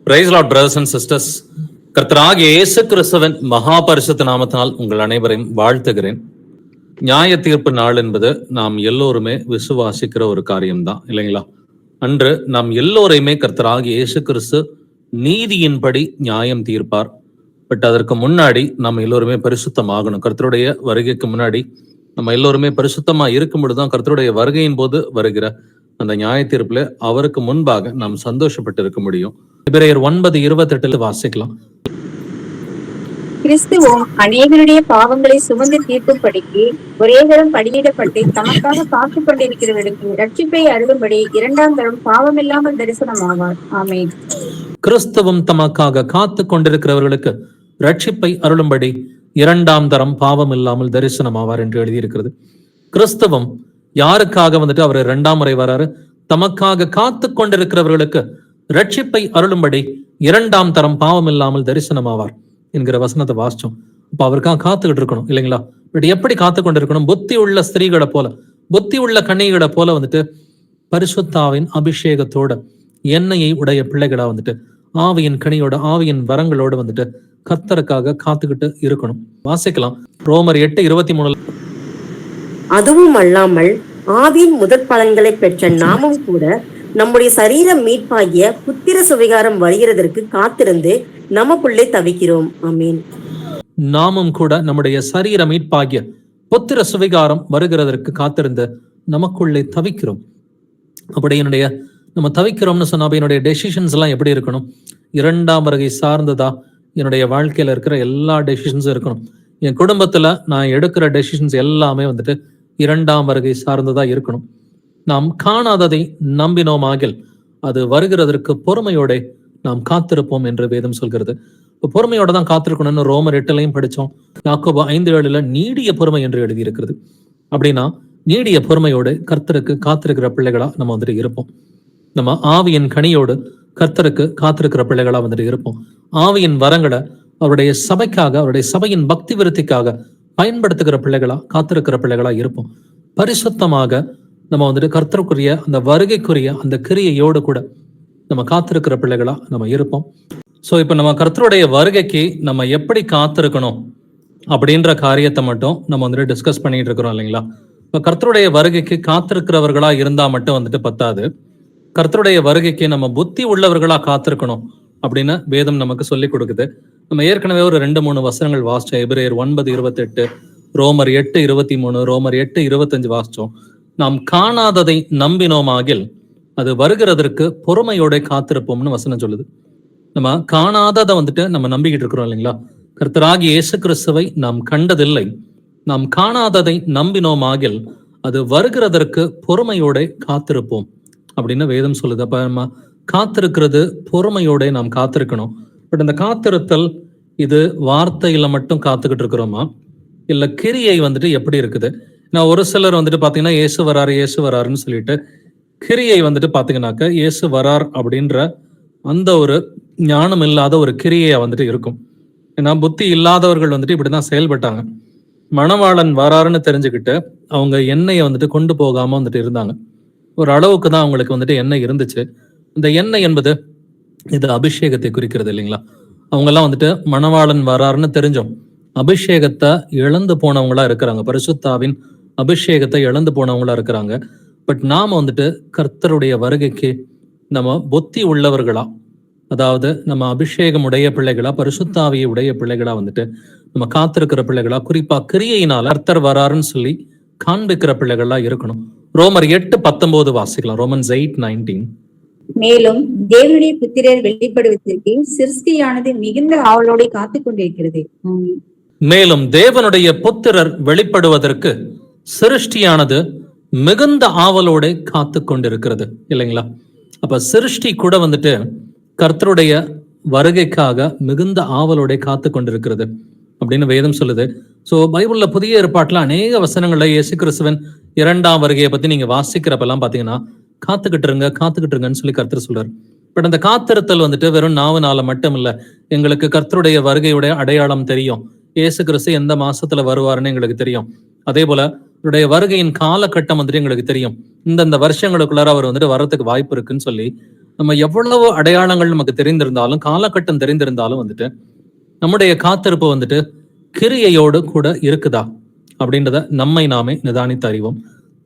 Price Lord brothers and sisters. கர்த்தராகிய இயேசு கிறிஸ்துவின் மகா பரிசுத்த நாமத்தினால் உங்கள் அனைவரையும் வாழ்த்துகிறேன். நியாய தீர்ப்பு நாள் என்பது நாம் எல்லோருமே விசுவாசிக்கிற ஒரு காரியம்தான், இல்லைங்களா? அன்று நாம் எல்லோரையுமே கர்த்தராகிய இயேசு கிறிஸ்து நீதியின்படி நியாயம் தீர்ப்பார். பட் அதற்கு முன்னாடி நம்ம எல்லோருமே பரிசுத்தமாகணும். கர்த்தருடைய வருகைக்கு முன்னாடி நம்ம எல்லோருமே பரிசுத்தமா இருக்கும் பொழுதுதான் கர்த்தருடைய வருகையின் போது வருகிற அந்த நியாய தீர்ப்புல அவருக்கு முன்பாக நாம் சந்தோஷப்பட்டு இருக்க முடியும். எபிரேயர் 9:28 வாசிக்கலாம். கிறிஸ்துவும் அநேகருடைய பாவங்களை சுமந்து தீர்க்கும்படிக்கு ஒரே தரம் பலியிடப்பட்டு தமக்காக காத்துக் கொண்டிருக்கிறவர்களுக்கு ரட்சிப்பை அருளும்படி இரண்டாம் தரம் பாவமில்லாமல் தரிசனமாவார். ஆமென். கிறிஸ்துவும் தமக்காக காத்து கொண்டிருக்கிறவர்களுக்கு ரட்சிப்பை அருளும்படி இரண்டாம் தரம் பாவம் இல்லாமல் தரிசனமாவார் என்று எழுதியிருக்கிறது. கிறிஸ்துவும் யாருக்காக அவர் 2ஆம் முறை வராரு? தமக்காக காத்து கொண்டிருக்கிறவர்களுக்கு ரட்சிப்பை அருளும்படி இரண்டாம் தரம் பாவம் இல்லாமல் தரிசனமாவார் என்கிற வசனத்தை வாசிச்சோம். அப்ப அவருக்காக காத்துக்கிட்டு இருக்கணும், இல்லைங்களா? பட் எப்படி காத்து கொண்டிருக்கணும்? புத்தி உள்ள ஸ்திரீகளை போல, புத்தி உள்ள கன்னிகளை போல பரிசுத்தாவின் அபிஷேகத்தோட எண்ணெயை உடைய பிள்ளைகளா ஆவியின் கனியோட ஆவியின் வரங்களோட கர்த்தருக்காக காத்துக்கிட்டு இருக்கணும். வாசிக்கலாம் ரோமர் 8:23. அதுவும் அல்லாமல் ஆவியின் முதற் பலன்களை பெற்ற நாமும் கூட நம்முடைய சரீர மீட்பாகிய புத்திர சுவிகாரம் வருகிறதற்கு காத்திருந்து நமக்குள்ளே தவிக்கிறோம். ஆமீன். நாமும் கூட நம்முடைய சரீர மீட்பாகிய புத்திர சுவிகாரம் வருகிறதற்கு காத்திருந்து நமக்குள்ளே தவிக்கிறோம். அப்படி நம்ம தவிக்கிறோம்னு சொன்னா என்னுடைய டெசிஷன்ஸ் எல்லாம் எப்படி இருக்கணும்? 2ஆம் வருகை சார்ந்ததா என்னுடைய வாழ்க்கையில இருக்கிற எல்லா டெசிஷன்ஸும் இருக்கணும். என் குடும்பத்துல நான் எடுக்கிற டெசிஷன்ஸ் எல்லாமே 2ஆம் வருகை சார்ந்ததா இருக்கணும். நாம் காணாததை நம்பினோமாகில் அது வருகிறதற்கு பொறுமையோட நாம் காத்திருப்போம் என்று வேதம் சொல்கிறது. இப்போ பொறுமையோட தான் காத்திருக்கணும்னு ரோமர் 8 படிச்சோம். யாக்கோபு 5:7 நீடிய பொறுமை என்று எழுதியிருக்கிறது. அப்படின்னா நீடிய பொறுமையோடு கர்த்தருக்கு காத்திருக்கிற பிள்ளைகளா நம்ம இருப்போம். நம்ம ஆவியின் கனியோடு கர்த்தருக்கு காத்திருக்கிற பிள்ளைகளா இருப்போம். ஆவியின் வரங்களை அவருடைய சபைக்காக, அவருடைய சபையின் பக்தி விருத்திக்காக பயன்படுத்துகிற பிள்ளைகளா, காத்திருக்கிற பிள்ளைகளா இருப்போம். பரிசுத்தமாக நம்ம கர்த்தருக்குரிய அந்த வருகைக்குரிய அந்த கிரியையோடு கூட நம்ம காத்திருக்கிற பிள்ளைகளா நம்ம இருப்போம். ஸோ இப்போ நம்ம கர்த்தருடைய வருகைக்கு நம்ம எப்படி காத்திருக்கணும் அப்படின்ற காரியத்தை மட்டும் நம்ம டிஸ்கஸ் பண்ணிட்டு இருக்கிறோம், இல்லைங்களா? இப்போ கர்த்தருடைய வருகைக்கு காத்திருக்கிறவர்களா இருந்தா மட்டும் பத்தாது. கர்த்தருடைய வருகைக்கு நம்ம புத்தி உள்ளவர்களா காத்திருக்கணும் அப்படின்னு வேதம் நமக்கு சொல்லி கொடுக்குது. நம்ம ஏற்கனவே ஒரு 2-3 வசனங்கள் வாசிச்சோம். எபிரேயர் 9:28, ரோமர் 8:23, ரோமர் 8:25 வாசிச்சோம். நாம் காணாததை நம்பினோமாகில் அது வருகிறதற்கு பொறுமையோட காத்திருப்போம்னு வசனம் சொல்லுது. நம்ம காணாததை நம்ம நம்பிக்கிட்டு இருக்கிறோம், இல்லைங்களா? கர்த்தராகிய இயேசு கிறிஸ்துவை நாம் கண்டதில்லை, நாம் காணாததை நம்பினோமாகில் அது வருகிறதற்கு பொறுமையோட காத்திருப்போம் அப்படின்னு வேதம் சொல்லுது. அப்ப நம்ம காத்திருக்கிறது பொறுமையோட நாம் காத்திருக்கணும். பட் அந்த காத்திருத்தல் இது வார்த்தையில மட்டும் காத்துக்கிட்டு இருக்கிறோமா, இல்ல கிரியை எப்படி இருக்குது? நான் ஒரு சிலர் பாத்தீங்கன்னா இயேசு வராரு இயேசு வராருன்னு சொல்லிட்டு கிரியை பாத்தீங்கன்னாக்க இயேசு வரார் அப்படின்ற அந்த ஒரு ஞானம் இல்லாத ஒரு கிரியையா இருக்கும். ஏன்னா புத்தி இல்லாதவர்கள் இப்படிதான் செயல்பட்டாங்க. மணவாளன் வராருன்னு தெரிஞ்சுக்கிட்டு அவங்க எண்ணெயை கொண்டு போகாம இருந்தாங்க. ஒரு அளவுக்கு தான் அவங்களுக்கு எண்ணெய் இருந்துச்சு. இந்த எண்ணெய் என்பது இது அபிஷேகத்தை குறிக்கிறது, இல்லைங்களா? அவங்க எல்லாம் மணவாளன் வராருன்னு தெரிஞ்சோம் அபிஷேகத்தை இழந்து போனவங்களா இருக்கிறாங்க. பரிசுத்தாவின் அபிஷேகத்தை இழந்து போனவங்களா இருக்கிறாங்க. பட் நாம கர்த்தருடைய வருகைக்கு நம்ம புத்தி உள்ளவர்களா, அதாவது நம்ம அபிஷேகம் உடைய பிள்ளைகளா, பரிசுத்தாவியை உடைய பிள்ளைகளா நம்ம காத்திருக்கிற பிள்ளைகளா, குறிப்பா கிரியையினால் கர்த்தர் வராருன்னு சொல்லி காண்பிக்கிற பிள்ளைகளா இருக்கணும். ரோமர் 8:19 வாசிக்கலாம். ரோமன்ஸ் 8:19. மேலும் தேவனுடைய புத்திரர் வெளிப்படுவதற்கு சிருஷ்டியானது மிகுந்த ஆவலோட காத்துக் கொண்டிருக்கிறது. மேலும் தேவனுடைய புத்திரர் வெளிப்படுவதற்கு சிருஷ்டியானது மிகுந்த ஆவலோட காத்து கொண்டிருக்கிறது, இல்லைங்களா? அப்ப சிருஷ்டி கூட கர்த்தருடைய வருகைக்காக மிகுந்த ஆவலோட காத்து கொண்டிருக்கிறது அப்படின்னு வேதம் சொல்லுது. ஸோ பைபிள்ல புதிய ஏற்பாட்டுல அநேக வசனங்கள்ல இயேசு கிறிஸ்துவின் 2ஆம் வருகையை பத்தி நீங்க வாசிக்கிறப்பெல்லாம் பாத்தீங்கன்னா காத்துக்கிட்டு இருங்கன்னு சொல்லி கர்த்தர் சொல்றாரு. பட் அந்த காத்திருத்தல் வெறும் நாவுனால மட்டும் இல்ல. எங்களுக்கு கர்த்தருடைய வருகையுடைய அடையாளம் தெரியும். இயேசு கிறிஸ்து எந்த மாசத்துல வருவாருன்னு எங்களுக்கு தெரியும். அதே போல அவருடைய வருகையின் காலகட்டம் எங்களுக்கு தெரியும். இந்தந்த வருஷங்களுக்குள்ளார அவர் வர்றதுக்கு வாய்ப்பு இருக்குன்னு சொல்லி நம்ம எவ்வளவு அடையாளங்கள் நமக்கு தெரிந்திருந்தாலும், காலகட்டம் தெரிந்திருந்தாலும் வந்துட்டு நம்முடைய காத்திருப்பு வந்துட்டு கிரியையோடு கூட இருக்குதா அப்படின்றத நம்மை நாமே நிதானித்து அறிவோம்.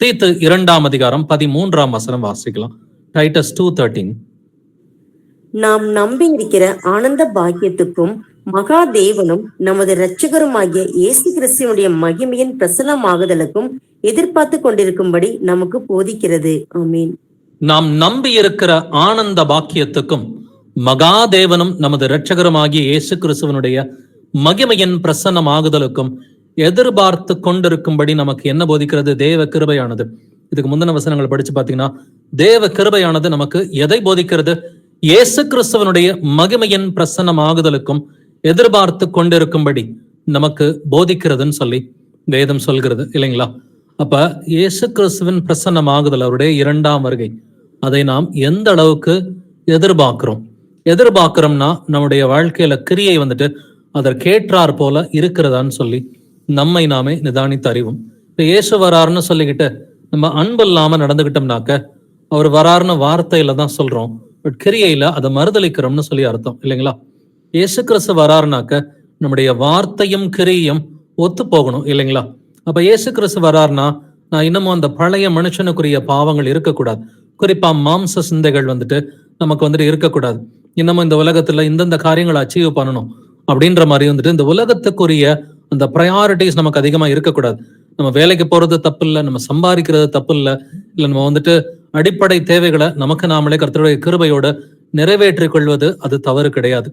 தீத்து 2ஆம் அதிகாரம் 13ஆம் வசனம் வாசிக்கலாம். டைட்டஸ் 2:13. நாம் நம்பி இருக்கிற ஆனந்த பாக்கியத்துக்கும் மகா தேவனும் நமது இரட்சகருமாகிய இயேசு கிறிஸ்துவனுடைய மகிமையின் பிரசன்னமாகுதலுக்கும் எதிர்பார்த்து கொண்டிருக்கும்படி நமக்கு போதிக்கிறது. ஆமீன். நாம் நம்பி இருக்கிற ஆனந்த பாக்கியத்துக்கும் மகாதேவனும் நமது இரட்சகருமாகிய இயேசு கிறிஸ்துவனுடைய மகிமையின் பிரசன்னமாகுதலுக்கும் எதிர்பார்த்து கொண்டிருக்கும்படி நமக்கு என்ன போதிக்கிறது? தேவ கிருபையானது. இதுக்கு முந்தின வசனங்களை படிச்சு பாத்தீங்கன்னா, தேவ கிருபையானது நமக்கு எதை போதிக்கிறது? இயேசு கிறிஸ்துவனுடைய மகிமையின் பிரசன்னமாகுதலுக்கும் எதிர்பார்த்து கொண்டிருக்கும்படி நமக்கு போதிக்கிறதுன்னு சொல்லி வேதம் சொல்கிறது இல்லைங்களா? அப்ப இயேசு கிறிஸ்துவின் பிரசன்னமாகுதல், அவருடைய 2ஆம் வருகை, அதை நாம் எந்த அளவுக்கு எதிர்பார்க்கிறோம்னா நம்முடைய வாழ்க்கையில கிரியை வந்துட்டு அதற்கேற்றார் போல இருக்கிறதான்னு சொல்லி நம்மை நாமே நிதானித்து அறிவோம். இப்ப இயேசு வராருன்னு சொல்லிக்கிட்டு நம்ம அன்பு இல்லாம நடந்துகிட்டோம்னாக்க அவர் வராருன்னு வார்த்தையில தான் சொல்றோம், பட் கிரியையில அதை மறுதளிக்கிறோம்னு சொல்லி அர்த்தம் இல்லைங்களா? இயேசு கிறிஸ்து வராருனாக்க நம்முடைய வார்த்தையும் கிரியையும் ஒத்து போகணும் இல்லைங்களா? அப்ப இயேசு கிறிஸ்து வராருன்னா நான் இன்னமும் அந்த பழைய மனுஷனுக்குரிய பாவங்கள் இருக்கக்கூடாது. குறிப்பா மாம்ச சிந்தைகள் வந்துட்டு நமக்கு வந்துட்டு இருக்கக்கூடாது. இன்னமும் இந்த உலகத்துல இந்தந்த காரியங்களை அச்சீவ் பண்ணணும் அப்படின்ற மாதிரி வந்துட்டு இந்த உலகத்துக்குரிய அந்த ப்ரையாரிட்டிஸ் நமக்கு அதிகமா இருக்கக்கூடாது. நம்ம வேலைக்கு போறது தப்பு இல்லை, நம்ம சம்பாதிக்கிறது தப்பு இல்லை, இல்லை நம்ம வந்துட்டு அடிப்படை தேவைகளை நமக்கு நாமளே கர்த்தருடைய கிருபையோட நிறைவேற்றிக் கொள்வது அது தவறு கிடையாது.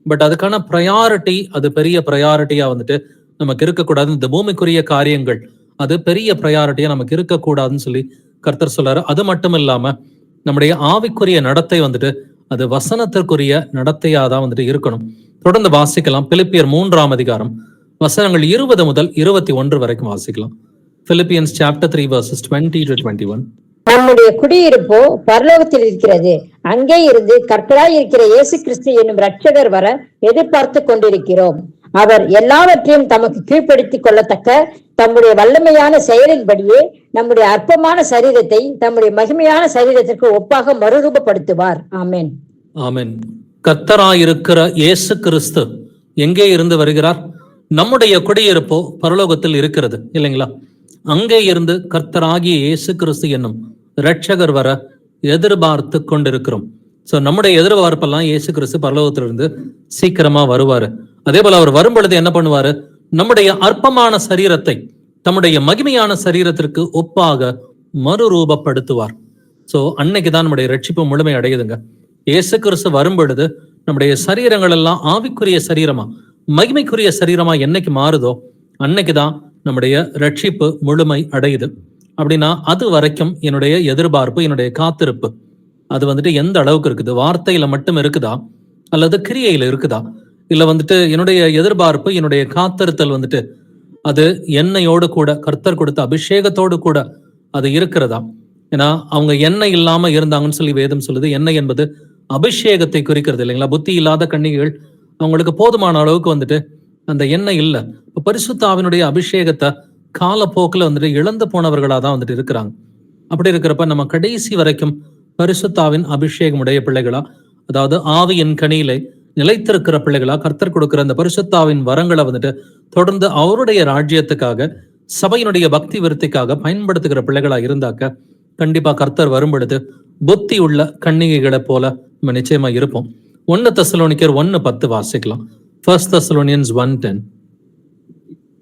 பட் அதுக்கான ப்ரையாரிட்டி, அது பெரிய ப்ரையாரிட்டியா வந்துட்டு நமக்கு இருக்கக்கூடாது. இந்த பூமிக்குரிய காரியங்கள் அது பெரிய ப்ரையாரிட்டியா நமக்கு இருக்கக்கூடாதுன்னு சொல்லி கர்த்தர் சொல்றாரு. அது மட்டும் இல்லாம நம்முடைய ஆவிக்குரிய நடத்தை வந்துட்டு அது வசனத்திற்குரிய நடத்தையாதான் வந்துட்டு இருக்கணும். தொடர்ந்து வாசிக்கலாம். பிலிப்பியர் 3ஆம் அதிகாரம் வசனங்கள் 20 முதல் 21 வரைக்கும் வாசிக்கலாம். Philippians chapter 3 verses 20 to 21. நம்முடைய குடியிருப்போ பரலோகத்தில் இருக்கிறது. அங்கே இருந்து கர்த்தராய் இருக்கிற இயேசு கிறிஸ்து என்னும் இரட்சகர் வர எதிர்பார்த்து கொண்டிருக்கிறோம். அவர் எல்லாவற்றையும் தமக்கு கீழ்ப்படுத்திக் கொள்ளத்தக்க தம்முடைய வல்லமையான செயலின்படியே நம்முடைய அற்பமான சரீரத்தை தம்முடைய மகிமையான சரீரத்திற்கு ஒப்பாக மறுரூபப்படுத்துவார். ஆமென். ஆமென். கர்த்தராயிருக்கிற இயேசு கிறிஸ்து எங்கே இருந்து வருகிறார்? நம்முடைய குடியிருப்போ பரலோகத்தில் இருக்கிறது இல்லைங்களா? அங்கே இருந்து கர்த்தராகிய இயேசு கிறிஸ்து என்னும் இரட்சகர் வர எதிர்பார்த்து கொண்டிருக்கிறோம். சோ நம்முடைய எதிர்பார்ப்பெல்லாம் இயேசு கிறிஸ்து பரலோகத்திலிருந்து சீக்கிரமா வருவாரு. அதே போல அவர் வரும் பொழுது என்ன பண்ணுவாரு? நம்முடைய அற்பமான சரீரத்தை தம்முடைய மகிமையான சரீரத்திற்கு ஒப்பாக மறுரூபப்படுத்துவார். சோ அன்னைக்குதான் நம்முடைய ரட்சிப்பு முழுமை அடையுதுங்க. இயேசு கிறிஸ்து வரும் பொழுது நம்முடைய சரீரங்கள் எல்லாம் ஆவிக்குரிய சரீரமா, மகிமைக்குரிய சரீரமா என்னைக்கு மாறுதோ அன்னைக்குதான் நம்முடைய ரட்சிப்பு முழுமை அடையுது. அப்படின்னா அது வரைக்கும் என்னுடைய எதிர்பார்ப்பு, என்னுடைய காத்திருப்பு அது வந்துட்டு எந்த அளவுக்கு இருக்குது? வார்த்தையில மட்டும் இருக்குதா அல்லது கிரியையில இருக்குதா? இல்ல வந்துட்டு என்னுடைய எதிர்பார்ப்பு, என்னுடைய காத்திருத்தல் வந்துட்டு அது எண்ணெயோடு கூட, கர்த்தர் கொடுத்த அபிஷேகத்தோடு கூட அது இருக்கிறதா? ஏன்னா அவங்க எண்ணெய் இல்லாம இருந்தாங்கன்னு சொல்லி வேதம் சொல்லுது. எண்ணெய் என்பது அபிஷேகத்தை குறிக்கிறது இல்லைங்களா? புத்தி இல்லாத கன்னிகைகள் அவங்களுக்கு போதுமான அளவுக்கு வந்துட்டு அந்த எண்ணெய் இல்லை. இப்ப பரிசுத்த ஆவியினுடைய அபிஷேகத்தை காலப்போக்கில் வந்துட்டு இழந்து போனவர்களா தான் வந்துட்டு இருக்கிறாங்க. அப்படி இருக்கிறப்ப நம்ம கடைசி வரைக்கும் பரிசுத்தாவின் அபிஷேகம் உடைய பிள்ளைகளா, அதாவது ஆவியின் கனியிலே நிலைத்திருக்கிற பிள்ளைகளா, கர்த்தர் கொடுக்கிற அந்த பரிசுத்தாவின் வரங்களை வந்துட்டு தொடர்ந்து அவருடைய ராஜ்யத்துக்காக, சபையினுடைய பக்தி விருத்திக்காக பயன்படுத்துகிற பிள்ளைகளா இருந்தாக்க கண்டிப்பா கர்த்தர் வரும் பொழுது புத்தி உள்ள கன்னிகைகளை போல நம்ம நிச்சயமா இருப்போம். 1 தெசலோனிக்கர் 1:10 வாசிக்கலாம். 1 Thessalonians 1:10.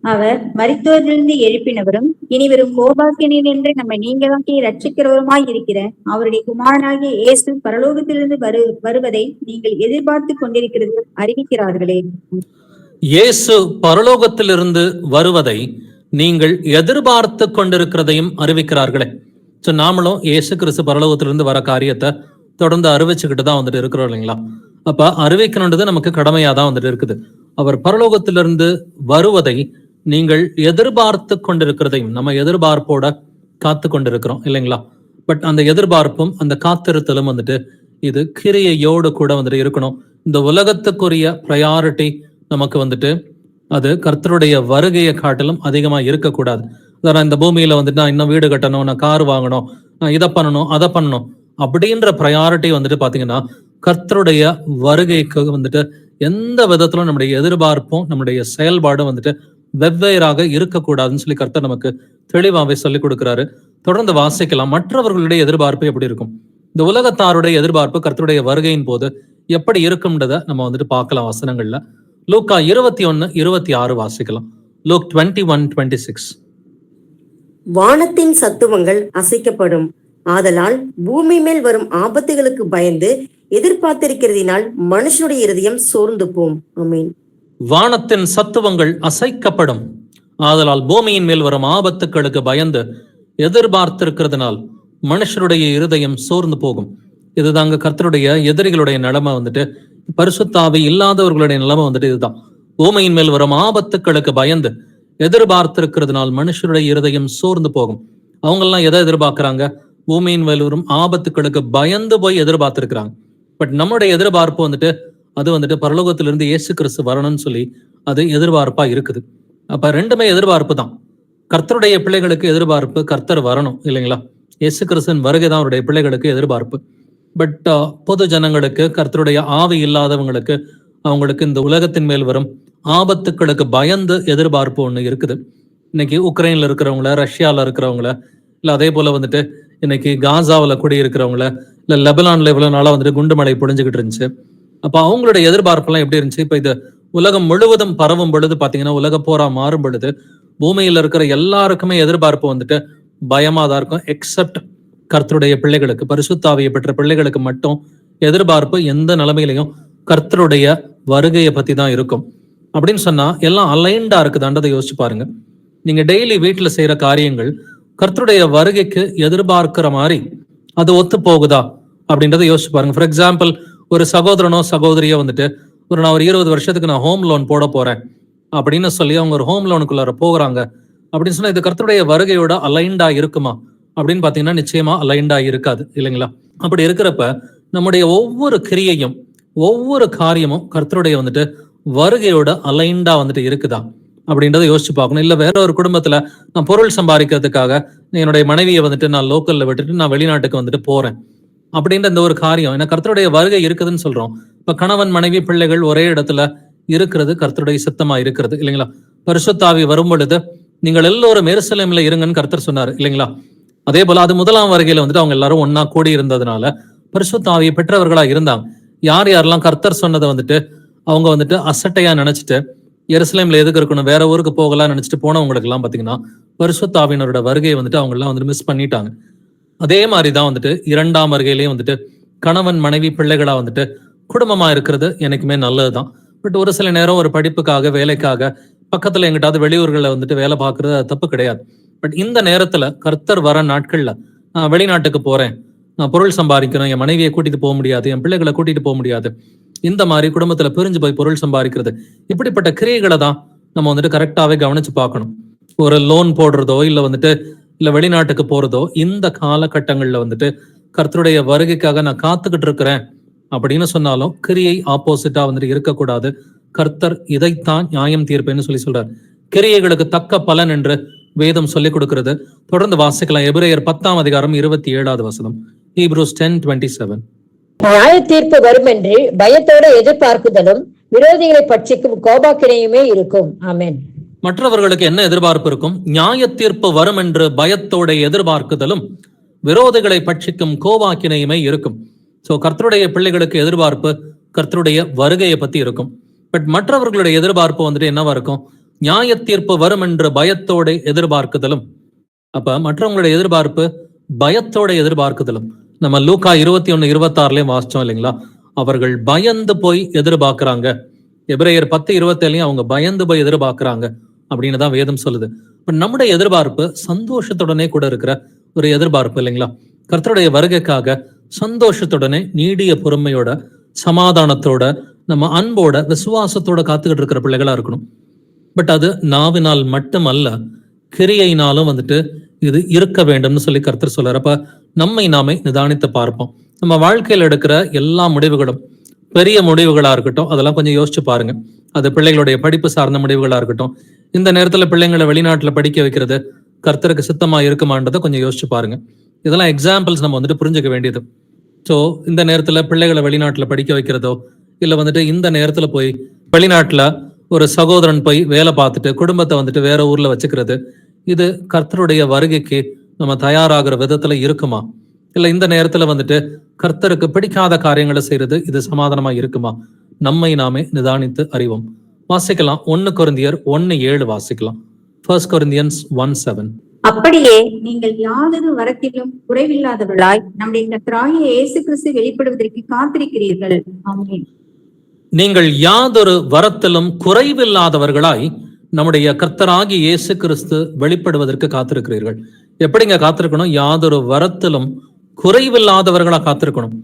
அவர் மரித்தோரிலிருந்து எழுப்பினவரும் இனிவரும் கோபாக்கியனில் என்று நம்மை நீங்களாக்கி ரட்சிக்கிறவருமாய் இருக்கிற அவருடைய குமாரனாகிய இயேசு பரலோகத்திலிருந்து வருவதை நீங்கள் எதிர்பார்த்து கொண்டிருக்கிறது அறிவிக்கிறார்களே. இயேசு பரலோகத்திலிருந்து வருவதை நீங்கள் எதிர்பார்த்து கொண்டிருக்கிறதையும் அறிவிக்கிறார்களே. சோ நாமளும் இயேசு கிறிஸ்து பரலோகத்திலிருந்து வர காரியத்தை தொடர்ந்து அறிவிச்சுக்கிட்டு தான் வந்துட்டு இருக்கிறோம் இல்லைங்களா? அப்ப அறிவிக்கணுன்றது நமக்கு கடமையா தான் வந்துட்டு இருக்குது. அவர் பரலோகத்திலிருந்து வருவதை நீங்கள் எதிர்பார்த்து கொண்டிருக்கிறதையும் நம்ம எதிர்பார்ப்போட காத்து கொண்டிருக்கிறோம் இல்லைங்களா? பட் அந்த எதிர்பார்ப்பும் அந்த காத்திருத்தலும் வந்துட்டு இது கிரியையோடு கூட வந்துட்டு இருக்கணும். இந்த உலகத்துக்குரிய ப்ரையாரிட்டி நமக்கு வந்துட்டு அது கர்த்தருடைய வருகையை காட்டிலும் அதிகமா இருக்கக்கூடாது. அதான் இந்த பூமியில வந்துட்டு நான் இன்னும் வீடு கட்டணும், நான் கார் வாங்கணும், நான் இதை பண்ணணும், அதை பண்ணணும் அப்படின்ற ப்ரையாரிட்டி வந்துட்டு பாத்தீங்கன்னா கர்த்தருடைய வருகைக்கு வந்துட்டு எந்த விதத்திலும் நம்முடைய எதிர்பார்ப்பும் நம்முடைய செயல்பாடும் வந்துட்டு வெவ்வேறாக இருக்கக்கூடாதுன்னு சொல்லி கர்த்தர் நமக்கு தெளிவாகவே சொல்லிக் கொடுக்கிறாரு. தொடர்ந்து வாசிக்கலாம். மற்றவர்களுடைய எதிர்பார்ப்பு எப்படி இருக்கும், இந்த உலகத்தாருடைய எதிர்பார்ப்பு கர்த்தருடைய வருகையின் போது எப்படி இருக்கும்ன்றத நம்ம வந்துட்டு பார்க்கலாம் வசனங்கள்ல. லூக்கா 21:26 வாசிக்கலாம். லூக் 21:26. வானத்தின் சத்துவங்கள் அசைக்கப்படும், ஆதலால் பூமி மேல் வரும் ஆபத்துகளுக்கு பயந்து எதிர்பார்த்திருக்கிறதினால் மனுஷனுடைய இருதயம் சோர்ந்து போம். ஆமென். வானத்தின் சத்துவங்கள் அசைக்கப்படும், ஆதலால் பூமியின் மேல் வரும் ஆபத்துக்களுக்கு பயந்து எதிர்பார்த்திருக்கிறதுனால் மனுஷருடைய இருதயம் சோர்ந்து போகும். இதுதாங்க கர்த்தருடைய எதிரிகளுடைய நிலைமை வந்துட்டு, பரிசுத்தாவி இல்லாதவர்களுடைய நிலைமை வந்துட்டு இதுதான். பூமியின் மேல் வரும் ஆபத்துக்களுக்கு பயந்து எதிர்பார்த்திருக்கிறதுனால் மனுஷருடைய இருதயம் சோர்ந்து போகும். அவங்கெல்லாம் எதை எதிர்பார்க்கிறாங்க? பூமியின் மேல் வரும் ஆபத்துக்களுக்கு பயந்து போய் எதிர்பார்த்திருக்கிறாங்க. பட் நம்முடைய எதிர்பார்ப்பு வந்துட்டு அது வந்துட்டு பரலோகத்திலிருந்து இயேசு கிறிஸ்து வரணும்னு சொல்லி அது எதிர்பார்ப்பா இருக்குது. அப்ப ரெண்டுமே எதிர்பார்ப்பு தான். கர்த்தருடைய பிள்ளைகளுக்கு எதிர்பார்ப்பு கர்த்தர் வரணும் இல்லைங்களா? இயேசு கிறிஸ்துவின் வருகை தான் அவருடைய பிள்ளைகளுக்கு எதிர்பார்ப்பு. பட் பொது ஜனங்களுக்கு, கர்த்தருடைய ஆவி இல்லாதவங்களுக்கு, அவங்களுக்கு இந்த உலகத்தின் மேல் வரும் ஆபத்துக்களுக்கு பயந்து எதிர்பார்ப்பு ஒண்ணு இருக்குது. இன்னைக்கு உக்ரைன்ல இருக்கிறவங்கள, ரஷ்யால இருக்கிறவங்கள, இல்ல அதே போல வந்துட்டு இன்னைக்கு காசாவில் குடியிருக்கிறவங்கள, இல்ல லெபனான்ல இவ்வளவு நாளா வந்துட்டு குண்டு மழை பொழிஞ்சுக்கிட்டு இருந்துச்சு. அப்ப அவங்களுடைய எதிர்பார்ப்பெல்லாம் எப்படி இருந்துச்சு? இப்ப இது உலகம் முழுவதும் பரவும் பொழுது பாத்தீங்கன்னா, உலக போரா மாறும் பொழுது பூமியில இருக்கிற எல்லாருக்குமே எதிர்பார்ப்பு வந்துட்டு பயமா தான் இருக்கும். எக்ஸப்ட் கர்த்தருடைய பிள்ளைகளுக்கு, பரிசுத்தாவியை பெற்ற பிள்ளைகளுக்கு மட்டும் எதிர்பார்ப்பு எந்த நிலைமையிலையும் கர்த்தருடைய வருகையை பத்தி தான் இருக்கும். அப்படின்னு சொன்னா எல்லாம் அலைண்டா இருக்குதான்றதை யோசிச்சு பாருங்க. நீங்க டெய்லி வீட்டுல செய்யற காரியங்கள் கர்த்தருடைய வருகைக்கு எதிர்பார்க்கிற மாதிரி அது ஒத்து போகுதா அப்படின்றத யோசிச்சு பாருங்க. ஃபார் எக்ஸாம்பிள், ஒரு சகோதரனோ சகோதரியோ வந்துட்டு நான் ஒரு 20 வருஷத்துக்கு நான் ஹோம் லோன் போட போறேன் அப்படின்னு சொல்லி அவங்க ஒரு ஹோம் லோனுக்குள்ளார போகிறாங்க அப்படின்னு சொன்னா, இது கர்த்தருடைய வருகையோட அலைண்டா இருக்குமா அப்படின்னு பாத்தீங்கன்னா நிச்சயமா அலைண்டா இருக்காது இல்லைங்களா? அப்படி இருக்கிறப்ப நம்முடைய ஒவ்வொரு கிரியையும், ஒவ்வொரு காரியமும் கர்த்தருடைய வந்துட்டு வருகையோட அலைண்டா வந்துட்டு இருக்குதா அப்படின்றத யோசிச்சு பார்க்கணும். இல்ல வேற ஒரு குடும்பத்துல நான் பொருள் சம்பாதிக்கிறதுக்காக என்னுடைய மனைவியை வந்துட்டு நான் லோக்கல்ல விட்டுட்டு நான் வெளிநாட்டுக்கு வந்துட்டு போறேன் அப்படின்ற இந்த ஒரு காரியம், ஏன்னா கர்த்தருடைய வருகை இருக்குதுன்னு சொல்றோம். இப்ப கணவன் மனைவி பிள்ளைகள் ஒரே இடத்துல இருக்கிறது கர்த்தருடைய சித்தமா இருக்கிறது இல்லைங்களா? பரிசுத்தாவி வரும் பொழுது நீங்கள் எல்லோரும் எருசலேம்ல இருங்கன்னு கர்த்தர் சொன்னாரு இல்லைங்களா? அதே போல அது முதலாம் வருகையில வந்துட்டு அவங்க எல்லாரும் ஒன்னா கூடி இருந்ததுனால பரிசுத்தாவியை பெற்றவர்களா இருந்தாங்க. யார் யாரெல்லாம் கர்த்தர் சொன்னதை வந்துட்டு அவங்க வந்துட்டு அசட்டையா நினைச்சிட்டு எருசலேம்ல எதுக்கு இருக்கணும், வேற ஊருக்கு போகலாம் நினைச்சிட்டு போனவங்களுக்கு எல்லாம் பாத்தீங்கன்னா பரிசுத்தாவினரோட வருகையை வந்துட்டு அவங்க எல்லாம் வந்துட்டு மிஸ் பண்ணிட்டாங்க. அதே மாதிரிதான் வந்துட்டு இரண்டாம் வருகையிலேயே வந்துட்டு கணவன் மனைவி பிள்ளைகளா வந்துட்டு குடும்பமா இருக்கிறது எனக்குமே நல்லதுதான். பட் ஒரு சில நேரம் ஒரு படிப்புக்காக, வேலைக்காக பக்கத்துல எங்கிட்டாவது வெளியூர்களை வந்துட்டு வேலை பார்க்கறது தப்பு கிடையாது. பட் இந்த நேரத்துல கர்த்தர் வர நாட்கள்ல நான் வெளிநாட்டுக்கு போறேன், நான் பொருள் சம்பாதிக்கிறேன், என் மனைவியை கூட்டிட்டு போக முடியாது, என் பிள்ளைகளை கூட்டிட்டு போக முடியாது, இந்த மாதிரி குடும்பத்துல பிரிஞ்சு போய் பொருள் சம்பாதிக்கிறது, இப்படிப்பட்ட கிரியைகளை தான் நம்ம வந்துட்டு கரெக்டாவே கவனிச்சு பார்க்கணும். ஒரு லோன் போடுறதோ இல்ல வெளிநாட்டுக்கு போறதோ இந்த காலகட்டங்கள்ல வந்துட்டு கர்த்தருடைய வருகைக்காக நான் காத்துக்கிட்டு இருக்கிறேன் அப்படின்னு சொன்னாலும் கிரியை ஆப்போசிட்டா வந்துட்டு இருக்கக்கூடாது. கர்த்தர் இதைத்தான் நியாயம் தீர்ப்பேன்னு சொல்லி சொல்றார். கிரியைகளுக்கு தக்க பலன் என்று வேதம் சொல்லிக் கொடுக்கிறது. தொடர்ந்து வாசிக்கலாம். எபிரேயர் 10:27 Hebrews 10:27. நியாய தீர்ப்பு வரும் என்று பயத்தோட எதிர்பார்க்குதலும் விரோதிகளை பட்சிக்கும் கோபாக்கினையுமே இருக்கும். ஆமென். மற்றவர்களுக்கு என்ன எதிர்பார்ப்பு இருக்கும்? நியாய தீர்ப்பு வரும் என்று பயத்தோட எதிர்பார்க்குதலும் விரோதிகளை பட்சிக்கும் கோபாக்கினையுமே இருக்கும். சோ கர்த்தருடைய பிள்ளைகளுக்கு எதிர்பார்ப்பு கர்த்தருடைய வருகையை பத்தி இருக்கும். பட் மற்றவர்களுடைய எதிர்பார்ப்பு வந்துட்டு என்னவா இருக்கும்? நியாய தீர்ப்பு வரும் என்று பயத்தோட எதிர்பார்க்குதலும். அப்ப மற்றவங்களுடைய எதிர்பார்ப்பு பயத்தோட எதிர்பார்க்குதலும். நம்ம லூக்கா 21:26 வாசிச்சோம் இல்லைங்களா? அவர்கள் பயந்து போய் எதிர்பார்க்கிறாங்க. எபிரேயர் 10:27 அவங்க பயந்து போய் எதிர்பார்க்கிறாங்க அப்படின்னு தான் வேதம் சொல்லுது. இப்ப நம்முடைய எதிர்பார்ப்பு சந்தோஷத்துடனே கூட இருக்கிற ஒரு எதிர்பார்ப்பு இல்லைங்களா? கர்த்தருடைய வருகைக்காக சந்தோஷத்துடனே, நீடிய பொறுமையோட, சமாதானத்தோட, நம்ம அன்போட, விசுவாசத்தோட காத்துக்கிட்டு இருக்கிற பிள்ளைகளா இருக்கணும். பட் அது நாவினால் மட்டுமல்ல, கிரியையினாலும் வந்துட்டு இது இருக்க வேண்டும்னு சொல்லி கர்த்தர் சொல்றாரு. அப்ப நம்மை நாமே நிதானித்து பார்ப்போம். நம்ம வாழ்க்கையில் எடுக்கிற எல்லா முடிவுகளும் பெரிய முடிவுகளா இருக்கட்டும், அதெல்லாம் கொஞ்சம் யோசிச்சு பாருங்க. அது பிள்ளைகளுடைய படிப்பு சார்ந்த முடிவுகளா இருக்கட்டும், இந்த நேரத்துல பிள்ளைங்களை வெளிநாட்டுல படிக்க வைக்கிறது கர்த்தருக்கு சித்தமா இருக்குமான்றதை கொஞ்சம் யோசிச்சு பாருங்க. இதெல்லாம் எக்ஸாம்பிள்ஸ் நம்ம வந்துட்டு புரிஞ்சுக்க வேண்டியது. ஸோ இந்த நேரத்துல பிள்ளைகளை வெளிநாட்டுல படிக்க வைக்கிறதோ, இல்ல வந்துட்டு இந்த நேரத்துல போய் வெளிநாட்டுல ஒரு சகோதரன் போய் வேலை பார்த்துட்டு குடும்பத்தை வந்துட்டு வேற ஊர்ல வச்சுக்கிறது, இது கர்த்தருடைய வருகைக்கு நம்ம தயாராகிற விதத்துல இருக்குமா? இல்ல இந்த நேரத்துல வந்துட்டு கர்த்தருக்கு பிடிக்காத காரியங்களை செய்யறது இது சமாதானமா இருக்குமா? நம்மை நாமே நிதானித்து அறிவோம். வாசிக்கலாம் 1 கொரிந்தியர் 1:7 வாசிக்கலாம். 1 Corinthians 1:7. அப்படியே நீங்கள் யாதொரு வரத்திலும் குறைவில்லாதவர்களாய் நம்முடைய கர்த்தராகிய இயேசு கிறிஸ்து வெளிப்படுவதற்கு காத்திருக்கிறீர்கள். ஆமென். நீங்கள் யாதொரு வரத்திலும் குறைவில்லாதவர்களாய் நம்முடைய கர்த்தராகிய இயேசு கிறிஸ்து வெளிப்படுவதற்கு காத்திருக்கிறீர்கள். எப்படிங்க காத்திருக்கணும்? யாதொரு வரத்திலும் குறைவில்லாதவர்களா காத்திருக்கணும்.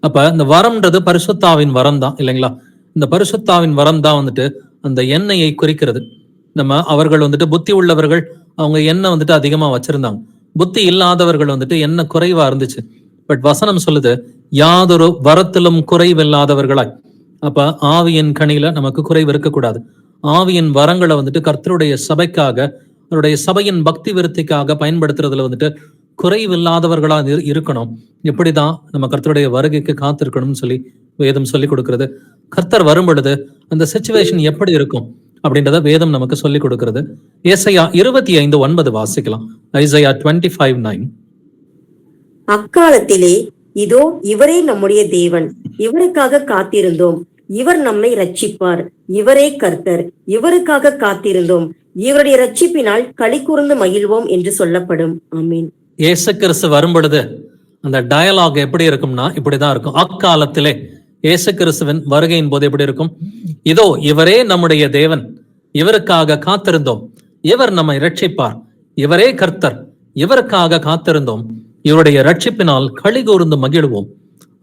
அப்ப இந்த வரம்ன்றது பரிசுத்தாவின் வரம் தான் இல்லைங்களா? இந்த பரிசுத்தாவின் வரம் தான் வந்துட்டு அந்த எண்ணெயை குறிக்கிறது. நம்ம அவர்கள் வந்துட்டு புத்தி உள்ளவர்கள், அவங்க எண்ணெய் வந்துட்டு அதிகமா வச்சிருந்தாங்க. புத்தி இல்லாதவர்கள் வந்துட்டு எண்ணெய் குறைவா இருந்துச்சு. பட் வசனம் சொல்லுது யாதொரு வரத்திலும் குறைவில்லாதவர்களாய். அப்ப ஆவியின் கனியில நமக்கு குறைவு இருக்கக்கூடாது. ஆவியின் வரங்களை வந்துட்டு கர்த்தருடைய சபைக்காக, அவருடைய சபையின் பக்தி விருத்திக்காக பயன்படுத்துறதுல வந்துட்டு குறைவில்லாதவர்களா இருக்கணும். இப்படிதான் நம்ம கர்த்தருடைய வருகைக்கு காத்திருக்கணும்னு சொல்லி வேதம் சொல்லி கொடுக்கிறது. கர்த்தர் வரும் பொழுது அந்த சிச்சுவேஷன் எப்படி இருக்கும் அப்படின்றத வேதம் நமக்கு சொல்லி கொடுக்கிறது. ஏசாயா 25:9 வாசிக்கலாம். ஐசையா 25:9. அக்காலத்திலே இதோ இவரே நம்முடைய தேவன், இவருக்காக காத்திருந்தோம், இவர் நம்மை ரட்சிப்பார், இவரே கர்த்தர், இவருக்காக காத்திருந்தோம், இவருடைய ரட்சிப்பினால் களி கூர்ந்து மகிழ்வோம் என்று சொல்லப்படும். ஆமீன். இயேசு கிறிஸ்து வரும் பொழுது அந்த டயலாக் எப்படி இருக்கும்னா இப்படிதான் இருக்கும். அக்காலத்திலே இயேசு கிறிஸ்துவின் வருகையின் போது எப்படி இருக்கும்? இதோ இவரே நம்முடைய தேவன், இவருக்காக காத்திருந்தோம், இவர் நம்மை ரட்சிப்பார், இவரே கர்த்தர், இவருக்காக காத்திருந்தோம், இவருடைய ரட்சிப்பினால் களி கூர்ந்து மகிழ்வோம்.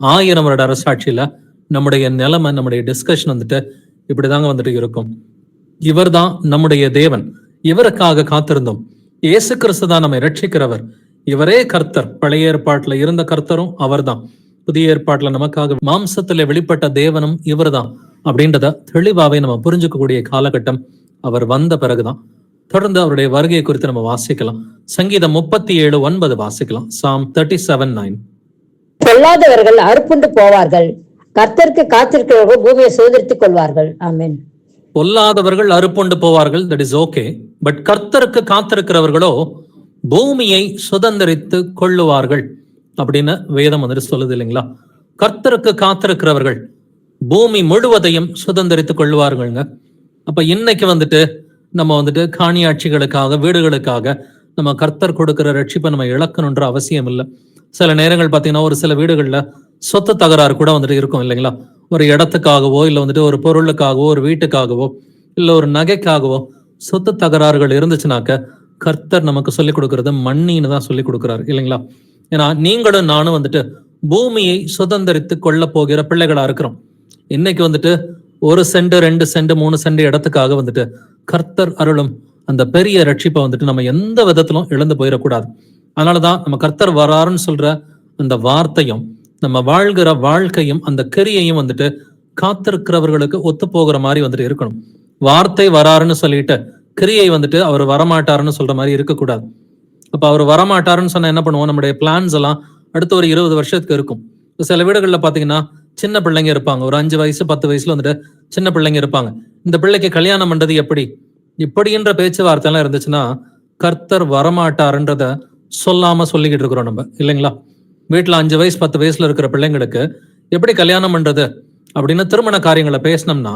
1000 வருட அரசாட்சியில நம்முடைய நிலைமை, நம்முடைய டிஸ்கஷன் வந்துட்டு இப்படிதாங்க வந்துட்டு இருக்கும். இவர்தான் நம்முடைய தேவன், இவருக்காக காத்திருந்தோம், இயேசு கிறிஸ்து தான் நம்மை ரட்சிக்கிறவர், இவரே கர்த்தர். பழைய ஏற்பாட்டுல இருந்த கர்த்தரும் அவர்தான், புதிய ஏற்பாட்டுல நமக்காக மாம்சத்துல வெளிப்பட்ட தேவனும் இவர்தான் அப்படின்றத தெளிவாவே நம்ம புரிஞ்சுக்கக்கூடிய காலகட்டம் அவர் வந்த பிறகுதான். தொடர்ந்து அவருடைய வருகை குறித்து நம்ம வாசிக்கலாம். சங்கீதம் 37:9 வாசிக்கலாம். Psalm 37:9. பொல்லாதவர்கள் அறுப்புண்டு போவார்கள், கர்த்தருக்கு காத்திருக்கிறவர்கள் பூமியை சுதந்திரித்துக் கொள்வார்கள். ஆமென். பொல்லாதவர்கள் அறுப்புண்டு போவார்கள், தட் இஸ் ஓகே. பட் கர்த்தருக்கு காத்திருக்கிறவர்களோ பூமியை சுதந்திரித்து கொள்ளுவார்கள் அப்படின்னு வேதம் வந்துட்டு சொல்லுது இல்லைங்களா? கர்த்தருக்கு காத்திருக்கிறவர்கள் பூமி முழுவதையும் சுதந்திரித்துக் கொள்ளுவார்கள்ங்க. அப்ப இன்னைக்கு வந்துட்டு நம்ம வந்துட்டு காணியாட்சிகளுக்காக, வீடுகளுக்காக நம்ம கர்த்தர் கொடுக்கிற ரட்சிப்பை நம்ம இழக்கணுன்ற அவசியம் இல்லை. சில நேரங்கள் பார்த்தீங்கன்னா ஒரு சில வீடுகள்ல சொத்து தகராறு கூட வந்துட்டு இருக்கும் இல்லைங்களா? ஒரு இடத்துக்காகவோ இல்லை வந்துட்டு ஒரு பொருளுக்காகவோ, ஒரு வீட்டுக்காகவோ, இல்லை ஒரு நகைக்காகவோ சொத்து தகராறுகள் இருந்துச்சுனாக்க கர்த்தர் நமக்கு சொல்லிக் கொடுக்கறது மண்ணின்னு தான் சொல்லி கொடுக்குறாரு இல்லைங்களா? ஏன்னா நீங்களும் நானும் வந்துட்டு பூமியை சுதந்திரித்து கொள்ள போகிற பிள்ளைகளா இருக்கிறோம். இன்னைக்கு வந்துட்டு 1 சென்ட் 2 சென்ட் 3 சென்ட் இடத்துக்காக வந்துட்டு கர்த்தர் அருளும் அந்த பெரிய ரட்சிப்பை வந்துட்டு நம்ம எந்த விதத்திலும் இழந்து போயிடக்கூடாது. அதனாலதான் நம்ம கர்த்தர் வராருன்னு சொல்ற அந்த வார்த்தையும் நம்ம வாழ்கிற வாழ்க்கையும் அந்த கிரியையும் வந்துட்டு காத்திருக்கிறவர்களுக்கு ஒத்து போகிற மாதிரி வந்துட்டு இருக்கணும். வார்த்தை வராருன்னு சொல்லிட்டு கிரியை வந்துட்டு அவர் வரமாட்டாருன்னு சொல்ற மாதிரி இருக்கக்கூடாது. அப்ப அவர் வரமாட்டாருன்னு சொன்னா என்ன பண்ணுவோம்? நம்முடைய பிளான்ஸ் எல்லாம் அடுத்த ஒரு 20 வருஷத்துக்கு இருக்கும். சில வீடுகள்ல பாத்தீங்கன்னா சின்ன பிள்ளைங்க இருப்பாங்க, ஒரு 5 வயசு 10 வயசுல வந்துட்டு சின்ன பிள்ளைங்க இருப்பாங்க. இந்த பிள்ளைக்கு கல்யாணம் பண்றது எப்படி இப்படின்ற பேச்சுவார்த்தை எல்லாம் இருந்துச்சுன்னா கர்த்தர் வரமாட்டாருன்றத சொல்லாம சொல்லிக்கிட்டு இருக்கிறோம் நம்ம இல்லைங்களா? வீட்டுல 5 வயசு 10 வயசுல இருக்கிற பிள்ளைங்களுக்கு எப்படி கல்யாணம் பண்றது அப்படின்னு திருமண காரியங்களை பேசினோம்னா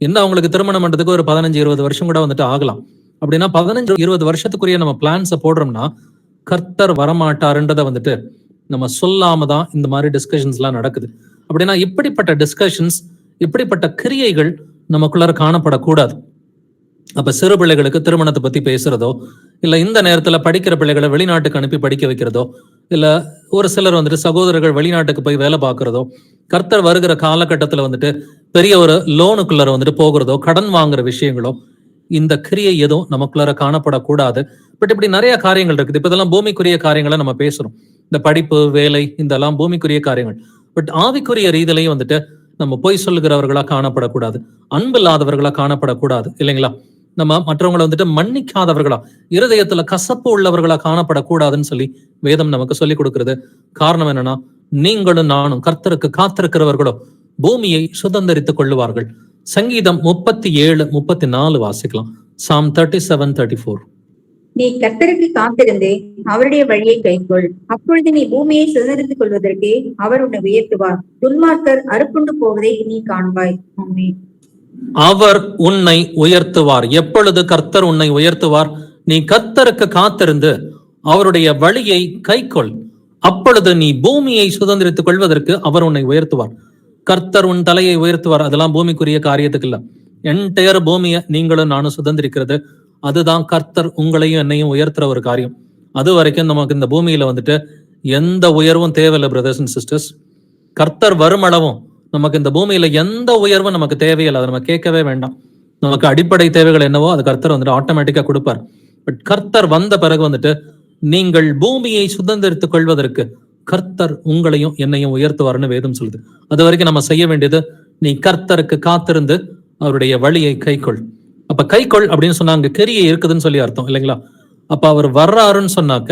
இன்னும் அவங்களுக்கு திருமணம் பண்றதுக்கு ஒரு 15-20 வருஷம் கூட வந்துட்டு ஆகலாம். அப்படின்னா 15-20 வருஷத்துக்குரிய நம்ம பிளான்ஸை போடுறோம்னா கர்த்தர் வரமாட்டாருன்றத வந்துட்டு நம்ம சொல்லாம தான் இந்த மாதிரி டிஸ்கஷன்ஸ் எல்லாம் நடக்குது. அப்படின்னா இப்படிப்பட்ட டிஸ்கஷன்ஸ், இப்படிப்பட்ட கிரியைகள் நமக்குள்ளார காணப்படக்கூடாது. அப்ப சிறு பிள்ளைகளுக்கு திருமணத்தை பத்தி பேசுறதோ, இல்ல இந்த நேரத்துல படிக்கிற பிள்ளைகளை வெளிநாட்டுக்கு அனுப்பி படிக்க வைக்கிறதோ, இல்ல ஒரு சிலர் வந்துட்டு சகோதரர்கள் வெளிநாட்டுக்கு போய் வேலை பார்க்கறதோ, கர்த்தர் வருகிற காலகட்டத்துல வந்துட்டு பெரிய ஒரு லோனுக்குள்ளார வந்துட்டு போகிறதோ, கடன் வாங்குற விஷயங்களோ, இந்த கிரியை எதுவும் நமக்குள்ளார காணப்படக்கூடாது. பட் இப்படி நிறைய காரியங்கள் இருக்குது. இப்ப இதெல்லாம் பூமிக்குரிய காரியங்களை நம்ம பேசுறோம். இந்த படிப்பு, வேலை, இதெல்லாம் பூமிக்குரிய காரியங்கள். பட் ஆவிக்குரிய ரீதியிலையும் வந்துட்டு நம்ம பொய் சொல்லுகிறவர்களா காணப்படக்கூடாது, அன்பு இல்லாதவர்களா காணப்படக்கூடாது இல்லைங்களா? நம்ம மற்றவங்களை வந்துட்டு மன்னிக்காதவர்களா, இருதயத்துல கசப்பு உள்ளவர்களா காணப்படக்கூடாதுன்னு சொல்லி வேதம் நமக்கு சொல்லி கொடுக்கிறது. காரணம் என்னன்னா நீங்களும் நானும் கர்த்தருக்கு காத்திருக்கிறவர்களோ பூமியை சுதந்தரித்துக் கொள்ளுவார்கள். சங்கீதம் 37:34 வாசிக்கலாம். Psalm 37:34. நீ கர்த்தருக்கு காத்திருந்து அவருடைய வழியை கைக்கொள், அப்பொழுது நீ பூமியை சுதந்திரித்துக் கொள்வதற்கு அவர் உன்னை உயர்த்துவார். துன்மார்க்கர் அறுப்புண்டு போவதை நீ காண்பாய். ஆமென். அவர் உன்னை உயர்த்துவார். எப்பொழுது கர்த்தர் உன்னை உயர்த்துவார்? நீ கர்த்தருக்கு காத்திருந்து அவருடைய வழியை கைக்கொள், அப்பொழுது நீ பூமியை சுதந்திரித்துக் கொள்வதற்கு அவர் உன்னை உயர்த்துவார். கர்த்தர் உன் தலையை உயர்த்துவார். அதெல்லாம் பூமிக்குரிய காரியத்துக்கு இல்ல. என்டையர் பூமியை நீங்களும் நானும் சுதந்திரிக்கிறது, அதுதான் கர்த்தர் உங்களையும் என்னையும் உயர்த்துற ஒரு காரியம். அது வரைக்கும் நமக்கு இந்த பூமியில வந்துட்டு எந்த உயர்வும் தேவையில்லை பிரதர்ஸ் அண்ட் சிஸ்டர்ஸ். கர்த்தர் வருமளவும் நமக்கு இந்த பூமியில எந்த உயர்வும் நமக்கு தேவையில்லை. அதை நம்ம கேட்கவே வேண்டாம். நமக்கு அடிப்படை தேவைகள் என்னவோ அது கர்த்தர் வந்துட்டு ஆட்டோமேட்டிக்கா கொடுப்பார். பட் கர்த்தர் வந்த பிறகு வந்துட்டு நீங்கள் பூமியை சுதந்திரித்துக் கொள்வதற்கு கர்த்தர் உங்களையும் என்னையும் உயர்த்துவார்னு வேதம் சொல்லுது. அது வரைக்கும் நம்ம செய்ய வேண்டியது, நீ கர்த்தருக்கு காத்திருந்து அவருடைய வழியை கைக்கொள். அப்ப கைக்கொள் அப்படின்னு சொன்னா அங்க கிரியை இருக்குதுன்னு சொல்லி அர்த்தம் இல்லைங்களா? அப்ப அவர் வர்றாருன்னு சொன்னாக்க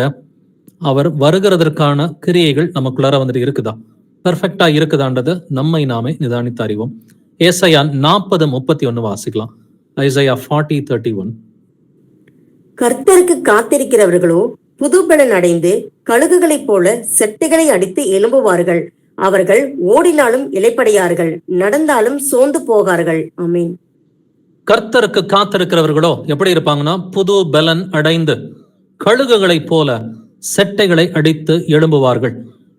அவர் வருகிறதற்கான கிரியைகள் நமக்குள்ளார வந்துட்டு இருக்குதா, பெர்ஃபெக்டா இருக்குதான்றது நம்மை நாமே நிதானித்து அறிவோம். ஏசாயா 40:31 வாசிக்கலாம். ஐசாயா 40:31. கர்த்தருக்கு காத்திருக்கிறவர்களோ புதுபலன் அடைந்து கழுகுகளைப் போல செட்டைகளை அடித்து எழும்புவார்கள். அவர்கள் ஓடினாலும் இளைப்படையார்கள், நடந்தாலும் சோர்ந்து போகார்கள். ஆமென். கர்த்தருக்கு காத்திருக்கிறவர்களோ எப்படி இருப்பாங்கன்னா, புது பலன் அடைந்து கழுகுகளைப் போல செட்டைகளை அடித்து எழும்புவார்கள்.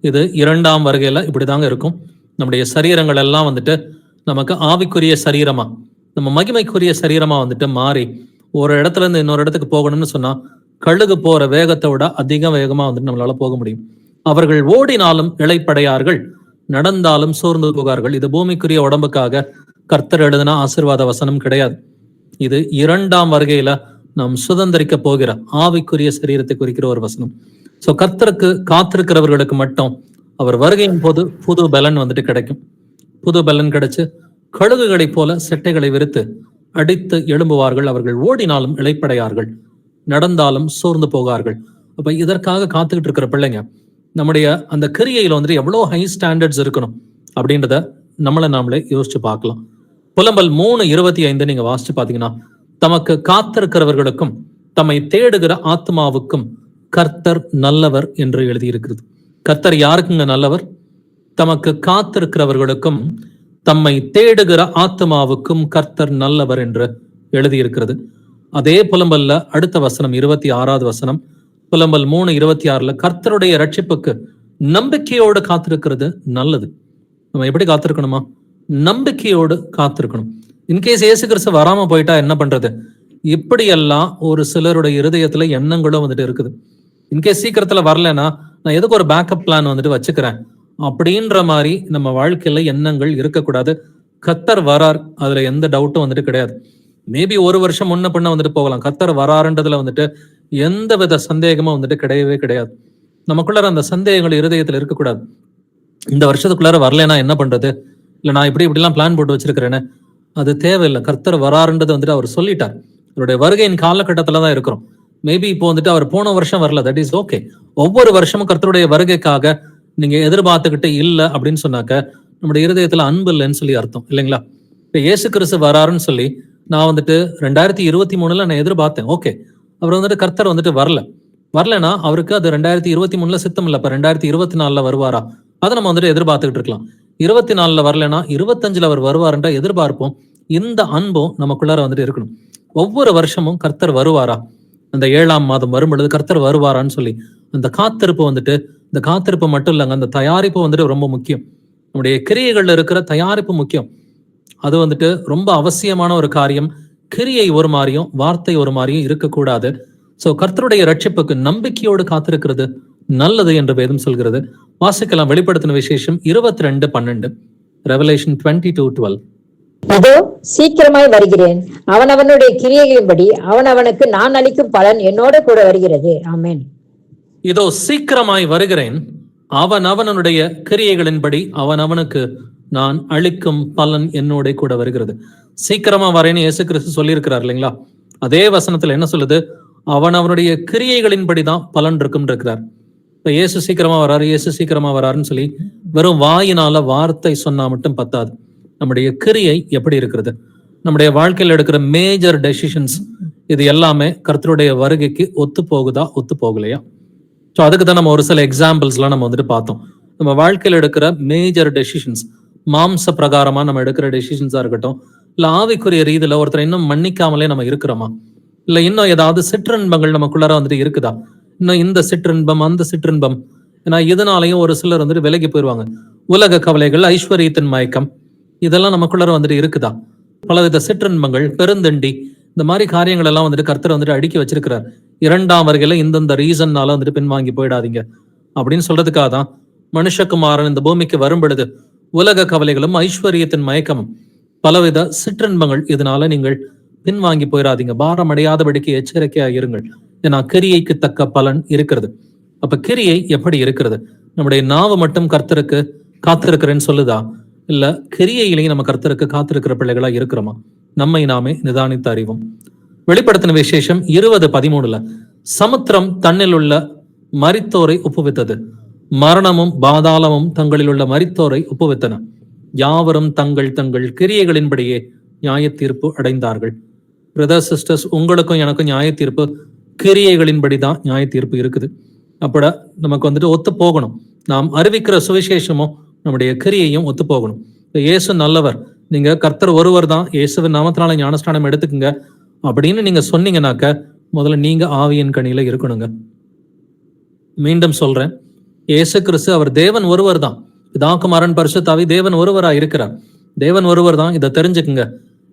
இது 2ஆம் வருகையில இப்படிதாங்க இருக்கும். நம்முடைய சரீரங்கள் எல்லாம் வந்துட்டு நமக்கு ஆவிக்குரிய சரீரமா, நம்ம மகிமைக்குரிய சரீரமா வந்துட்டு மாறி ஒரு இடத்துல இருந்து இன்னொரு இடத்துக்கு போகணும்னு சொன்னா கழுகு போற வேகத்தை விட அதிக வேகமா வந்துட்டு நம்மளால போக முடியும். அவர்கள் ஓடினாலும் இளைப்படையார்கள், நடந்தாலும் சோர்ந்து போகார்கள். இது பூமிக்குரிய உடம்புக்காக கர்த்தர் எழுதின ஆசீர்வாத வசனம் கிடையாது. இது 2ஆம் வருகையில நாம் சுதந்திரிக்க போகிற ஆவிக்குரிய சரீரத்தை குறிக்கிற ஒரு வசனம். சோ கர்த்தருக்கு காத்திருக்கிறவர்களுக்கு மட்டும் அவர் வருகையின் போது புது பலன் வந்துட்டு கிடைக்கும். புது பலன் கிடைச்சு கழுகுகளை போல செட்டைகளை விரித்து அடித்து எழும்புவார்கள். அவர்கள் ஓடினாலும் இளைப்படையார்கள், நடந்தாலும் சோர்ந்து போகார்கள். அப்ப இதற்காக காத்துக்கிட்டு இருக்கிற பிள்ளைங்க, நம்முடைய அந்த கிரியையில வந்துட்டு எவ்வளவு ஹை ஸ்டாண்டர்ட்ஸ் இருக்கணும் அப்படின்றத நம்மளை நாமளே யோசிச்சு பார்க்கலாம். புலம்பல் 3:25 நீங்க வாசிச்சு பாத்தீங்கன்னா, தமக்கு காத்திருக்கிறவர்களுக்கும் தம்மை தேடுகிற ஆத்மாவுக்கும் கர்த்தர் நல்லவர் என்று எழுதியிருக்கிறது. கர்த்தர் யாருக்குங்க நல்லவர்? தமக்கு காத்திருக்கிறவர்களுக்கும் தம்மை தேடுகிற ஆத்மாவுக்கும் கர்த்தர் நல்லவர் என்று எழுதியிருக்கிறது. அதே புலம்பல்ல அடுத்த வசனம் 26வது வசனம், புலம்பல் 3:26 கர்த்தருடைய ரட்சிப்புக்கு நம்பிக்கையோடு காத்திருக்கிறது நல்லது. நம்ம எப்படி காத்திருக்கணுமா? நம்பிக்கையோடு காத்திருக்கணும். இன்கேஸ் இயேசு கிறிஸ்து வராம போயிட்டா என்ன பண்றது? இப்படியெல்லாம் ஒரு சிலருடைய இருதயத்துல எண்ணங்களும் வந்துட்டு இருக்குது. இன்கேஸ் சீக்கிரத்துல வரலன்னா நான் எதுக்கு ஒரு பேக்கப் பிளான் வந்துட்டு வச்சுக்கிறேன் அப்படின்ற மாதிரி நம்ம வாழ்க்கையில எண்ணங்கள் இருக்கக்கூடாது. கர்த்தர் வரார், அதுல எந்த டவுட்டும் வந்துட்டு கிடையாது. மேபி ஒரு வருஷம் முன்ன பின்ன வந்துட்டு போகலாம். கர்த்தர் வராருன்றதுல வந்துட்டு எந்த வித சந்தேகமும் வந்துட்டு கிடையவே கிடையாது. நமக்குள்ளார அந்த சந்தேகங்கள் இருதயத்துல இருக்கக்கூடாது. இந்த வருஷத்துக்குள்ளார வரலன்னா என்ன பண்றது, இல்ல நான் இப்படிலாம் பிளான் போட்டு வச்சிருக்கிறேன்னு, அது தேவையில்லை. கர்த்தர் வராருன்றது வந்துட்டு அவர் சொல்லிட்டார். அவருடைய வருகையின் காலகட்டத்துல தான் இருக்கிறோம். மேபி இப்போ வந்துட்டு அவர் போன வருஷம் வரல, தட் இஸ் ஓகே. ஒவ்வொரு வருஷமும் கர்த்தருடைய வருகைக்காக நீங்க எதிர்பார்த்துக்கிட்டு இல்லை அப்படின்னு சொன்னாக்க நம்முடைய இருதயத்துல அன்பு இல்லைன்னு சொல்லி அர்த்தம் இல்லைங்களா? இப்ப இயேசு கிறிஸ்து வராருன்னு சொல்லி நான் வந்துட்டு 2023 நான் எதிர்பார்த்தேன். ஓகே, அவர் வந்துட்டு கர்த்தர் வந்துட்டு வரலன்னா அவருக்கு அது 2023 சித்தம் இல்லை. இப்ப 2024 வருவாரா, அதை நம்ம வந்துட்டு எதிர்பார்த்துக்கிட்டு இருக்கலாம். 24 வரலன்னா 25 அவர் வருவாருன்ற எதிர்பார்ப்போம். இந்த அன்பும் நமக்குள்ளார வந்துட்டு இருக்கணும். ஒவ்வொரு வருஷமும் கர்த்தர் வருவாரா, அந்த 7ஆம் மாதம் வரும் பொழுது கர்த்தர் வருவாரான்னு சொல்லி அந்த காத்திருப்பு வந்துட்டு, இந்த காத்திருப்பு மட்டும் இல்லைங்க, அந்த தயாரிப்பு வந்துட்டு ரொம்ப முக்கியம். நம்முடைய கிரியைகள்ல இருக்கிற தயாரிப்பு முக்கியம். அது வந்துட்டு ரொம்ப அவசியமான ஒரு காரியம். கிரியை ஒரு மாதிரியும் வார்த்தை ஒரு மாதிரியும் இருக்கக்கூடாது. சோ கர்த்தருடைய ரட்சிப்புக்கு நம்பிக்கையோடு காத்திருக்கிறது நல்லது என்று வேதம் சொல்கிறது. வாசிக்கலாம் வெளிப்படுத்தின விசேஷம் 22:12, ரெவலேஷன் 22:12. இதோ சீக்கிரமாய் வருகிறேன், அவனவனுடைய கிரியைகளின்படி அவனவனுக்கு நான் அளிக்கும் பலன் என்னோட கூட வருகிறது. ஆமென். இதோ சீக்கிரமாய் வருகிறேன், அவனவனுடைய கிரியைகளின்படி அவனவனுக்கு நான் அளிக்கும் பலன் என்னோட கூட வருகிறது. சீக்கிரமா வரேன்னு இயேசு கிறிஸ்து சொல்லியிருக்கிறார் இல்லைங்களா? அதே வசனத்துல என்ன சொல்லுது? அவனவனுடைய கிரியைகளின்படி தான் பலன் இருக்கும் இருக்கிறார். இப்ப இயேசு சீக்கிரமா வராரு, இயேசு சீக்கிரமா வராருன்னு சொல்லி வெறும் வாயினால வார்த்தை சொன்னா மட்டும் பத்தாது. நம்முடைய கிரியை எப்படி இருக்கிறது, நம்முடைய வாழ்க்கையில் எடுக்கிற மேஜர் டெசிஷன்ஸ் இது எல்லாமே கர்த்தருடைய வருகைக்கு ஒத்து போகுதா ஒத்து போகலையா? ஸோ அதுக்கு தான் நம்ம ஒரு சில எக்ஸாம்பிள்ஸ்லாம் நம்ம வந்துட்டு பார்த்தோம். நம்ம வாழ்க்கையில் எடுக்கிற மேஜர் டெசிஷன்ஸ், மாம்ச பிரகாரமா நம்ம எடுக்கிற டெசிஷன்ஸா இருக்கட்டும், இல்ல ஆவிக்குரிய ரீதியில ஒருத்தரை இன்னும் மன்னிக்காமலே நம்ம இருக்கிறோமா, இல்ல இன்னும் ஏதாவது சிற்றின்பங்கள் நமக்குள்ளார வந்துட்டு இருக்குதா, இன்னும் இந்த சிற்றின்பம் அந்த சிற்றின்பம், ஏன்னா இதனாலையும் ஒரு சிலர் வந்துட்டு விலகி போயிடுவாங்க. உலக கவலைகள், ஐஸ்வர்யத்தின் மயக்கம், இதெல்லாம் நமக்குள்ளார வந்துட்டு இருக்குதா? பலவித சிற்றின்பங்கள், பெருந்தண்டி, இந்த மாதிரி காரியங்கள் எல்லாம் வந்துட்டு கர்த்தர் வந்துட்டு அடுக்கி வச்சிருக்கிறார். 2ஆம் வருகையில இந்தந்த ரீசன்னால வந்துட்டு பின்வாங்கி போயிடாதீங்க அப்படின்னு சொல்றதுக்காக தான் மனுஷகுமாரன் இந்த பூமிக்கு வரும் பொழுது உலக கவலைகளும் ஐஸ்வர்யத்தின் மயக்கமும் பலவித சிற்றின்பங்கள், இதனால நீங்கள் பின்வாங்கி போயிடாதீங்க, பாரம் அடையாதபடிக்கு எச்சரிக்கையா இருங்கள், ஏன்னா கிரியைக்கு தக்க பலன் இருக்கிறது. அப்ப கிரியை எப்படி இருக்கிறது? நம்முடைய நாவு மட்டும் கர்த்தருக்கு காத்திருக்கிறேன்னு சொல்லுதா, இல்ல கிரியையிலையும் நம்ம கர்த்தருக்கு காத்திருக்கிற பிள்ளைகளா இருக்கிறோமா? நம்மை நாமே நிதானித்து அறிவோம். வெளிப்படுத்தின விசேஷம் 20:13 சமுத்திரம் தன்னில் உள்ள மரித்தோரை ஒப்புவித்தது, மரணமும் பாதாளமும் தங்களில் உள்ள மரித்தோரை ஒப்புவித்தன, யாவரும் தங்கள் தங்கள் கிரியைகளின்படியே நியாய தீர்ப்பு அடைந்தார்கள். பிரதர் சிஸ்டர்ஸ், உங்களுக்கும் எனக்கும் நியாய தீர்ப்பு கிரியைகளின்படிதான் நியாய தீர்ப்பு இருக்குது. அப்பட நமக்கு வந்துட்டு ஒத்து போகணும். நாம் அறிவிக்கிற சுவிசேஷமும் நம்முடைய கிரியையும் ஒத்து போகணும். இயேசு நல்லவர், நீங்க கர்த்தர் ஒருவர் தான், இயேசுவின் நாமத்தினால ஞானஸ்நானம் எடுத்துக்குங்க அப்படின்னு நீங்க சொன்னீங்கன்னாக்க முதல்ல நீங்க ஆவியின் கனியில இருக்கணுங்க. மீண்டும் சொல்றேன், இயேசு கிறிஸ்து அவர் தேவன் ஒருவர் தான், பிதாகுமாரன் பரிசுத்தாவி தேவன் ஒருவரா இருக்கிறார், தேவன் ஒருவர் தான், இதை தெரிஞ்சுக்குங்க.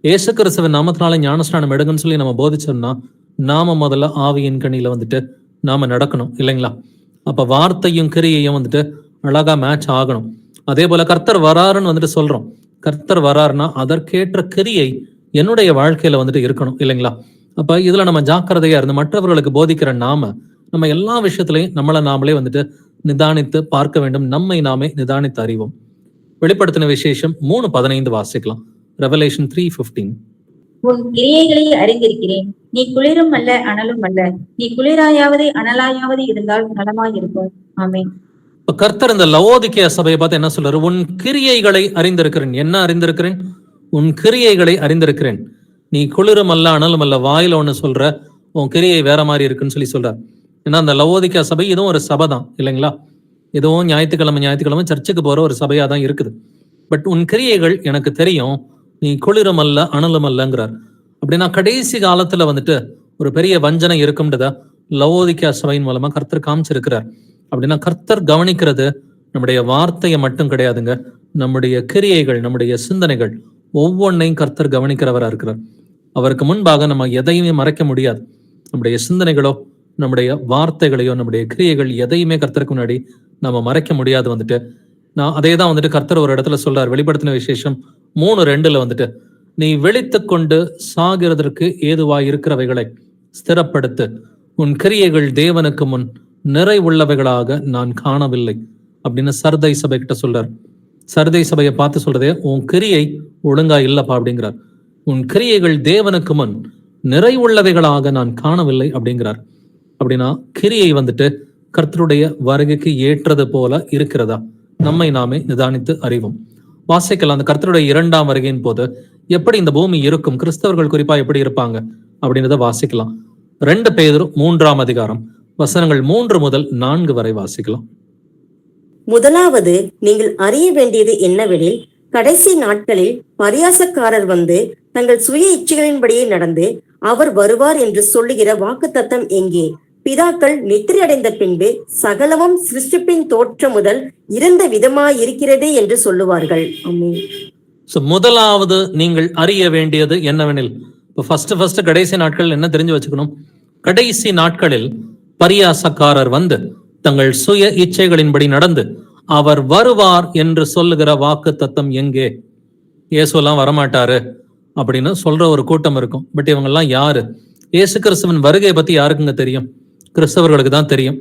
இயேசு கிறிஸ்துவின் நாமத்தினால ஞானஸ்நானம் எடுங்கன்னு சொல்லி நம்ம போதிச்சோம்னா நாம முதல்ல ஆவியின் கனியில வந்துட்டு நாம நடக்கணும் இல்லைங்களா? அப்ப வார்த்தையும் கிரியையும் வந்துட்டு அழகா மேட்ச் ஆகணும். அதே போல கர்த்தர் வராருன்னு வந்துட்டு சொல்றோம், கர்த்தர் வராருன்னா அதற்கேற்ற கிரியை என்னுடைய வாழ்க்கையில வந்துட்டு இருக்கணும் இல்லைங்களா? அப்ப இதுல நம்ம ஜாக்கிரதையா இருந்து மற்றவர்களுக்கு போதிக்கிற நம்ம எல்லா விஷயத்திலையும் நம்மளை நாமளே வந்துட்டு நிதானித்து பார்க்க வேண்டும், நம்மை நாமே நிதானித்து அறிவோம். வெளிப்படுத்தின விசேஷம் 3:15 வாசிக்கலாம். ரெவலேஷன் 3:15. உன் கிரியைகளை அறிந்திருக்கிறேன், நீ குளிரும் அல்ல அனலும் அல்ல, நீ குளிராயாவது அனலாயாவது இருந்தால் நலமாயிருக்கும். ஆமென். கர்த்தர் இந்த லவோதிக்கேய சபையை பார்த்து என்ன சொல்றாரு? உன் கிரியைகளை அறிந்திருக்கிறேன். என்ன அறிந்திருக்கிறேன்? உன் கிரியைகளை அறிந்திருக்கிறேன். நீ குளிரும் அல்ல அனலும் அல்ல, வாயில ஒண்ணு சொல்ற, உன் கிரியை வேற மாதிரி இருக்குன்னு சொல்லி சொல்றார். ஏன்னா அந்த லவோதிக்கேய சபை இதுவும் ஒரு சபை தான் இல்லைங்களா? இதுவும் ஞாயிற்றுக்கிழமை சர்ச்சுக்கு போற ஒரு சபையா தான் இருக்குது. பட் உன் கிரியைகள் எனக்கு தெரியும், நீ குளிரும் அல்ல அனலும் அல்லங்கிறார். அப்படின்னா கடைசி காலத்துல வந்துட்டு ஒரு பெரிய வஞ்சனை இருக்கும்ன்றத லவோதிக்கேய சபையின் மூலமா கர்த்தர் காமிச்சிருக்கிறார். அப்படின்னா கர்த்தர் கவனிக்கிறது நம்முடைய வார்த்தையை மட்டும் கிடையாதுங்க, நம்முடைய கிரியைகள், நம்முடைய சிந்தனைகள் ஒவ்வொன்றையும் கர்த்தர் கவனிக்கிறவரா இருக்கிறார். அவருக்கு முன்பாக நம்ம எதையுமே மறைக்க முடியாது. நம்முடைய சிந்தனைகளோ நம்முடைய வார்த்தைகளையோ நம்முடைய கிரியைகள் எதையுமே கர்த்தருக்கு முன்னாடி நம்ம மறைக்க முடியாது. வந்துட்டு நான் அதே தான் வந்துட்டு கர்த்தர் ஒரு இடத்துல சொல்றார், வெளிப்படுத்தின விசேஷம் 3:2 வந்துட்டு, நீ விழித்து கொண்டு சாகிறதற்கு ஏதுவாய் இருக்கிறவைகளை ஸ்திரப்படுத்து, உன் கிரியைகள் தேவனுக்கு முன் நிறைவுள்ளவைகளாக நான் காணவில்லை அப்படின்னு சர்தை சபை கிட்ட சொல்றார். சர்தை சபையை பார்த்து சொல்றதே, உன் கிரியை ஒழுங்கா இல்லப்பா அப்படிங்கிறார். உன் கிரியைகள் தேவனுக்கு முன் நிறைவுள்ளவைகளாக நான் காணவில்லை அப்படிங்கிறார். அப்படின்னா கிரியை வந்துட்டு கர்த்தருடைய வருகைக்கு ஏற்றது போல இருக்கிறதா? நம்மை நாமே நிதானித்து அறிவோம். வாசிக்கலாம். அந்த கர்த்தருடைய 2ஆம் வருகையின் போது எப்படி இந்த பூமி இருக்கும், கிறிஸ்தவர்கள் குறிப்பா எப்படி இருப்பாங்க அப்படின்றத வாசிக்கலாம். 2 பேதுரு 3ஆம் அதிகாரம் வசனங்கள் 3 முதல் 4 வரை வாசிக்கலாம். முதலாவது, நீங்கள் அறிய வேண்டியது என்னவெனில், கடைசி நாட்களில் பரியாசக்காரர் வந்து தங்கள் சுய இச்சைகளின்படியே நடந்து அவர் வருவார் என்று சொல்லுகிற வாக்குத்தத்தம் எங்கே? பிதாக்கள் நித்திரை அடைந்த பின்பு சகலமும் சிருஷ்டிப்பின் தோற்றம் முதல் இருந்த விதமாயிருக்கிறதே என்று சொல்லுவார்கள். முதலாவது நீங்கள் அறிய வேண்டியது என்னவெனில், ஃபர்ஸ்ட் கடைசி நாட்கள் என்ன தெரிஞ்சு வச்சுக்கணும்? கடைசி நாட்களில் பரியாசக்காரர் வந்து தங்கள் சுய இச்சைகளின்படி நடந்து அவர் வருவார் என்று சொல்லுகிற வாக்கு தத்தம் எங்கே? இயேசுலாம் வரமாட்டாரு அப்படின்னு சொல்ற ஒரு கூட்டம் இருக்கும். பட் இவங்க எல்லாம் யாரு? இயேசு கிறிஸ்துவின் வருகையை பத்தி யாருக்குங்க தெரியும்? கிறிஸ்தவர்களுக்கு தான் தெரியும்.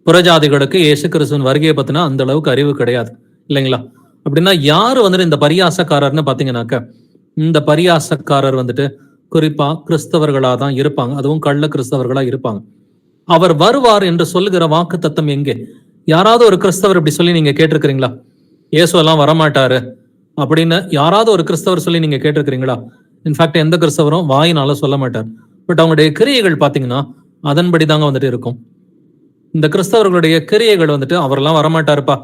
புறஜாதிகளுக்கு இயேசு கிறிஸ்துவின் வருகையை பத்தினா அந்த அளவுக்கு அறிவு கிடையாது இல்லைங்களா? அப்படின்னா யாரு வந்துட்டு இந்த பரியாசக்காரர்னு பாத்தீங்கன்னாக்க, இந்த பரியாசக்காரர் வந்துட்டு குறிப்பா கிறிஸ்தவர்களா தான் இருப்பாங்க, அதுவும் கள்ள கிறிஸ்தவர்களா இருப்பாங்க. அவர் வருவார் என்று சொல்லுகிற வாக்கு தத்தம் எங்கே? யாராவது ஒரு கிறிஸ்தவர் இப்படி சொல்லி நீங்க கேட்டிருக்கிறீங்களா? இயேசு எல்லாம் வரமாட்டாரு அப்படின்னு யாராவது ஒரு கிறிஸ்தவர் சொல்லி நீங்க கேட்டிருக்கிறீங்களா? இன்ஃபேக்ட் எந்த கிறிஸ்தவரும் வாயினால சொல்ல மாட்டார். பட் அவங்களுடைய கிரியைகள் பாத்தீங்கன்னா அதன்படி தாங்க வந்துட்டு இருக்கும். இந்த கிறிஸ்தவர்களுடைய கிரியைகள் வந்துட்டு அவரெல்லாம் வரமாட்டாருப்பா,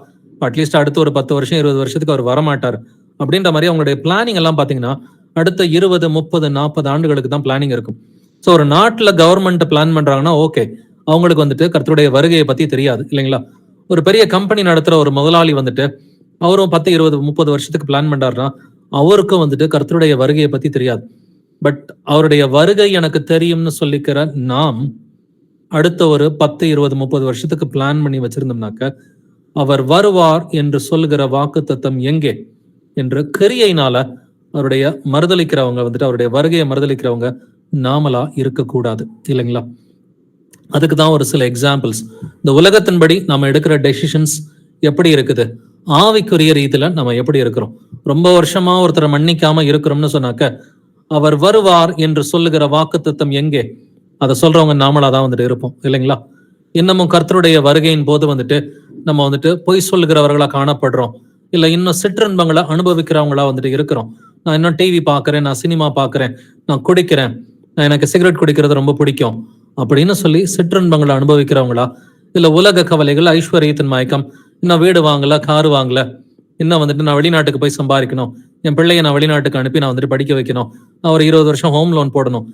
அட்லீஸ்ட் அடுத்து ஒரு 10 வருஷம் 20 வருஷத்துக்கு அவர் வரமாட்டார் அப்படின்ற மாதிரி அவங்களுடைய பிளானிங் எல்லாம் பாத்தீங்கன்னா அடுத்த 20, 30, 40 ஆண்டுகளுக்கு தான் பிளானிங் இருக்கும். ஸோ ஒரு நாட்டுல கவர்மெண்ட் பிளான் பண்றாங்கன்னா ஓகே, அவங்களுக்கு வந்துட்டு கர்த்தருடைய வருகையை பத்தி தெரியாது இல்லைங்களா? ஒரு பெரிய கம்பெனி நடத்துற ஒரு முதலாளி வந்துட்டு அவரும் 10, 20, 30 வருஷத்துக்கு பிளான் பண்றாருன்னா அவருக்கும் வந்துட்டு கர்த்தருடைய வருகையை பத்தி தெரியாது. பட் அவருடைய வருகை எனக்கு தெரியும்னு சொல்லிக்கிற நாம் அடுத்த ஒரு 10, 20, 30 வருஷத்துக்கு பிளான் பண்ணி வச்சிருந்தோம்னாக்க அவர் வருவார் என்று சொல்லுகிற வாக்கு தத்தம் எங்கே என்று கிரியையினால அவருடைய மறுதளிக்கிறவங்க வந்துட்டு அவருடைய வருகையை மறுதளிக்கிறவங்க நாமளா இருக்கக்கூடாது இல்லைங்களா? அதுக்கு தான் ஒரு சில எக்ஸாம்பிள்ஸ். இந்த உலகத்தின்படி நம்ம எடுக்கிற டெசிஷன்ஸ் எப்படி இருக்குது, ஆவிக்குரிய ரீதியில நம்ம எப்படி இருக்கிறோம். ரொம்ப வருஷமா ஒருத்தரை மன்னிக்காம இருக்கிறோம்னு சொன்னாக்க அவர் வருவார் என்று சொல்லுகிற வாக்கு தத்தம் எங்கே? அதை சொல்றவங்க நாமளா தான் வந்துட்டு இருப்போம் இல்லைங்களா? இன்னமும் கர்த்தருடைய வருகையின் போது வந்துட்டு நம்ம வந்துட்டு பொய் சொல்லுகிறவர்களா காணப்படுறோம், இல்ல இன்னும் சிற்றின்பங்களை அனுபவிக்கிறவங்களா வந்துட்டு இருக்கிறோம். நான் இன்னும் டிவி பாக்குறேன், நான் சினிமா பாக்குறேன், நான் குடிக்கிறேன், எனக்கு சிகரெட் குடிக்கிறது ரொம்ப பிடிக்கும் அப்படின்னு சொல்லி சிற்றின்பங்களை அனுபவிக்கிறவங்களா, இல்ல உலக கவலைகள், ஐஸ்வர்யத்தின் மயக்கம், இன்னும் வீடு வாங்கல, காரு வாங்கல, இன்னும் வந்துட்டு நான் வெளிநாட்டுக்கு போய் சம்பாதிக்கணும், என் பிள்ளைய நான் வெளிநாட்டுக்கு அனுப்பி நான் வந்துட்டு படிக்க வைக்கணும், நான் ஒரு 20 வருஷம் ஹோம் லோன் போடணும்,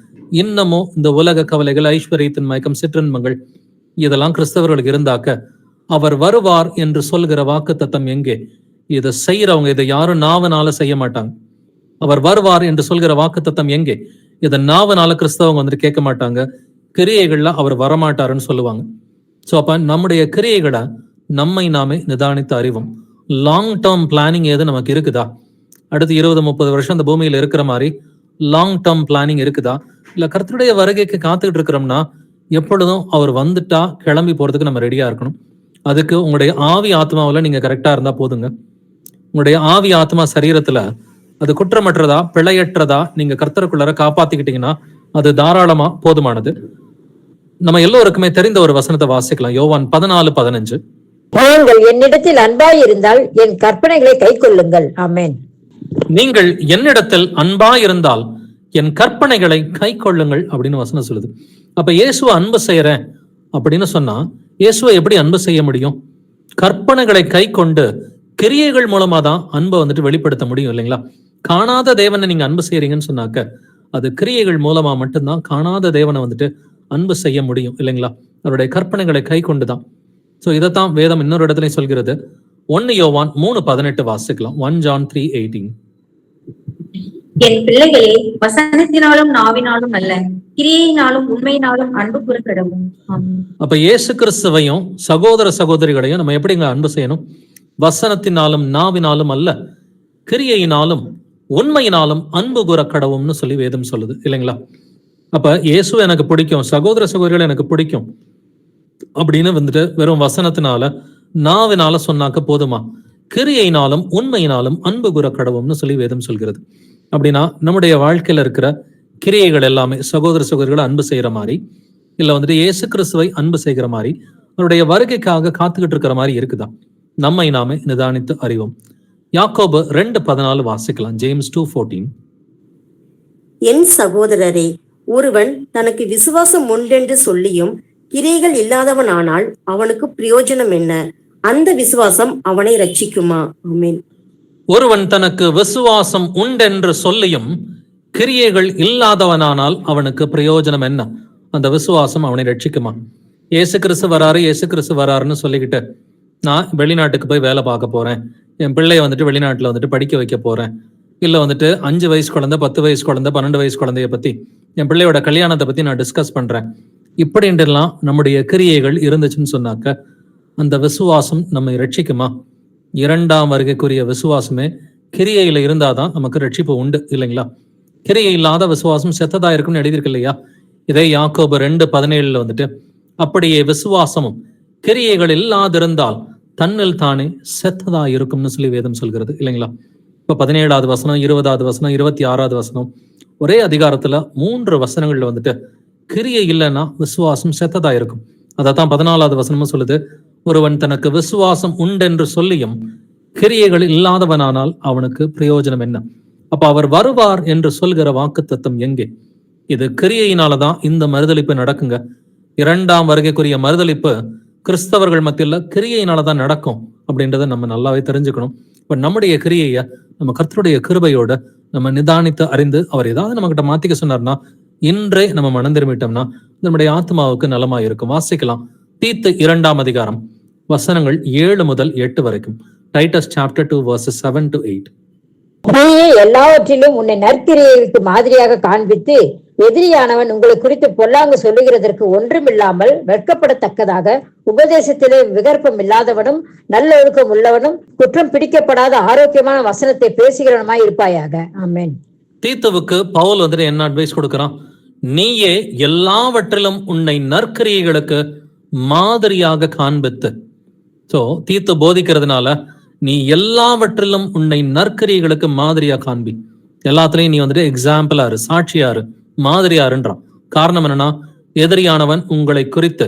இன்னமும் இந்த உலக கவலைகள், ஐஸ்வர்யத்தின் மயக்கம், சிற்றின்பங்கள் இதெல்லாம் கிறிஸ்தவர்களுக்கு இருந்தாக்க அவர் வருவார் என்று சொல்கிற வாக்கு தத்தம் எங்கே? இதை செய்யறவங்க இதை யாரும் நாவனால செய்ய மாட்டாங்க. அவர் வருவார் என்று சொல்கிற வாக்கு தத்தம் எங்கே? இதை நாவனால கிறிஸ்தவங்க வந்துட்டு கேட்க மாட்டாங்க. கிரியைகள்ல அவர் வரமாட்டாருன்னு சொல்லுவாங்க. ஸோ அப்ப நம்முடைய கிரியைகளை நம்மை நாமே நிதானித்து அறிவோம். லாங் டேர்ம் பிளானிங் ஏது நமக்கு இருக்குதா? அடுத்து 20, 30 வருஷம் இந்த பூமியில இருக்கிற மாதிரி லாங் டேர்ம் பிளானிங் இருக்குதா? இல்ல கர்த்தருடைய வருகைக்கு காத்துக்கிட்டு இருக்கிறோம்னா எப்பொழுதும் அவர் வந்துட்டா கிளம்பி போறதுக்கு நம்ம ரெடியா இருக்கணும். அதுக்கு உங்களுடைய ஆவி ஆத்மாவில் நீங்க கரெக்டா இருந்தா போதுங்க. உங்களுடைய ஆவி ஆத்மா சரீரத்துல அது குற்றமற்றதா பிழையற்றதா நீங்க கர்த்தருக்குள்ளார காப்பாத்திக்கிட்டீங்கன்னா அது தாராளமா போதுமானது. நம்ம எல்லோருக்குமே தெரிந்த ஒரு வசனத்தை வாசிக்கலாம். யோவான் 14:15. நீங்கள் என்னிடத்தில் அன்பாய் இருந்தால் என் கற்பனைகளை கை கொள்ளுங்கள். ஆமென். நீங்கள் என்னிடத்தில் அன்பாய் இருந்தால் என் கற்பனைகளை கை கொள்ளுங்கள் அப்படின்னு வசனம் சொல்லுது. அப்ப இயேசுவை அன்பு செய்யறேன் அப்படின்னு சொன்னா இயேசுவை எப்படி அன்பு செய்ய முடியும்? கற்பனைகளை கை கொண்டு கிரியைகள் மூலமா தான் அன்பை வந்துட்டு வெளிப்படுத்த முடியும் இல்லைங்களா? காணாத தேவனை நீங்க அன்பு செய்யறீங்கன்னு சொன்னாக்க அது கிரியைகள் மூலமா மட்டும்தான் காணாத தேவனை வந்துட்டு அன்பு செய்ய முடியும் இல்லைங்களா? அவருடைய கற்பனைகளை கை கொண்டுதான். சோ இதைத்தான் வேதம் இன்னொரு இடத்துலயும் சொல்கிறது. 1 யோவான் 3:18 வாசிக்கலாம். 1 John 3:18. என் பிள்ளைகளே, வசனத்தினாலும் நாவினாலும் அல்ல, கிரியையினாலும் உண்மையினாலும் அன்பு கூறப்படும். அப்ப இயேசு கிறிஸ்துவையும் சகோதர சகோதரிகளையும் நம்ம எப்படிங்க அன்பு செய்யணும்? வசனத்தினாலும் நாவினாலும் அல்ல, கிரியையினாலும் உண்மையினாலும் அன்பு கூற கடவும்னு சொல்லி வேதம் சொல்லுது இல்லைங்களா? அப்ப இயேசு எனக்கு பிடிக்கும், சகோதர சகோதரிகள் எனக்கு பிடிக்கும் அப்படின்னு வந்துட்டு வெறும் வசனத்தினால நாவினால சொன்னாக்க போதுமா? கிரியையினாலும் உண்மையினாலும் அன்பு கூற கடவும்னு சொல்லி வேதம் சொல்கிறது. அப்படின்னா நம்முடைய வாழ்க்கையில இருக்கிற கிரியைகள் எல்லாமே சகோதர சகோதரிகளை அன்பு செய்யற மாதிரி, இல்ல வந்துட்டு இயேசு கிறிஸ்துவை அன்பு செய்கிற மாதிரி, அவருடைய வருகைக்காக காத்துக்கிட்டு இருக்கிற மாதிரி இருக்குதா? நம்மை நாமே நிதானித்து அறிவோம். யாக்கோபு 2:14 வாசிக்கலாம். ஜேம்ஸ் 2:14. என் சகோதரரே, ஒருவன் தனக்கு விசுவாசம் உண்டென்று சொல்லியும் கிரியைகள் இல்லாதவனானால் அவனுக்கு பிரயோஜனம் என்ன? அந்த விசுவாசம் அவனை ரட்சிக்குமா? ஆமென். ஒருவன் தனக்கு விசுவாசம் உண்டென்று சொல்லியும் கிரியைகள் இல்லாதவனானால் அவனுக்கு பிரயோஜனம் என்ன? அந்த விசுவாசம் அவனை ரட்சிக்குமா? இயேசு கிறிஸ்து வராரு, இயேசு கிறிஸ்து வராருன்னு சொல்லிக்கிட்டு நான் வெளிநாட்டுக்கு போய் வேலை பார்க்க போறேன், என் பிள்ளைய வந்துட்டு வெளிநாட்டுல வந்துட்டு படிக்க வைக்க போறேன், இல்ல வந்துட்டு 5 வயசு குழந்தை, 10 வயசு குழந்தை, 12 வயசு குழந்தைய பத்தி, என் பிள்ளையோட கல்யாணத்தை பத்தி நான் டிஸ்கஸ் பண்றேன், இப்படின்றெல்லாம் நம்முடைய கிரியைகள் இருந்துச்சுன்னு சொன்னாக்க அந்த விசுவாசம் நம்மை ரட்சிக்குமா? 2ஆம் வருகைக்குரிய விசுவாசமே கிரியையில இருந்தாதான் நமக்கு ரட்சிப்பு உண்டு இல்லைங்களா? கிரியை இல்லாத விசுவாசம் செத்ததா இருக்குன்னு எழுதியிருக்கு இல்லையா? இதே யாக்கோபு 2:17 வந்துட்டு அப்படியே விசுவாசமும் கிரியைகள் இல்லாதிருந்தால் தன்னில் தானே செத்ததா இருக்கும்னு சொல்லி வேதம் சொல்கிறது இல்லைங்களா? இப்ப 17வது வசனம், 20வது வசனம், 26வது வசனம், ஒரே அதிகாரத்துல 3 வசனங்கள்ல வந்துட்டு கிரியை இல்லைன்னா விசுவாசம் செத்ததா இருக்கும். அதைத்தான் 14வது வசனமும் சொல்லுது, ஒருவன் தனக்கு விசுவாசம் உண்டென்று சொல்லியும் கிரியைகள் இல்லாதவனானால் அவனுக்கு பிரயோஜனம் என்ன? அப்ப அவர் வருவார் என்று சொல்கிற வாக்குத்தத்தம் எங்கே? இது கிரியையினாலதான் இந்த மறுதலிப்பு நடக்குங்க. 2ஆம் வருகைக்குரிய மறுதலிப்பு கிறிஸ்தவர்கள் மத்தியில கிரியையினாலதான் நடக்கும் அப்படின்றத நம்ம நல்லாவே தெரிஞ்சுக்கணும். இப்ப நம்முடைய கிரியைய நம்ம கர்த்தருடைய கிருபையோட நம்ம நிதானித்து அறிந்து அவர் ஏதாவது நம்ம கிட்ட மாத்திக்க சொன்னார்னா இன்றே நம்ம மனம் திரும்பிட்டோம்னா நம்முடைய ஆத்மாவுக்கு நலமா இருக்கும். வாசிக்கலாம் தீத்து 2ஆம் அதிகாரம் வசனங்கள் 7 முதல் 8 வரைக்கும். Titus chapter 2 verses 7 to 8. நீயே எல்லாவற்றிலும் உன்னை நற்கிரியைகளுக்கு மாதிரியாக காண்பித்து எதிரியானவன் உங்களை குறித்து பொல்லாங்கு சொல்லுகிறதற்கு ஒன்றுமில்லாமல் வெட்கப்படத்தக்கதாக உபதேசத்திலே விகற்பம் இல்லாதவனும் நல்லொழுக்கம் உள்ளவனும் குற்றம் பிடிக்கப்படாத ஆரோக்கியமான வசனத்தை பேசுகிறவனுமாய் இருப்பாயாக. ஆமென். தீத்துவுக்கு பவுல் வந்துட்டு என்ன அட்வைஸ் கொடுக்கிறான்? நீயே எல்லாவற்றிலும் உன்னை நற்கிரியைகளுக்கு மாதிரியாக காண்பித்து. சோ தீத்து போதிக்கிறதுனால நீ எல்லாவற்றிலும் உன்னை நற்கிரியைகளுக்கு மாதிரியா காண்பி. எல்லாத்துலயும் நீ வந்துட்டு எக்ஸாம்பிளாரு, சாட்சியாரு, மாதிரியாருன்றான். காரணம் என்னன்னா, எதிரியானவன் உங்களை குறித்து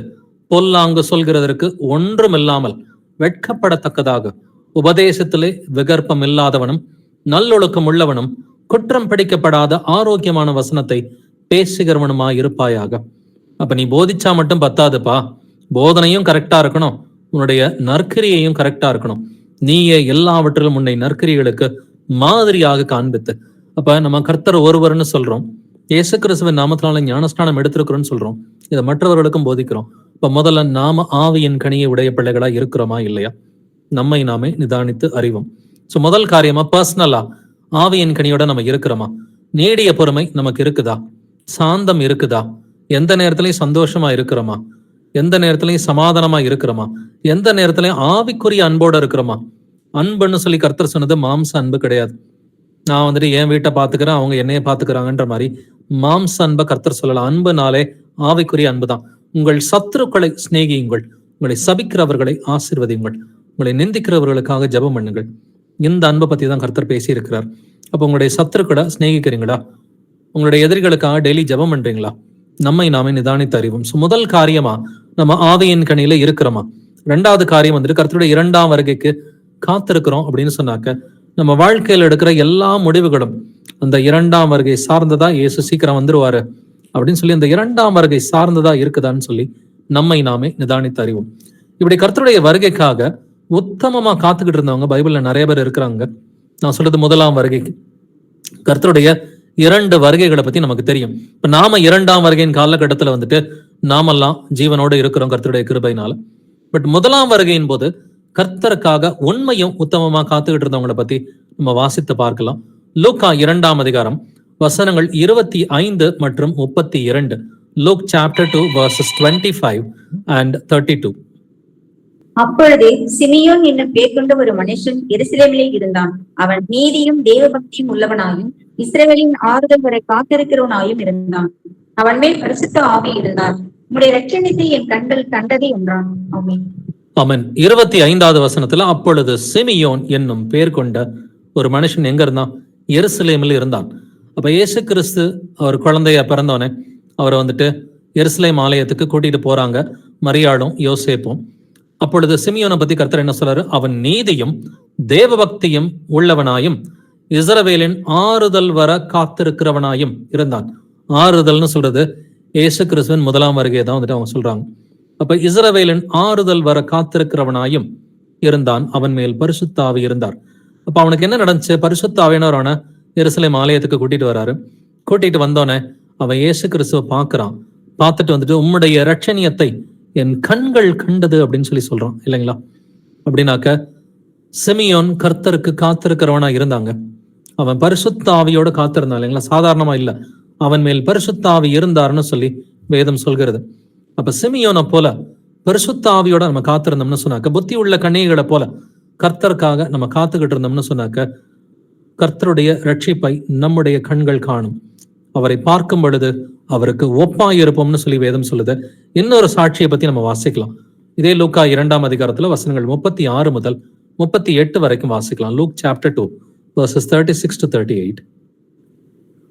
பொல்லாங்கு சொல்கிறதற்கு ஒன்றுமில்லாமல் வெட்கப்படத்தக்கதாக உபதேசத்திலே விகற்பம் இல்லாதவனும் நல்லொழுக்கம் உள்ளவனும் குற்றம் பிடிக்கப்படாத ஆரோக்கியமான வசனத்தை பேசுகிறவனுமாய் இருப்பாயாக. அப்ப நீ போதிச்சா மட்டும் பத்தாதுப்பா, போதனையும் கரெக்டா இருக்கணும், உன்னுடைய நற்கிரியையும் கரெக்டா இருக்கணும். நீயே எல்லாவற்றிலும் உன்னை நற்கிரிகளுக்கு மாதிரியாக காண்பித்து. அப்ப நம்ம கர்த்தர் ஒருவர்னு சொல்றோம், இயேசு கிறிஸ்துவின் நாமத்தினால ஞானஸ்நானம் எடுத்திருக்கிறோம்னு சொல்றோம், இதை மற்றவர்களுக்கும் போதிக்கிறோம். இப்ப முதல்ல நாம ஆவியின் கனியை உடைய பிள்ளைகளா இருக்கிறோமா இல்லையா? நம்மை நாமே நிதானித்து அறிவோம். சோ முதல் காரியமா பர்சனலா ஆவியின் கனியோட நம்ம இருக்கிறோமா? நீடிய பொறுமை நமக்கு இருக்குதா? சாந்தம் இருக்குதா? எந்த நேரத்திலையும் சந்தோஷமா இருக்கிறோமா? எந்த நேரத்திலையும் சமாதானமா இருக்கிறோமா? எந்த நேரத்திலையும் ஆவிக்குரிய அன்போட இருக்கிறோமா? அன்புன்னு சொல்லி கர்த்தர் சொன்னது மாம்ச அன்பு கிடையாது. நான் வந்துட்டு என் வீட்டை பாத்துக்கிறேன், அவங்க என்னைய பாத்துக்கிறாங்கன்ற மாதிரி மாம்ச அன்பை கர்த்தர் சொல்லலாம். அன்புனாலே ஆவிக்குரிய அன்புதான். உங்கள் சத்துருக்களை சிநேகியுங்கள், உங்களை சபிக்கிறவர்களை ஆசீர்வதியுங்கள், உங்களை நிந்திக்கிறவர்களுக்காக ஜெபம் பண்ணுங்கள். இந்த அன்பை பத்தி தான் கர்த்தர் பேசி இருக்கிறார். அப்ப உங்களுடைய சத்துருக்களை சிநேகிக்கிறீங்களா? உங்களுடைய எதிரிகளுக்காக டெய்லி ஜெபம் பண்றீங்களா? நம்மை நாமே நிதானித்து அறிவோம். முதல் காரியமா நம்ம ஆவியின் கனியில இருக்கிறோமா? 2வது காரியம் வந்துட்டு கர்த்தருடைய 2ஆம் வருகைக்கு காத்திருக்கிறோம் அப்படின்னு சொன்னாக்க நம்ம வாழ்க்கையில எடுக்கிற எல்லா முடிவுகளும் அந்த 2ஆம் வருகை சார்ந்ததா, இயேசு சீக்கிரம் வந்துருவாரு அப்படின்னு சொல்லி அந்த 2ஆம் வருகை சார்ந்ததா இருக்குதான்னு சொல்லி நம்மை நாமே நிதானித்து அறிவோம். இப்படி கர்த்தருடைய வருகைக்காக உத்தமமா காத்துக்கிட்டு இருந்தவங்க பைபிள்ல நிறைய பேர் இருக்கிறாங்க. நான் சொல்றது 1ஆம் வருகைக்கு. கர்த்தருடைய 2 வருகைகளை பத்தி நமக்கு தெரியும். இப்ப நாம 2ஆம் வருகையின் காலகட்டத்துல வந்துட்டு நாமெல்லாம் ஜீவனோடு இருக்கிறோம் கர்த்தருடைய கிருபையினால. பட் 1ஆம் வருகையின் போது கர்த்தருக்காக உண்மையும் உத்தமமா காத்துக்கிட்டு இருந்தவங்களை பத்தி நம்ம வாசித்து பார்க்கலாம். லூக்கா 2ஆம் அதிகாரம் வசனங்கள் 25 மற்றும் 32. Look chapter 2 verses 25 and 32. அப்பொழுது சிமியோன் என்னும் பேர் கொண்ட ஒரு மனுஷன் எருசலேமிலே இருந்தான். அவன் நீதியும் தேவபக்தியும் உள்ளவனாயும் இஸ்ரவேலின் ஆறுதல் வரை காத்திருக்கிறவனாயும் இருந்தான். அவன் மேல் பரிசுத்த ஆவி இருந்தார். உம்முடைய இரட்சணியத்தை என் கண்கள் கண்டதே என்றான். ஆமென். ஆமென். 25வது வசனத்துல அப்பொழுது சிமியோன் என்னும் பேர் கொண்ட ஒரு மனுஷன் எங்க இருந்தான்? எருசலேமில் இருந்தான். அப்ப இயேசு கிறிஸ்து அவர் குழந்தைய பிறந்தோனே அவரை வந்துட்டு எருசலேம் ஆலயத்துக்கு கூட்டிட்டு போறாங்க மரியாளும் யோசேப்பும். அப்பொழுது சிமியோனை பத்தி கர்த்தர் என்ன சொல்றாரு? அவன் நீதியும் தேவபக்தியும் உள்ளவனாயும் இஸ்ரவேலின் ஆறுதல் வர காத்திருக்கிறவனாயும் இருந்தான். ஆறுதல்னு சொல்றது இயேசு கிறிஸ்துவின் 1ஆம் வருகையை தான் வந்துட்டு அவங்க சொல்றாங்க. அப்ப இஸ்ரவேலின் ஆறுதல் வர காத்திருக்கிறவனாயும் இருந்தான். அவன் மேல் பரிசுத்த ஆவி இருந்தார். அப்ப அவனுக்கு என்ன நடந்துச்சு? பரிசுத்த ஆவியானவரான எருசலேம் ஆலயத்துக்கு கூட்டிட்டு வராரு. கூட்டிட்டு வந்தோடனே அவன் இயேசு கிறிஸ்துவ பாக்குறான். பார்த்துட்டு வந்துட்டு உம்முடைய இரட்சணியத்தை என் கண்கள் கண்டது அப்படின்னு சொல்லி சொல்றான் இல்லைங்களா? அப்படின்னாக்க சிமியோன் கர்த்தருக்கு காத்திருக்கிறவனா இருந்தாங்க. அவன் பரிசுத்த ஆவியோட காத்திருந்தான் இல்லைங்களா? சாதாரணமா இல்ல, அவன் மேல் பரிசுத்த ஆவி இருந்தாருன்னு சொல்லி வேதம் சொல்கிறது. அப்ப சிமியோனை போல பரிசுத்த ஆவியோட நம்ம காத்திருந்தோம்னு சொன்னாக்க, புத்தி உள்ள கன்னிகைகளை போல கர்த்தருக்காக நம்ம காத்துக்கிட்டு இருந்தோம்னு சொன்னாக்க, கர்த்தருடைய ரட்சிப்பை நம்முடைய கண்கள் காணும். அவரை பார்க்கும் பொழுது அவருக்கு ஒப்பாய் இருப்போம்னு சொல்லி வேதம் சொல்லுது. இன்னொரு சாட்சியை பத்தி நம்ம வாசிக்கலாம். இதே லூக்கா 2ஆம் அதிகாரத்துல வசனங்கள் 36 முதல் 38 வரைக்கும் வாசிக்கலாம். Look chapter 2 verses 36 to 38.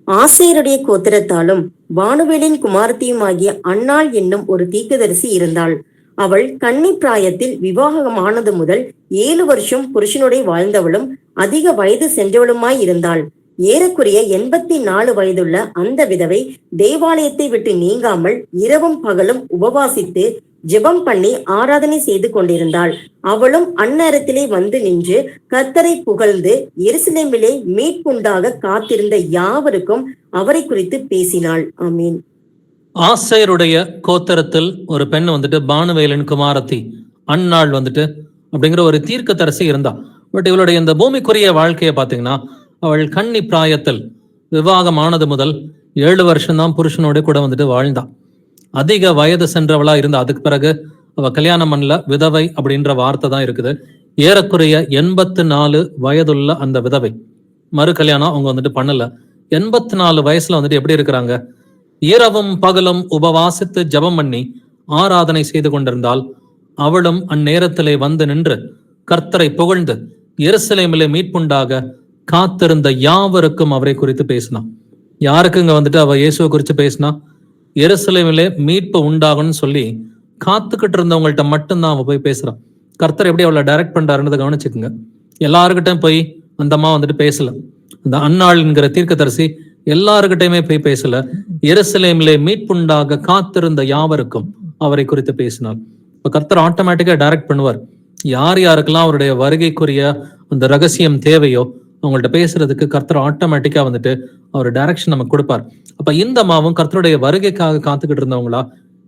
ஆசேருடைய கோத்திரத்தாலும் வானுவேலின் குமாரத்தியுமாகிய அன்னாள் என்னும் ஒரு தீர்க்கதரிசி இருந்தாள். அவள் கன்னி பிராயத்தில் விவாகமானது முதல் 7 வருஷம் புருஷனுடைய வாழ்ந்தவளும் அதிக வயது சென்றவளுமாய் இருந்தாள். ஏறக்குறைய 84 வயதுள்ள அந்த விதவை தேவாலயத்தை விட்டு நீங்காமல் இரவும் பகலும் உபவாசித்து ஜெபம் பண்ணி ஆராதனை செய்து கொண்டிருந்தாள். அவளும் அந்நேரத்திலே வந்து நின்று கர்த்தரை புகழ்ந்து எருசலேமிலே மீட்புண்டாக காத்திருந்த யாவருக்கும் அவரை குறித்து பேசினாள். ஆமீன். ஆசேருடைய கோத்திரத்தில் ஒரு பெண் வந்துட்டு பானுவேலின் குமாரத்தி அன்னாள் வந்துட்டு அப்படிங்கிற ஒரு தீர்க்கதரிசி இருந்தா. பட் இவளுடைய இந்த பூமிக்குரிய வாழ்க்கையை பாத்தீங்கன்னா, அவள் கன்னி பிராயத்தில் விவாகம் ஆனது முதல் 7 வருஷம்தான் புருஷனோட கூட வந்துட்டு வாழ்ந்தா. அதிக வயது சென்றவளா இருந்தா. அதுக்கு பிறகு அவ கல்யாணம் பண்ணல, விதவை அப்படின்ற வார்த்தை தான் இருக்குது. ஏறக்குறைய 84 வயதுள்ள அந்த விதவை மறு கல்யாணம் அவங்க வந்துட்டு பண்ணல. 84 வயசுல வந்துட்டு எப்படி இருக்கிறாங்க? இரவும் பகலும் உபவாசித்து ஜெபம் பண்ணி ஆராதனை செய்து கொண்டிருந்தால் அவளும் அந்நேரத்திலே வந்து நின்று கர்த்தரை புகழ்ந்து எருசலேமிலே மீட்புண்டாக காத்திருந்த யாவருக்கும் அவரை குறித்து பேசினான். யாருக்கு இங்க வந்துட்டு அவ இயேசுவை குறித்து பேசினா? எருசலேமிலே மீட்பு உண்டாகும்னு சொல்லி காத்துக்கிட்டு இருந்தவங்கள்ட்ட மட்டும்தான் அவ போய் பேசுறான். கர்த்தர் எப்படி அவளை டைரக்ட் பண்றாருன்றதை கவனிச்சுக்குங்க. எல்லாருக்கிட்டையும் போய் அந்த அம்மா வந்துட்டு பேசல. அந்த அன்னாள்ங்கிற தீர்க்கதரிசி எல்லாருக்கிட்டையுமே போய் பேசல. எருசலேமிலே மீட்புண்டாக காத்திருந்த யாவருக்கும் அவரை குறித்து பேசினாள். இப்ப கர்த்தர் ஆட்டோமேட்டிக்கா டைரக்ட் பண்ணுவார். யார் யாருக்கெல்லாம் அவருடைய வருகைக்குரிய அந்த ரகசியம் தேவையோ அவங்கள்ட்ட பேசுறதுக்கு கர்த்தர் ஆட்டோமேட்டிக்கா வந்துட்டு அவர் டைரக்ஷன் நமக்கு கொடுப்பார். அப்ப இந்த அம்மாவும் கர்த்தருடைய வருகைக்காக காத்துக்கிட்டு இருந்தவங்களா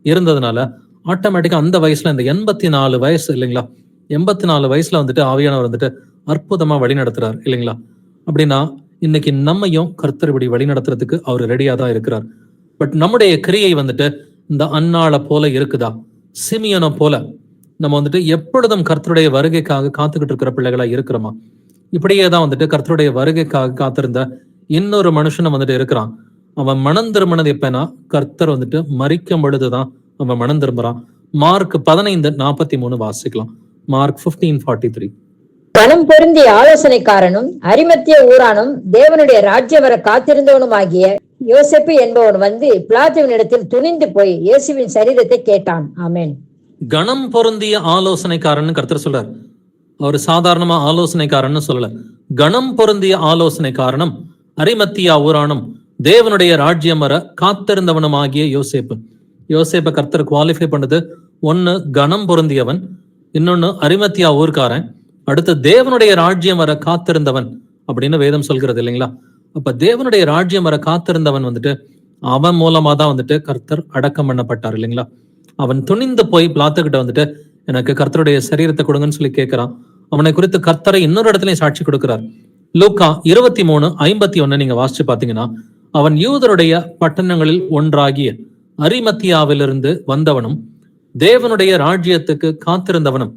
இருந்ததுனால ஆட்டோமேட்டிக்கா அந்த வயசுல, இந்த 84 வயசு இல்லைங்களா, 84 வயசுல வந்துட்டு ஆவியானவர் வந்துட்டு அற்புதமா வழி நடத்துறாரு இல்லைங்களா. அப்படின்னா இன்னைக்கு நம்மையும் கர்த்தர் இப்படி வழி நடத்துறதுக்கு அவர் ரெடியா தான் இருக்கிறார். பட் நம்முடைய கிரியை வந்துட்டு இந்த அன்னாளை போல இருக்குதா? சிமியனை போல நம்ம வந்துட்டு எப்பொழுதும் கர்த்தருடைய வருகைக்காக காத்துக்கிட்டு இருக்கிற பிள்ளைகளா இருக்கிறோமா? இப்படியே தான் வந்துட்டு கர்த்தருடைய வருகைக்காக காத்திருந்த இன்னொரு மனுஷன் வந்துட்டு இருக்கிறான். அவன் மனம் திரும்பினது எப்பனா கர்த்தர் வந்துட்டு மரிக்கும் பொழுதுதான் அவன் மனம் திரும்புறான். மார்க் 15:43 வாசிக்கலாம். மார்க் 15:43. பணம் பொருந்திய ஆலோசனைக்காரனும் அரிமத்திய ஊரானும் தேவனுடைய ராஜ்யம் வர காத்திருந்தவனுமாகிய யோசேப்பு என்பவன் வந்து பிலாத்துவினிடத்தில் துணிந்து போய் இயேசுவின் சரீரத்தை கேட்டான். ஆமென். கணம் பொருந்திய ஆலோசனைக்காரன்னு கர்த்தர் சொல்றார். அவர் சாதாரணமா ஆலோசனைக்காரன்னு சொல்லல. கணம் பொருந்திய ஆலோசனைக்காரனும் அரிமத்தியா ஊரானும் தேவனுடைய ராஜ்யம் வர காத்திருந்தவனுமாகிய யோசேப்பு. யோசேப்பை கர்த்தர் குவாலிஃபை பண்ணது, ஒன்னு கணம் பொருந்தியவன், இன்னொன்னு அரிமத்தியா ஊர்க்காரன், அடுத்து தேவனுடைய ராஜ்யம் வர காத்திருந்தவன் அப்படின்னு வேதம் சொல்கிறது இல்லைங்களா. அப்ப தேவனுடைய ராஜ்யம் வர காத்திருந்தவன் வந்துட்டு அவன் மூலமா தான் வந்துட்டு கர்த்தர் அடக்கம் பண்ணப்பட்டார் இல்லைங்களா. அவன் துணிந்து போய் பிலாத்துக்கிட்ட வந்துட்டு எனக்கு கர்த்தருடைய சரீரத்தை கொடுங்கன்னு சொல்லி கேட்கிறான். அவனை குறித்து கர்த்தரை இன்னொரு இடத்துலயும் சாட்சி கொடுக்கிறார். லூக்கா 23:51 நீங்க வாசிச்சு பாத்தீங்கன்னா, அவன் யூதருடைய பட்டணங்களில் ஒன்றாகிய அரிமத்தியாவிலிருந்து வந்தவனும் தேவனுடைய ராஜ்யத்துக்கு காத்திருந்தவனும்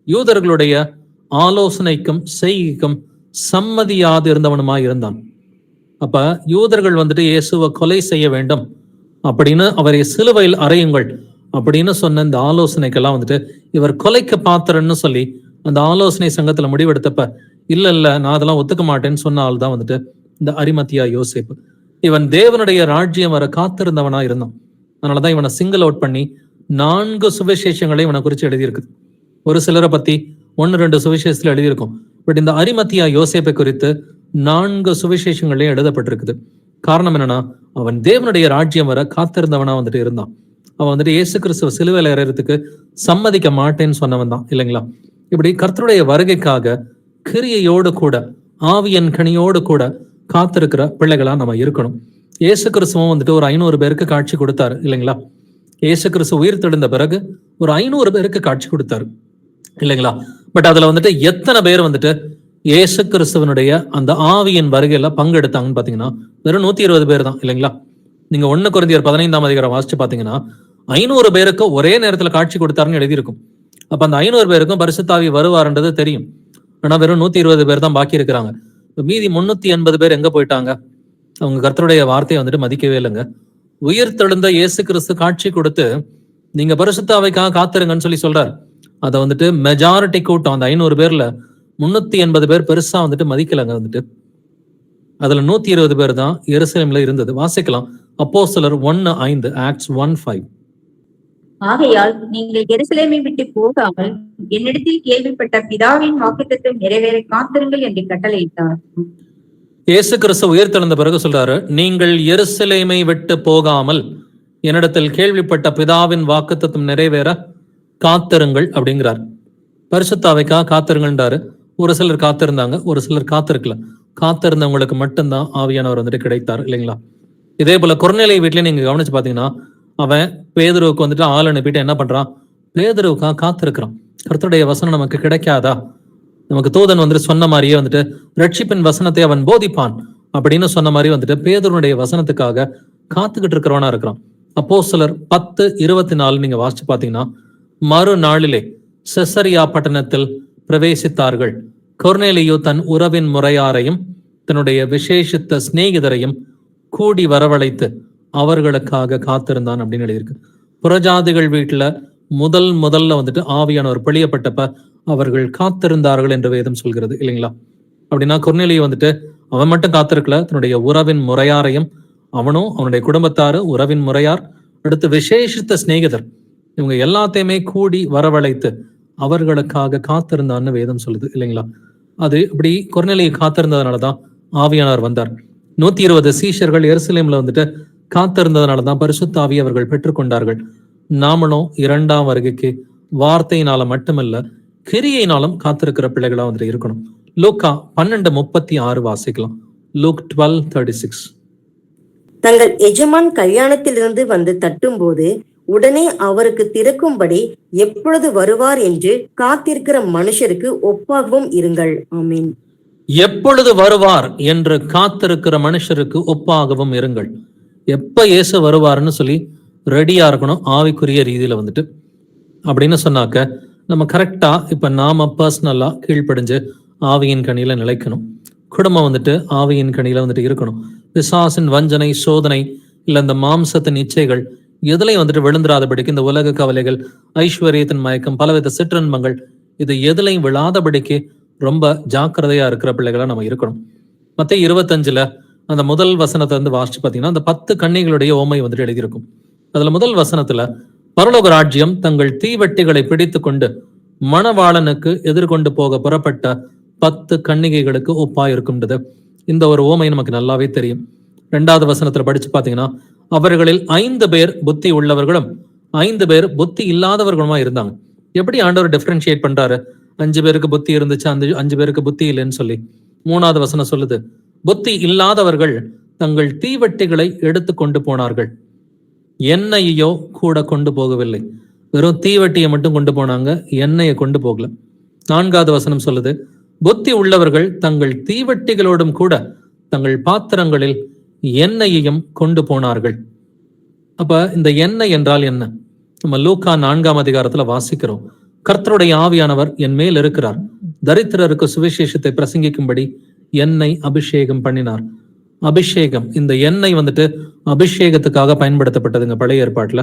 யூதர்களுடைய ஆலோசனைக்கும் செய்கைக்கும் சம்மதியாது இருந்தவனுமாய் இருந்தான். அப்ப யூதர்கள் வந்துட்டு இயேசுவை கொலை செய்ய வேண்டும் அப்படின்னு அவரை சிலுவையில் அறையுங்கள் அப்படின்னு சொன்ன இந்த ஆலோசனைக்கெல்லாம் வந்துட்டு இவர் கொலைக்கு பாத்திரன்னு சொல்லி அந்த ஆலோசனை சங்கத்துல முடிவெடுத்தப்ப இல்ல நான் அதெல்லாம் ஒத்துக்க மாட்டேன்னு சொன்ன ஆள் தான் வந்துட்டு இந்த அரிமத்தியா யோசேப்பு. இவன் தேவனுடைய ராஜ்யம் வர காத்திருந்தவனா இருந்தான். அதனாலதான் இவனை சிங்கிள் அவுட் பண்ணி 4 சுவிசேஷங்களை இவனை குறிச்சு எழுதியிருக்கு. ஒரு சிலரை பத்தி 1-2 சுவிசேஷத்துல எழுதியிருக்கும். பட் இந்த அரிமத்தியா யோசேப்பை குறித்து 4 சுவிசேஷங்களையும் எழுதப்பட்டிருக்குது. காரணம் என்னன்னா, அவன் தேவனுடைய ராஜ்யம் வர காத்திருந்தவனா வந்துட்டு இருந்தான். அவன் வந்துட்டு இயேசு கிறிஸ்துவ சிலுவையில ஏறதுக்கு சம்மதிக்க மாட்டேன்னு சொன்னவன் தான் இல்லைங்களா. இப்படி கர்த்தருடைய வருகைக்காக கிரியையோடு கூட ஆவியன் கனியோடு கூட காத்திருக்கிற பிள்ளைகளா நம்ம இருக்கணும். இயேசு கிறிஸ்துவும் வந்துட்டு ஒரு 500 பேருக்கு காட்சி கொடுத்தாரு இல்லைங்களா. இயேசு கிறிஸ்து உயிர் தெழுந்த பிறகு ஒரு 500 பேருக்கு காட்சி கொடுத்தாரு இல்லைங்களா. பட் அதுல வந்துட்டு எத்தனை பேர் வந்துட்டு இயேசு கிறிஸ்துவனுடைய அந்த ஆவியின் வருகையில பங்கெடுத்தாங்கன்னு பாத்தீங்கன்னா வெறும் 120 பேர் தான் இல்லைங்களா. நீங்க 1 கொரிந்தியர் 15ஆம் அதிகாரம் வாசிச்சு பாத்தீங்கன்னா 500 பேருக்கு ஒரே நேரத்துல காட்சி கொடுத்தாருன்னு எழுதியிருக்கும். அப்ப அந்த 500 பேருக்கும் பரிசுத்தாவி வருவாருன்றது தெரியும். ஆனா வெறும் 120 பேர் தான் பாக்கி இருக்கிறாங்க. மீதி 380 பேர் எங்க போயிட்டாங்க? அவங்க கர்த்தருடைய வார்த்தையை வந்துட்டு மதிக்கவே இல்லைங்க. உயிர் தெழுந்த இயேசு கிறிஸ்து காட்சி கொடுத்து நீங்க பரிசுத்தாவிக்காக காத்திருங்கன்னு சொல்லி சொல்றாரு. அதை வந்துட்டு மெஜாரிட்டி கூட்டம் அந்த 500 பேர்ல 380 பேர் பெருசா வந்துட்டு மதிக்கலங்க வந்துட்டு. அதுல 120 பேர் தான் எருசலேம்ல இருந்தது. வாசிக்கலாம், அப்போஸ்தலர் 1:5, ஆக்ட்ஸ் 1:5. ஆகையால் நீங்கள் எருசலேமை விட்டு போகாமல் என்னிடத்தில் கேள்விப்பட்ட பிதாவின் வாக்குத்தத்தம் நிறைவேற காத்திருங்கள் என்று கட்டளையிட்டார். இயேசு கிறிஸ்து உயிர்த்தெழுந்த பிறகு சொல்றாரு, நீங்கள் எருசலேமை விட்டு போகாமல் என்னிடத்தில் கேள்விப்பட்ட பிதாவின் வாக்குத்தத்தம் நிறைவேற காத்திருங்கள் அப்படிங்கிறார். பரிசுத்தாவிக்காக காத்திருங்கன்றாரு. ஒரு சிலர் காத்திருந்தாங்க, ஒரு சிலர் காத்திருக்கல. காத்திருந்தவங்களுக்கு மட்டும்தான் ஆவியானவர் வந்துட்டு கிடைத்தார், இல்லைங்களா? இதே போல கொர்நேலிய வீட்லயே நீங்க கவனிச்சு பாத்தீங்கன்னா, அவன் பேதுருவுக்கு வந்துட்டு ஆள் அனுப்பிட்டு என்ன பண்றான்? பேதுருவுக்காக காத்திருக்கிறான். கர்த்தருடைய வசனம் நமக்கு கிடைக்காதா? நமக்கு தூதன் வந்துட்டு சொன்ன மாதிரியே வந்துட்டு ரட்சிப்பின் வசனத்தை அவன் போதிப்பான் அப்படின்னு சொன்ன மாதிரி வந்துட்டு பேதுருனுடைய வசனத்துக்காக காத்துக்கிட்டு இருக்கிறவனா இருக்கிறான். அப்போஸ்தலர் 10:24 நீங்க வாசிச்சு பாத்தீங்கன்னா, மறுநாளிலே செசரியா பட்டணத்தில் பிரவேசித்தார்கள். கொர்நேலியு தன் உறவின் முறையாரையும் தன்னுடைய விசேஷித்த சிநேகிதரையும் கூடி வரவழைத்து அவர்களுக்காக காத்திருந்தான் அப்படின்னு எழுதியிருக்கு. புறஜாதிகள் வீட்டுல முதல்ல வந்துட்டு ஆவியானவர் பொழியப்பட்டப்ப அவர்கள் காத்திருந்தார்கள் என்று வேதம் சொல்கிறது, இல்லைங்களா? அப்படின்னா கொர்நேலியு வந்துட்டு அவன் மட்டும் காத்திருக்கல, தன்னுடைய உறவின் முறையாரையும், அவனும் அவனுடைய குடும்பத்தாரு, உறவின் முறையார், அடுத்து விசேஷித்த சிநேகிதர், இவங்க எல்லாத்தையுமே கூடி வரவழைத்து அவர்களுக்காக காத்திருந்தான்னு வேதம் சொல்லுது, இல்லைங்களா? அது இப்படி கொர்நேலியு காத்திருந்ததுனாலதான் ஆவியானவர் வந்தார். 120 சீஷர்கள் எருசலேம்ல வந்துட்டு காத்திருந்ததுனாலதான் பரிசுத்த ஆவியை அவர்கள் பெற்றுக்கொண்டார்கள். நாமளும் 2ஆம் வருகைக்கு வார்த்தையினால மட்டுமல்ல, கிரியையினாலும் காத்திருக்கிற பிள்ளைகளா வந்துட்டு இருக்கணும். லூக்கா 12:36 வாசிக்கலாம். லூக் 12:36. தங்கள் எஜமான் கல்யாணத்திலிருந்து வந்து தட்டும்போது உடனே அவருக்கு திறக்கும்படி எப்பொழுது வருவார் என்று காத்திருக்கிற மனுஷருக்கு ஒப்பாகவும் இருங்கள். ஆமீன். எப்பொழுது வருவார் என்று காத்திருக்கிற மனுஷருக்கு ஒப்பாகவும் இருங்கள். எப்ப இயேசு வருவார்னு சொல்லி ரெடியா இருக்கணும் ஆவிக்குரிய ரீதியில வந்துட்டு. அப்படின்னு சொன்னாக்க நம்ம கரெக்டா இப்ப நாம பர்சனலா கீழ்ப்படிஞ்சு ஆவியின் கனியில நிலைக்கணும். குடும்பம் வந்துட்டு ஆவியின் கனியில வந்துட்டு இருக்கணும். பிசாசின் வஞ்சனை, சோதனை, இல்ல இந்த மாம்சத்தின் இச்சைகள் எதுலையும் வந்துட்டு விழுந்துராதபடிக்கு, இந்த உலக கவலைகள், ஐஸ்வர்யத்தின் மயக்கம், பலவித சிற்றின்பங்கள், இது எதுலையும் விழாதபடிக்கு ரொம்ப ஜாக்கிரதையா இருக்கிற பிள்ளைகளா நம்ம இருக்கணும். மத்தேயு 25 அந்த முதல் வசனத்தை வந்து வாசிச்சு பாத்தீங்கன்னா, அந்த 10 கன்னிகளுடைய ஓமை வந்துட்டு எழுதியிருக்கும். அதுல முதல் வசனத்துல பரலோக ராஜ்யம் தங்கள் தீவெட்டிகளை பிடித்து கொண்டு மணவாளனுக்கு எதிர்கொண்டு போக புறப்பட்ட 10 கன்னிகைகளுக்கு ஒப்பா இருக்கும்ன்றது இந்த ஒரு ஓமை நமக்கு நல்லாவே தெரியும். 2வது வசனத்துல படிச்சு பாத்தீங்கன்னா, அவர்களில் 5 பேர் புத்தி உள்ளவர்களும் 5 பேர் புத்தி இல்லாதவர்களுமா இருந்தாங்க. எப்படி ஆண்டவர் டிஃபரன்ஷியேட் பண்றாரு? 5 பேருக்கு புத்தி இருந்துச்சு, 5 பேருக்கு புத்தி இல்லைன்னு சொல்லி. 3வது வசனம் சொல்லுது, புத்தி இல்லாதவர்கள் தங்கள் தீவெட்டிகளை எடுத்து கொண்டு போனார்கள், எண்ணெயையோ கூட கொண்டு போகவில்லை. வெறும் தீவெட்டியை மட்டும் கொண்டு போனாங்க, எண்ணெயை கொண்டு போகல. 4வது வசனம் சொல்லுது, புத்தி உள்ளவர்கள் தங்கள் தீவெட்டிகளோடும் கூட தங்கள் பாத்திரங்களில் எண்ணெயையும் கொண்டு போனார்கள். அப்ப இந்த எண்ணெய் என்றால் என்ன? நம்ம லூக்கா 4ஆம் அதிகாரத்துல வாசிக்கிறோம். கர்த்தருடைய ஆவியானவர் என் மேல் இருக்கிறார், தரித்திரருக்கு சுவிசேஷத்தை பிரசங்கிக்கும்படி எண்ணெய் அபிஷேகம் பண்ணினார். அபிஷேகம், இந்த எண்ணெய் வந்துட்டு அபிஷேகத்துக்காக பயன்படுத்தப்பட்டதுங்க பழைய ஏற்பாட்டுல.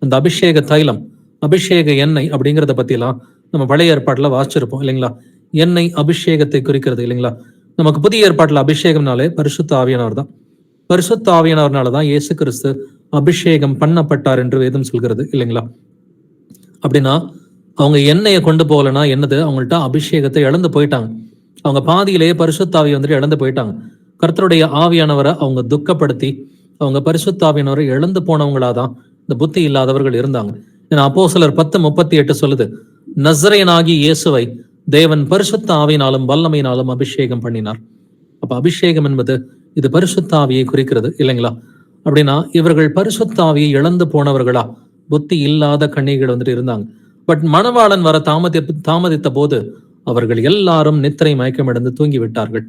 அந்த அபிஷேக தைலம், அபிஷேக எண்ணெய் அப்படிங்கிறத பத்தி எல்லாம் நம்ம பழைய ஏற்பாட்டுல வாசிச்சிருப்போம், இல்லைங்களா? எண்ணெய் அபிஷேகத்தை குறிக்கிறது, இல்லைங்களா? நமக்கு புதிய ஏற்பாட்டுல அபிஷேகம்னாலே பரிசுத்த ஆவியானவர் தான். பரிசுத்த ஆவியானவர்னாலதான் இயேசு கிறிஸ்து அபிஷேகம் பண்ணப்பட்டார் என்று வேதம் சொல்கிறது, இல்லைங்களா? அப்படின்னா அவங்க எண்ணெயை கொண்டு போகலன்னா என்னது? அவங்கள்ட்ட அபிஷேகத்தை இழந்து போயிட்டாங்க. அவங்க பாதியிலேயே பரிசுத்த ஆவியை வந்துட்டு இழந்து போயிட்டாங்க. கர்த்தருடைய ஆவியானவரை அவங்க துக்கப்படுத்தி அவங்க பரிசுத்த ஆவியானவரை இழந்து போனவங்களாதான் இந்த புத்தி இல்லாதவர்கள் இருந்தாங்க. ஏன்னா அப்போஸ்தலர் 10:38 சொல்லுது, நசரேயனாகி இயேசுவை தேவன் பரிசுத்த ஆவியினாலும் வல்லமையினாலும் அபிஷேகம் பண்ணினார். அப்ப அபிஷேகம் என்பது இது பரிசுத்த ஆவியை குறிக்கிறது, இல்லைங்களா? அப்படின்னா இவர்கள் பரிசுத்த ஆவியை இழந்து போனவர்களா? புத்தி இல்லாத கன்னிகைகள் வந்துட்டு இருந்தாங்க. பட் மணவாளன் வர தாமதித்த போது அவர்கள் எல்லாரும் நித்திரை மயக்கமடைந்து தூங்கி விட்டார்கள்.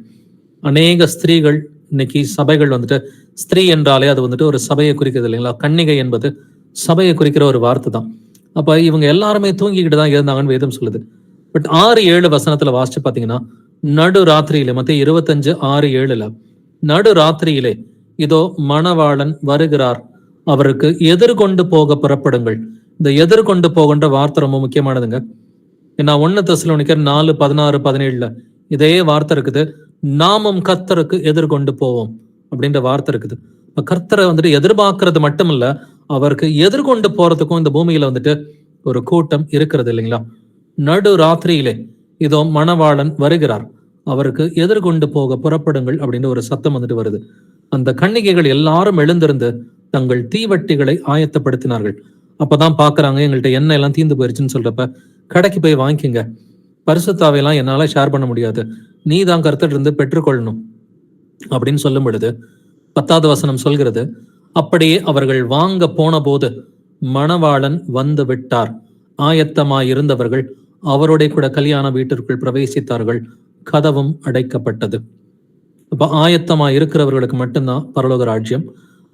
அநேக ஸ்திரீகள், இன்னைக்கு சபைகள் வந்துட்டு, ஸ்திரீ என்றாலே அது வந்துட்டு ஒரு சபையை குறிக்கிறது, இல்லைங்களா? கன்னிகை என்பது சபையை குறிக்கிற ஒரு வார்த்தை தான். அப்ப இவங்க எல்லாருமே தூங்கிக்கிட்டு தான் இருந்தாங்கன்னு வேதம் சொல்லுது. பட் 6-7 வசனத்துல வாசிச்சு பாத்தீங்கன்னா, நடு ராத்திரியிலே, மத்தேயு 25:6-7 நடு ராத்திரியிலே இதோ மணவாளன் வருகிறார், அவருக்கு எதிர்கொண்டு போக புறப்படுங்கள். இந்த எதிர்கொண்டு போகின்ற வார்த்தை ரொம்ப முக்கியமானதுங்க. ஏன்னா 1 தெசலோனிக்கர் 4:16-17 இதே வார்த்தை இருக்குது. நாமும் கர்த்தருக்கு எதிர்கொண்டு போவோம் அப்படின்ற வார்த்தை இருக்குது. கர்த்தரை வந்துட்டு எதிர்பார்க்கறது மட்டும் இல்ல, அவருக்கு எதிர்கொண்டு போறதுக்கும் இந்த பூமியில வந்துட்டு ஒரு கூட்டம் இருக்கிறது இல்லைங்களா? நடு ராத்திரியிலே இதோ மணவாளன் வருகிறார், அவருக்கு எதிர்கொண்டு போக புறப்படுங்கள் அப்படின்னு ஒரு சத்தம் வந்துட்டு வருது. அந்த கன்னிகைகள் எல்லாரும் எழுந்திருந்து தங்கள் தீவட்டிகளை ஆயத்தப்படுத்தினார்கள். அப்பதான் பாக்குறாங்க, எங்கள்கிட்ட எண்ணெய் எல்லாம் தீந்து போயிருச்சுன்னு சொல்றப்ப, கடைக்கு போய் வாங்கிக்கங்க, பரிசுத்தாவையெல்லாம் என்னால ஷேர் பண்ண முடியாது, நீ தான் கர்த்தர் இருந்து பெற்றுக்கொள்ளணும் அப்படின்னு சொல்லும் பொழுது 10வது வசனம் சொல்கிறது, அப்படியே அவர்கள் வாங்க போன போது மணவாளன் வந்து விட்டார், ஆயத்தமாயிருந்தவர்கள் அவருடைய கூட கல்யாண வீட்டிற்குள் பிரவேசித்தார்கள், கதவும் அடைக்கப்பட்டது. அப்ப ஆயத்தமா இருக்கிறவர்களுக்கு மட்டும்தான் பரலோக ராஜ்யம்.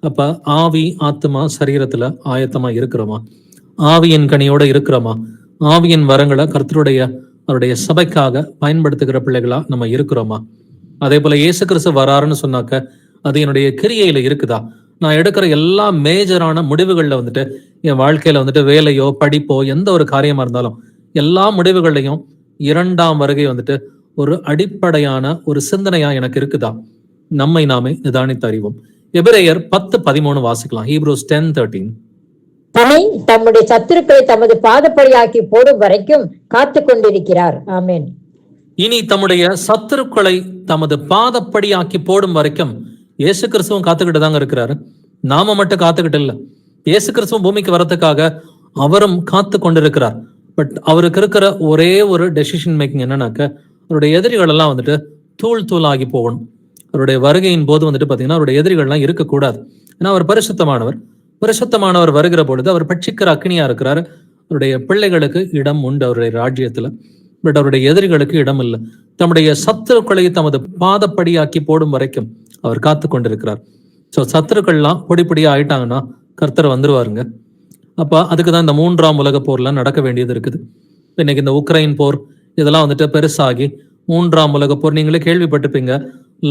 அப்ப ஆவி ஆத்மா சரீரத்துல ஆயத்தமா இருக்கிறோமா? ஆவியின் கனியோட இருக்கிறோமா? ஆவியின் வரங்களை கர்த்தருடைய அவருடைய சபைக்காக பயன்படுத்துகிற பிள்ளைகளா நம்ம இருக்கிறோமா? அதே போல இயேசு கிறிஸ்து வராருன்னு சொன்னாக்க அது என்னுடைய கிரியையில இருக்குதா? நான் எடுக்கிற எல்லா மேஜரான முடிவுகள்ல வந்துட்டு என் வாழ்க்கையில வந்துட்டு வேலையோ படிப்போ எந்த ஒரு காரியமா இருந்தாலும் எல்லா முடிவுகள்லையும் 2ஆம் வருகை வந்துட்டு ஒரு அடிப்படையான ஒரு சிந்தனையா எனக்கு இருக்குதா? நம்மை நாமே நிதானித்து அறிவோம். எபிரேயர் 10:13 வாசிக்கலாம். Hebrews 10:13. தன்னை தம்முடைய சத்துருக்களை தமது பாதப்படியாக்கி போடும் வரைக்கும் காத்து கொண்டிருக்கிறார். ஆமென். இனி தம்முடைய சத்துருக்களை தமது பாதப்படியாக்கி போடும் வரைக்கும் இயேசு கிறிஸ்துவும் காத்துக்கிட்டு தாங்க இருக்கிறாரு. நாம மட்டும் காத்துக்கிட்டு இல்ல, இயேசு கிறிஸ்துவும் பூமிக்கு வரதுக்காக அவரும் காத்து கொண்டிருக்கிறார். பட் அவருக்கு இருக்கிற ஒரே ஒரு டெசிஷன் மேக்கிங் என்னன்னாக்க, அவருடைய எதிரிகள் எல்லாம் வந்துட்டு தூள் தூள் ஆகி போகணும். அவருடைய வருகையின் போது வந்துட்டு பாத்தீங்கன்னா அவருடைய எதிரிகள்லாம் இருக்கக்கூடாது. ஏன்னா அவர் பரிசுத்தமானவர் வருகிற பொழுது அவர் பட்சிக்கிற அக்னியா இருக்கிறாரு. அவருடைய பிள்ளைகளுக்கு இடம் உண்டு அவருடைய ராஜ்யத்துல. பட் அவருடைய எதிரிகளுக்கு இடம் இல்லை. தம்முடைய சத்துருக்களை தமது பாதப்படியாக்கி போடும் வரைக்கும் அவர் காத்து கொண்டிருக்கிறார். ஸோ சத்துருக்கள்லாம் பொடிப்படியா ஆயிட்டாங்கன்னா கர்த்தர் வந்துருவாருங்க. அப்ப அதுக்குதான் இந்த 3ஆம் உலக போர்லாம் நடக்க வேண்டியது இருக்குது. இன்னைக்கு இந்த உக்ரைன் போர் இதெல்லாம் வந்துட்டு பெருசாகி 3ஆம் உலக போர் நீங்களே கேள்விப்பட்டிருப்பீங்க.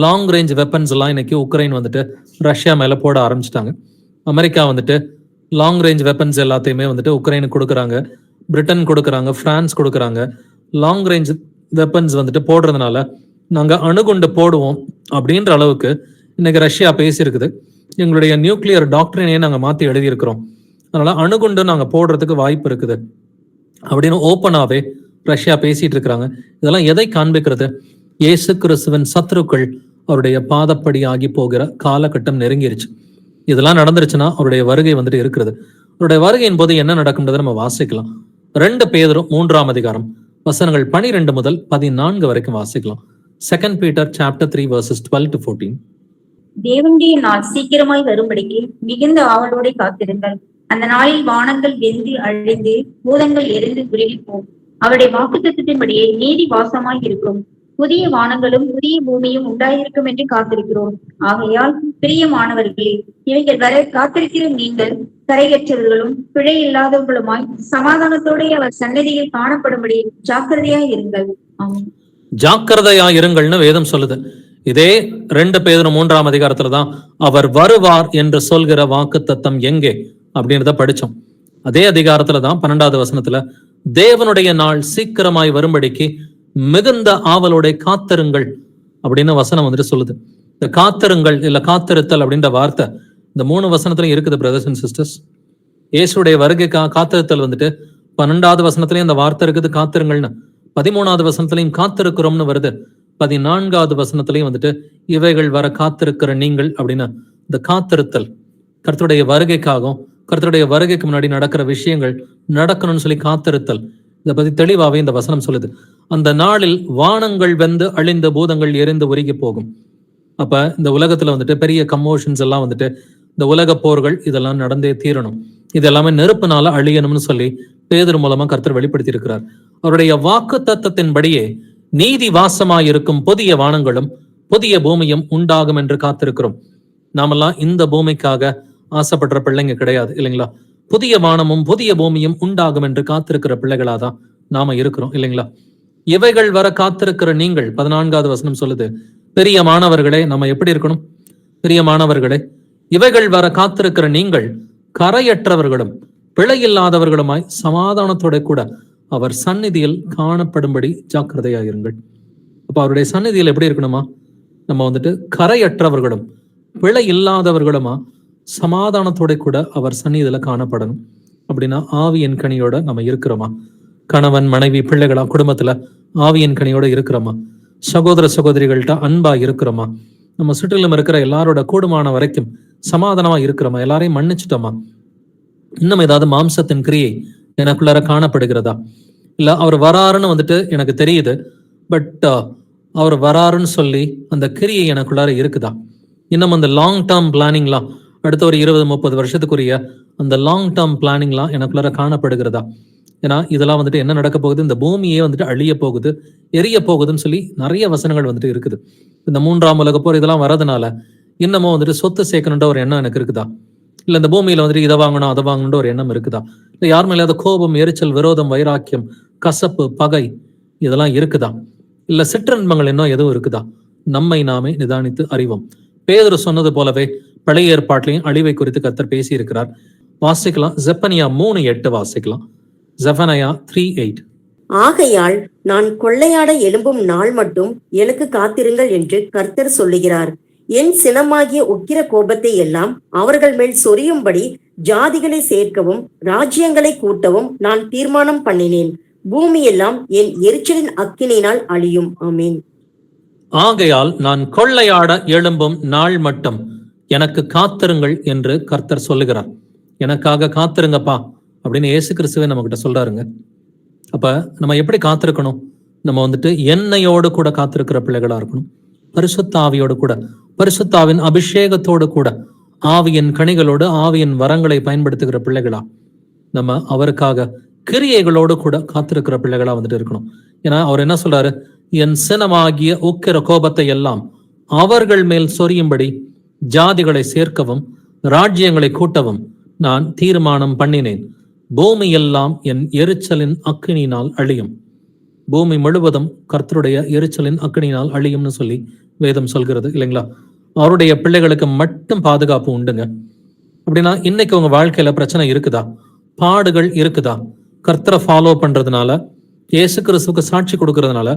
லாங் ரேஞ்ச் வெப்பன்ஸ் எல்லாம் இன்னைக்கு உக்ரைன் வந்துட்டு ரஷ்யா மேல போட ஆரம்பிச்சிட்டாங்க. அமெரிக்கா வந்துட்டு லாங் ரேஞ்ச் வெப்பன்ஸ் எல்லாத்தையுமே வந்துட்டு உக்ரைனுக்கு கொடுக்குறாங்க, பிரிட்டன் கொடுக்குறாங்க, பிரான்ஸ் கொடுக்குறாங்க. லாங் ரேஞ்ச் வெப்பன்ஸ் வந்துட்டு போடுறதுனால நாங்க அணுகுண்டு போடுவோம் அப்படின்ற அளவுக்கு இன்னைக்கு ரஷ்யா பேசியிருக்குது. எங்களுடைய நியூக்ளியர் டாக்டரினையே நாங்க மாத்தி எழுதியிருக்கிறோம், அதனால அணுகுண்டு நாங்க போடுறதுக்கு வாய்ப்பு இருக்குது அப்படின்னு ஓப்பனாவே ரஷ்யா பேசிட்டு இருக்கிறாங்க. இதெல்லாம் எதை காண்பிக்கிறது? இயேசு கிறிஸ்துவின் சத்துருக்கள் அவருடைய பாதப்படி ஆகி போகிற காலகட்டம் நெருங்கிருச்சு. இதெல்லாம் நடந்துருச்சுன்னா அவருடைய வருகை வந்துட்டு இருக்கிறது. அவருடைய வருகையின் போது என்ன நடக்கும்ன்றதை நம்ம வாசிக்கலாம். 2 பேதுரு 3ஆம் அதிகாரம் வசனங்கள் 12 முதல் 14 வரைக்கும் வாசிக்கலாம். 2 Peter chapter 3 verses 12 to 14. தேவனுடைய நாள் சீக்கிரமாய் வரும்படிக்கு மிகுந்த ஆவலோட காத்திருங்கள். அந்த நாளில் வானங்கள் வெந்து அழிந்து பூதங்கள் எரிந்து உருகிப்போம். அவருடைய வாக்குத்தத்தத்தின்படியே நீதி வாசமாய் இருக்கும். புதிய வானங்களும் புதிய பூமியும் உண்டாயிருக்கும் என்று காத்திருக்கிறோம். ஆகையால் பிரியமானவர்களே, இவைகள் வர காத்திருக்கிற நீங்கள் கரையற்றவர்களும் பிழை இல்லாதவர்களுமாய் சமாதானத்தோட அவர் சன்னதியில் காணப்படும்படி ஜாக்கிரதையாய் இருங்கள். ஜாக்கிரதையா இருங்கள்னு வேதம் சொல்லுது. இதே 2 பேதுரு 3ஆம் அதிகாரத்துலதான் அவர் வருவார் என்று சொல்கிற வாக்கு தத்தம் எங்கே அப்படின்றத படிச்சோம். அதே அதிகாரத்துலதான் 12வது வசனத்துல தேவனுடைய நாள் சீக்கிரமாய் வரும்படிக்கு மிகுந்த ஆவலோட காத்திருங்கள் அப்படின்னு வசனம் வந்துட்டு சொல்லுது. இந்த காத்திருங்கள் இல்ல காத்திருத்தல் அப்படின்ற வார்த்தை இந்த 3 வசனத்திலையும் இருக்குது பிரதர்ஸ் அண்ட் சிஸ்டர்ஸ். இயேசுடைய வருகைக்காக காத்திருத்தல் வந்துட்டு 12வது வசனத்திலையும் அந்த வார்த்தை இருக்குது காத்திருங்கள்னு. 13வது வசனத்திலையும் காத்திருக்கிறோம்னு வருது. 14வது வசனத்திலையும் வந்துட்டு இவைகள் வர காத்திருக்கிற நீங்கள் அப்படின்னு இந்த காத்திருத்தல் கர்த்தருடைய வருகைக்காகவும் கர்த்தருடைய வருகைக்கு முன்னாடி நடக்கிற விஷயங்கள் நடக்கணும்னு சொல்லி காத்திருத்தல், இதை பத்தி தெளிவாவே இந்த வசனம் சொல்லுது. அந்த நாளில் வானங்கள் வெந்து அழிந்த பூதங்கள் எரிந்து உருகி போகும். அப்ப இந்த உலகத்துல வந்துட்டு பெரிய கமோஷன்ஸ் எல்லாம் வந்துட்டு இந்த உலக போர்கள் இதெல்லாம் நடந்தே தீரணும். இது எல்லாமே நெருப்புனால அழியணும்னு சொல்லி பேதுரு மூலமா கர்த்தர் வெளிப்படுத்தி இருக்கிறார். அவருடைய வாக்கு தத்தத்தின்படியே நீதி வாசமாயிருக்கும் புதிய வானங்களும் புதிய பூமியும் உண்டாகும் என்று காத்திருக்கிறோம். நாமெல்லாம் இந்த பூமிக்காக ஆசைப்படுற பிள்ளைங்க கிடையாது இல்லைங்களா? புதிய வானமும் புதிய பூமியும் உண்டாகும் என்று காத்திருக்கிற பிள்ளைகளாதான் நாம இருக்கிறோம் இல்லைங்களா? இவைகள் வர காத்திருக்கிற நீங்கள் 14வது வசனம் சொல்லுது. பெரிய மாணவர்களே, நம்ம எப்படி இருக்கணும்? பெரிய மாணவர்களே, இவைகள் வர காத்திருக்கிற நீங்கள் கரையற்றவர்களும் பிழை இல்லாதவர்களுமாய் சமாதானத்தோட கூட அவர் சந்நிதியில் காணப்படும்படி ஜாக்கிரதையாயிருங்கள். அப்ப அவருடைய சந்நிதியில் எப்படி இருக்கணுமா? நம்ம வந்துட்டு கரையற்றவர்களும் பிழை இல்லாதவர்களுமா சமாதானத்தோட கூட அவர் சந்நிதியில காணப்படணும். அப்படின்னா ஆவியின் கனியோட நம்ம இருக்கிறோமா? கணவன் மனைவி பிள்ளைகளா குடும்பத்துல ஆவியின் கனியோட இருக்கிறோமா? சகோதர சகோதரிகள்கிட்ட அன்பா இருக்கிறோமா? நம்ம சுற்றிலும் இருக்கிற எல்லாரோட கூடுமான வரைக்கும் சமாதானமா இருக்கிறோமா? எல்லாரையும் மன்னிச்சிட்டோமா? இன்னும் ஏதாவது மாம்சத்தின் கிரியை எனக்குள்ளார காணப்படுகிறதா? இல்ல அவர் வராருன்னு வந்துட்டு எனக்கு தெரியுது, பட் அவர் வராருன்னு சொல்லி அந்த கிரியை எனக்குள்ளார இருக்குதா? இன்னும் அந்த லாங் டேர்ம் பிளானிங்லாம், அடுத்த ஒரு 20-30 வருஷத்துக்குரிய அந்த லாங் டேர்ம் பிளானிங்லாம் எனக்குள்ளார காணப்படுகிறதா? ஏன்னா இதெல்லாம் வந்துட்டு என்ன நடக்க போகுது, இந்த பூமியே வந்துட்டு அழிய போகுது, எரிய போகுதுன்னு சொல்லி நிறைய வசனங்கள் வந்துட்டு இருக்குது. இந்த 3ஆம் உலக போர் இதெல்லாம் வரதுனால இன்னமும் வந்துட்டு சொத்து சேர்க்கணுன்ற ஒரு எண்ணம் எனக்கு இருக்குதா? இல்ல இந்த பூமியில வந்துட்டு இதை வாங்கணும் அதை வாங்கணுன்ற ஒரு எண்ணம் இருக்குதா? இல்ல யார் மேலே கோபம், எரிச்சல், விரோதம், வைராக்கியம், கசப்பு, பகை இதெல்லாம் இருக்குதா? இல்ல சிற்றின்பங்கள் இன்னும் எதுவும் இருக்குதா? நம்மை நாமே நிதானித்து அறிவோம். பேதுரு சொன்னது போலவே பழைய ஏற்பாட்டிலையும் அழிவை குறித்து கர்த்தர் பேசி இருக்கிறார். வாசிக்கலாம். செப்பனியா 3:8 வாசிக்கலாம். செபனியா 3:8. ஆகையால் நான் கொள்ளையாட எழும்பும் நாள் மட்டும் எனக்கு காத்திருங்கள் என்று கர்த்தர் சொல்லுகிறார். என் சினமாகிய உக்கிர கோபத்தை எல்லாம் அவர்கள் மேல் சொரியும்படி ஜாதிகளை சேர்க்கவும் ராஜ்யங்களை கூட்டவும் நான் தீர்மானம் பண்ணினேன். பூமி எல்லாம் என் எரிச்சலின் அக்கினியினால் அழியும். ஆமீன். ஆகையால் நான் கொள்ளையாட எழும்பும் நாள் மட்டும் எனக்கு காத்திருங்கள் என்று கர்த்தர் சொல்லுகிறார். எனக்காக காத்திருங்கப்பா அப்படின்னு இயேசு கிறிஸ்துவே நம்ம கிட்ட சொல்றாருங்க. அப்ப நம்ம எப்படி காத்திருக்கணும்? நம்ம வந்துட்டு எண்ணெயோடு கூட காத்திருக்கிற பிள்ளைகளா இருக்கணும். பரிசுத்த ஆவியோடு கூட, பரிசுத்தாவின் அபிஷேகத்தோடு கூட, ஆவியின் கனிகளோடு, ஆவியின் வரங்களை பயன்படுத்துகிற பிள்ளைகளா, நம்ம அவருக்காக கிரியைகளோடு கூட காத்திருக்கிற பிள்ளைகளா வந்துட்டு இருக்கணும். ஏன்னா அவர் என்ன சொல்றாரு? என் சினமாகிய உக்கிர கோபத்தை எல்லாம் அவர்கள் மேல் சொரியும்படி ஜாதிகளை சேர்க்கவும் ராஜ்யங்களை கூட்டவும் நான் தீர்மானம் பண்ணினேன். பூமி எல்லாம் என் எரிச்சலின் அக்கினியினால் அழியும். பூமி முழுவதும் கர்த்தருடைய எரிச்சலின் அக்கினியினால் அழியும்னு சொல்லி வேதம் சொல்கிறது இல்லைங்களா? அவருடைய பிள்ளைகளுக்கு மட்டும் பாதுகாப்பு உண்டுங்க. அப்படின்னா இன்னைக்கு உங்க வாழ்க்கையில பிரச்சனை இருக்குதா? பாடுகள் இருக்குதா? கர்த்தரை ஃபாலோ பண்றதுனால, இயேசு கிறிஸ்துவுக்கு சாட்சி கொடுக்கறதுனால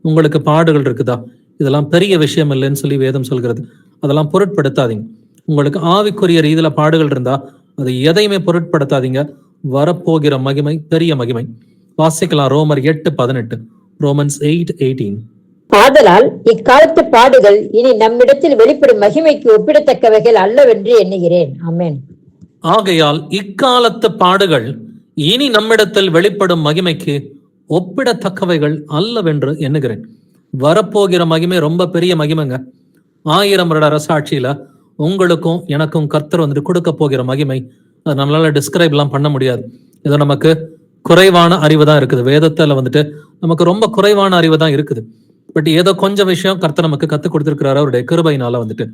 உங்களுக்கு பாடுகள் இருக்குதா? இதெல்லாம் பெரிய விஷயம் இல்லைன்னு சொல்லி வேதம் சொல்கிறது. அதெல்லாம் பொருட்படுத்தாதீங்க. உங்களுக்கு ஆவிக்குரிய ரீதியில பாடுகள் இருந்தா அது எதையுமே பொருட்படுத்தாதீங்க. வரப்போகிற மகிமை பெரிய மகிமை. வாசிக்கலாம். ரோமர் 8:18. ரோமன்ஸ் 8:18. ஆதலால் இக்காலத்து பாடுகள் இனி நம்மிடத்தில் வெளிப்படும் மகிமைக்கு ஒப்பிடத்தக்கவைகள் அல்லவென்று எண்ணுகிறேன். ஆமென். ஆகையால் இக்காலத்து பாடுகள் இனி நம்மிடத்தில் வெளிப்படும் மகிமைக்கு ஒப்பிடத்தக்கவைகள் அல்லவென்று எண்ணுகிறேன். வரப்போகிற மகிமை ரொம்ப பெரிய மகிமைங்க. 1000 வருட அரசாட்சியில உங்களுக்கும் எனக்கும் கர்த்தர் வந்துட்டு கொடுக்க போகிற மகிமை, அது நம்மளால டிஸ்கிரைப் எல்லாம் பண்ண முடியாது. ஏதோ நமக்கு குறைவான அறிவு தான் இருக்குது. வேதத்துல வந்துட்டு நமக்கு ரொம்ப குறைவான அறிவு தான் இருக்குது. பட் ஏதோ கொஞ்சம் விஷயம் கர்த்தர் நமக்கு கத்துக் கொடுத்திருக்கிறாரு அவருடைய கிருபையினால வந்துட்டு.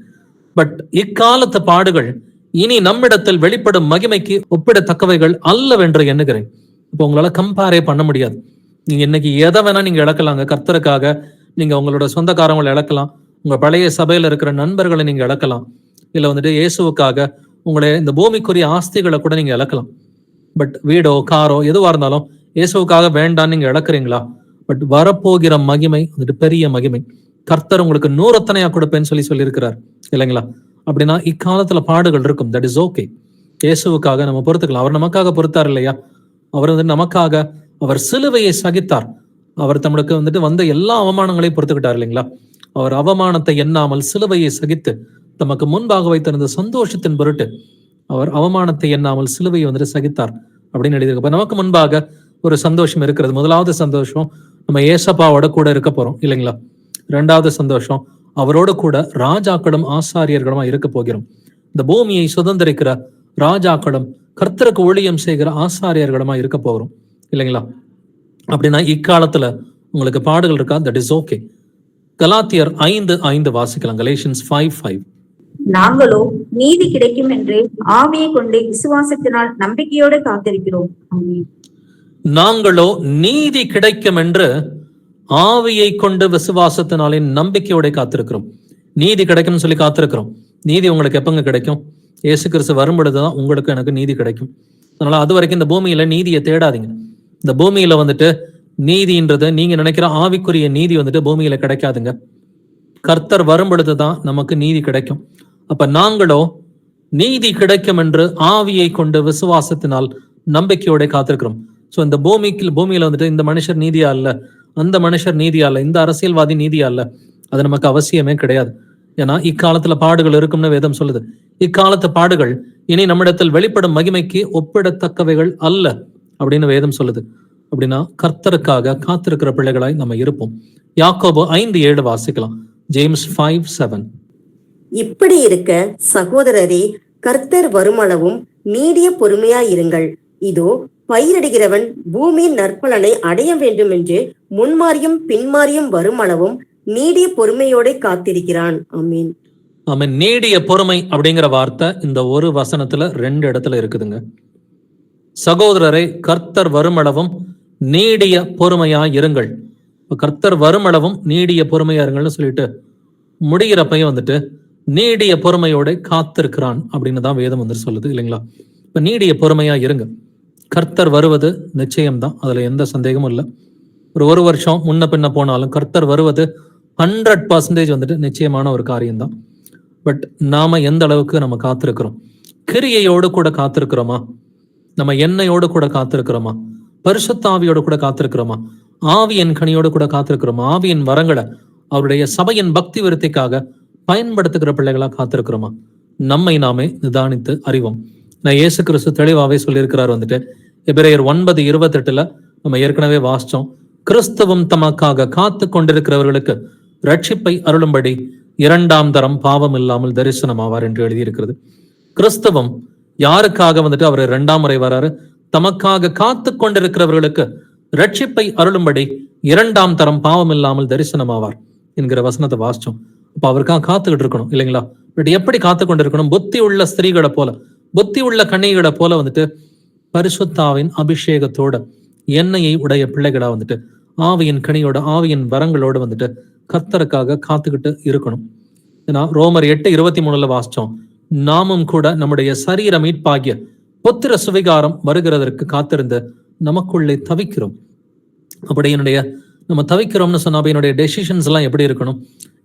பட் இக்காலத்து பாடுகள் இனி நம்மிடத்தில் வெளிப்படும் மகிமைக்கு ஒப்பிடத்தக்கவைகள் அல்லவென்று எண்ணுகிறேன். இப்போ உங்களால கம்பேரே பண்ண முடியாது. நீங்க இன்னைக்கு எதை வேணா நீங்க இழக்கலாங்க. கர்த்தருக்காக நீங்க உங்களோட சொந்தக்காரங்களை இழக்கலாம், உங்க பழைய சபையில இருக்கிற நண்பர்களை நீங்க இழக்கலாம், இல்ல வந்துட்டு இயேசுவுக்காக உங்களுடைய இந்த பூமிக்குரிய ஆஸ்திகளை கூட நீங்க இழக்கலாம். பட் வீடோ காரோ எதுவா இருந்தாலும் இயேசுவுக்காக வேண்டான்னு நீங்க இழக்கிறீங்களா? பட் வரப்போகிற மகிமை வந்துட்டு பெரிய மகிமை. கர்த்தர் உங்களுக்கு 100 கொடுப்பேன்னு சொல்லியிருக்கிறார் இல்லைங்களா? அப்படின்னா இக்காலத்துல பாடுகள் இருக்கும். That is okay. இயேசுவுக்காக நம்ம பொறுத்துக்கலாம். அவர் நமக்காக பொறுத்தார் இல்லையா? அவர் வந்துட்டு நமக்காக அவர் சிலுவையை சகித்தார். அவர் தம்முக்கு வந்துட்டு வந்த எல்லா அவமானங்களையும் பொறுத்துக்கிட்டார் இல்லைங்களா? அவர் அவமானத்தை எண்ணாமல் சிலுவையை சகித்து தமக்கு முன்பாக வைத்திருந்த சந்தோஷத்தின் பொருட்டு அவர் அவமானத்தை எண்ணாமல் சிலுவையை வந்துட்டு சகித்தார் அப்படின்னு எழுதியிருக்க. நமக்கு முன்பாக ஒரு சந்தோஷம் இருக்கிறது. முதலாவது சந்தோஷம், நம்ம ஏசப்பாவோட கூட இருக்க போறோம் இல்லைங்களா? 2வது சந்தோஷம், அவரோடு கூட ராஜாக்களும் ஆசாரியர்களுமா இருக்க போகிறோம். இந்த பூமியை சுதந்திரிக்கிற ராஜாக்களும் கர்த்தருக்கு ஊழியம் செய்கிற ஆசாரியர்களுமா இருக்க போகிறோம் இல்லைங்களா? அப்படின்னா இக்காலத்துல உங்களுக்கு பாடுகள் இருக்கா? That is okay. கலாத்தியர் 5:5 வாசிக்கலாம். கலேஷியன்ஸ் 5:5. நாங்களோ நீதி கிடைக்கும் என்று ஆவியை கொண்டு விசுவாசத்தினால் நம்பிக்கையோடு காத்திருக்கிறோம். ஆமென். நாங்களோ நீதி கிடைக்கும் என்று ஆவியை கொண்டு விசுவாசத்தினாலே நம்பிக்கையோட காத்திருக்கிறோம். நீதி கிடைக்கும்னு சொல்லி காத்திருக்கிறோம். நீதி உங்களுக்கு எப்பங்க கிடைக்கும்? இயேசு கிறிஸ்து வரும்பொழுதுதான் உங்களுக்கு எனக்கு நீதி கிடைக்கும். அதனால அது வரைக்கும் இந்த பூமியில நீதியை தேடாதீங்க. இந்த பூமியில வந்துட்டு நீதின்றது நீங்க நினைக்கிற ஆவிக்குரிய நீதி வந்துட்டு பூமியில கிடைக்காதுங்க. கர்த்தர் வரும் பொழுதுதான் நமக்கு நீதி கிடைக்கும். அப்ப நாங்களோ நீதி கிடைக்கும் என்று ஆவியை கொண்டு விசுவாசத்தினால் நம்பிக்கையோட காத்திருக்கிறோம். சோ இந்த பூமியில வந்துட்டு இந்த மனுஷர் நீதியா இல்ல, அந்த மனுஷர் நீதியா இல்ல, இந்த அரசியல்வாதி நீதியா இல்ல, அது நமக்கு அவசியமே கிடையாது. ஏன்னா இக்காலத்துல பாடுகள் இருக்கும்னு வேதம் சொல்லுது. இக்காலத்து பாடுகள் இனி நம்மிடத்தில் வெளிப்படும் மகிமைக்கு ஒப்பிடத்தக்கவைகள் அல்ல அப்படின்னு வேதம் சொல்லுது. அப்படின்னா கர்த்தருக்காக காத்திருக்கிற பிள்ளைகளாய் நம்ம இருப்போம். யாக்கோபு 5:7 வாசிக்கலாம். ஜேம்ஸ் 5:7. இப்படி இருக்க சகோதரரே, கர்த்தர் வருமளவும் நீடிய பொறுமையாயிருங்கள். இதோ பயிரிடுகிறவன் பூமியின் நற்பலனை அடைய வேண்டும் என்று முன்மாறியும் பின்மாறியும் வருமளவும் நீடிய பொறுமையோட காத்திருக்கிறான். ஆமீன். ஆமென். நீடிய பொறுமை அப்படிங்கிற வார்த்தை இந்த ஒரு வசனத்துல 2 இடத்துல இருக்குதுங்க. சகோதரரை, கர்த்தர் வருமளவும் நீடிய பொறுமையா இருங்கள். கர்த்தர் வருமளவும் நீடிய பொறுமையா இருங்கள்னு சொல்லிட்டு முடிகிறப்பையும் வந்துட்டு நீடிய பொறுமையோட காத்திருக்கிறான் அப்படின்னு தான் வேதம் வந்து சொல்லுது இல்லைங்களா? இப்ப நீடிய பொறுமையா இருங்க. கர்த்தர் வருவது நிச்சயம்தான், அதுல எந்த சந்தேகமும் இல்லை. ஒரு வருஷம் முன்ன பின்ன போனாலும் கர்த்தர் வருவது 100% வந்துட்டு நிச்சயமான ஒரு காரியம்தான். பட் நாம எந்த அளவுக்கு நம்ம காத்திருக்கிறோம்? கிரியையோடு கூட காத்திருக்கிறோமா? நம்ம எண்ணெயோடு கூட காத்திருக்கிறோமா? பரிசுத்தாவியோடு கூட காத்திருக்கிறோமா? ஆவியின் கனியோடு கூட காத்திருக்கிறோமா? ஆவியின் வரங்களை அவருடைய சபையின் பக்தி விருத்திக்காக பயன்படுத்துகிற பிள்ளைகளா காத்திருக்கிறோமா? நம்மை நாமே நிதானித்து அறிவோம். நான் இயேசு கிறிஸ்து தெளிவாவே சொல்லியிருக்கிறார் வந்துட்டு எபிரேயர் 9:28 நம்ம ஏற்கனவே வாசிச்சோம். கிறிஸ்துவும் தமக்காக காத்து கொண்டிருக்கிறவர்களுக்கு ரட்சிப்பை அருளும்படி 2ஆம் தரம் பாவம் இல்லாமல் தரிசனமாவார் என்று எழுதியிருக்கிறது. கிறிஸ்துவம் யாருக்காக வந்துட்டு அவர் 2ஆம் முறை வராரு? தமக்காக காத்து கொண்டிருக்கிறவர்களுக்கு ரட்சிப்பை அருளும்படி 2ஆம் தரம் பாவம் இல்லாமல் தரிசனமாவார் என்கிற வசனத்தை வாசிச்சோம். அப்ப அவருக்காக காத்துக்கிட்டு இருக்கணும் இல்லைங்களா? பட் எப்படி காத்து கொண்டிருக்கணும்? புத்தி உள்ள ஸ்திரீகளை போல, புத்தி உள்ள கன்னிகளை போல வந்துட்டு பரிசுத்தாவின் அபிஷேகத்தோட எண்ணெயை உடைய பிள்ளைகளா வந்துட்டு ஆவியின் கனியோட ஆவியின் வரங்களோட வந்துட்டு கர்த்தருக்காக காத்துக்கிட்டு இருக்கணும். ஏன்னா ரோமர் 8:23 வாசிச்சோம். நாமும் கூட நம்முடைய சரீர மீட்பாகிய புத்திர சுவிகாரம் வருகிறதற்கு காத்திருந்து நமக்குள்ளே தவிக்கிறோம். அப்படி நம்ம தவிக்கிறோம்னு சொன்னா என்னுடைய டெசிஷன்ஸ் எல்லாம் எப்படி இருக்கணும்?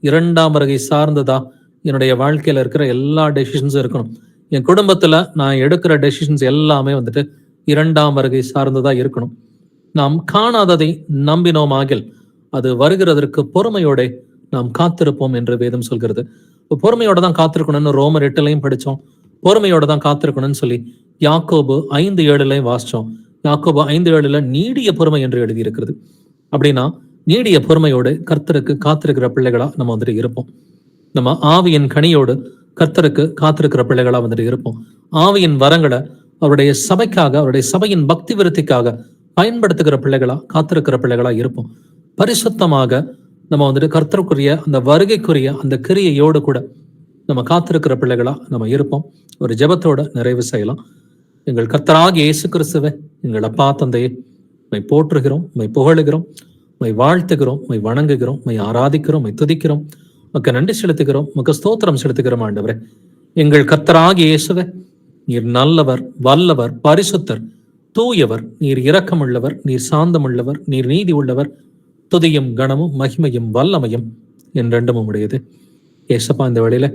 2ஆம் வருகை சார்ந்ததா என்னுடைய வாழ்க்கையில இருக்கிற எல்லா டெசிஷன்ஸும் இருக்கணும். என் குடும்பத்துல நான் எடுக்கிற டெசிஷன்ஸ் எல்லாமே வந்துட்டு 2ஆம் வருகை சார்ந்ததா இருக்கணும். நாம் காணாததை நம்பினோமாகில் அது வருகிறதற்கு பொறுமையோட நாம் காத்திருப்போம் என்று வேதம் சொல்கிறது. பொறுமையோட தான் காத்திருக்கணும்னு ரோமர் 8 படிச்சோம். பொறுமையோட தான் காத்திருக்கணும்னு சொல்லி யாக்கோபு 5:7 வாசிச்சோம். யாக்கோபு 5:7 நீடிய பொறுமை என்று எழுதியிருக்கிறது. அப்படின்னா நீடிய பொறுமையோடு கர்த்தருக்கு காத்திருக்கிற பிள்ளைகளா நம்ம வந்துட்டு இருப்போம். நம்ம ஆவியின் கனியோடு கர்த்தருக்கு காத்திருக்கிற பிள்ளைகளா வந்துட்டு இருப்போம். ஆவியின் வரங்களை அவருடைய சபைக்காக, அவருடைய சபையின் பக்தி விருத்திக்காக பயன்படுத்துகிற பிள்ளைகளா காத்திருக்கிற பிள்ளைகளா இருப்போம். பரிசுத்தமாக நம்ம வந்துட்டு கர்த்தருக்குரிய அந்த வருகைக்குரிய அந்த கிரியையோடு கூட நம்ம காத்திருக்கிற பிள்ளைகளா நம்ம இருப்போம். ஒரு ஜெபத்தோட நிறைவு செய்யலாம். எங்கள் கர்த்தராகிய இயேசு கிறிஸ்துவே, எங்கள் அப்பா தந்தையே, உம்மை போற்றுகிறோம், உம்மை புகழுகிறோம், உம்மை வாழ்த்துகிறோம், உம்மை வணங்குகிறோம், உம்மை ஆராதிக்கிறோம், உம்மை துதிக்கிறோம், உமக்கு நன்றி செலுத்துகிறோம், உமக்கு ஸ்தோத்திரம் செலுத்துகிறோம். ஆண்டவரே, எங்கள் கர்த்தராகிய இயேசுவே, நீர் நல்லவர், வல்லவர், பரிசுத்தர், தூயவர், நீர் இரக்கமுள்ளவர், நீர் சாந்தமுள்ளவர், நீர் நீதி உள்ளவர். துதியும் கனமும் மகிமையும் வல்லமையும் என்றெண்டும் உடையது. ஏசப்பா, இந்த வேளையில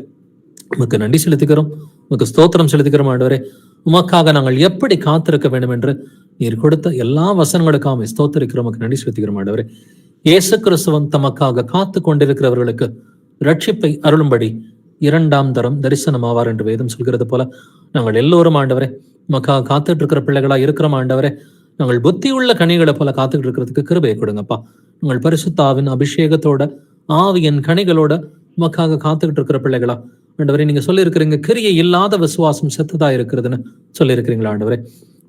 உமக்கு நன்றி செலுத்துகிறோம், உமக்கு ஸ்தோத்திரம் செலுத்துகிறோம். ஆண்டவரே, உமக்காக நாங்கள் எப்படி காத்திருக்க வேண்டும் என்று நீர் கொடுத்த எல்லா வசனங்களுக்காக ஸ்தோத்திரிக்கிறோம், உமக்கு நன்றி செலுத்துகிறோம். ஆண்டவரே, இயேசு கிறிஸ்துவன் தமக்காக காத்து கொண்டிருக்கிறவர்களுக்கு ரட்சிப்பை அருளும்படி 2ஆம் தரம் தரிசனமாவார் என்று வேதம் சொல்கிறது போல நாங்கள் எல்லோரும் ஆண்டவரே உமக்காக காத்துட்டு இருக்கிற பிள்ளைகளா இருக்கிறோம். ஆண்டவரே, நாங்கள் புத்தி உள்ள கனிகளை போல காத்துக்கிட்டு இருக்கிறதுக்கு கிருபையை கொடுங்கப்பா. நாங்கள் பரிசுத்தாவின் அபிஷேகத்தோட ஆவியின் கனிகளோட உமக்காக காத்துக்கிட்டு இருக்கிற பிள்ளைகளா ஆண்டவரே, நீங்க சொல்லியிருக்கிறீங்க கிரியை இல்லாத விசுவாசம் செத்ததா இருக்கிறதுன்னு சொல்லியிருக்கிறீங்களா? ஆண்டவரே,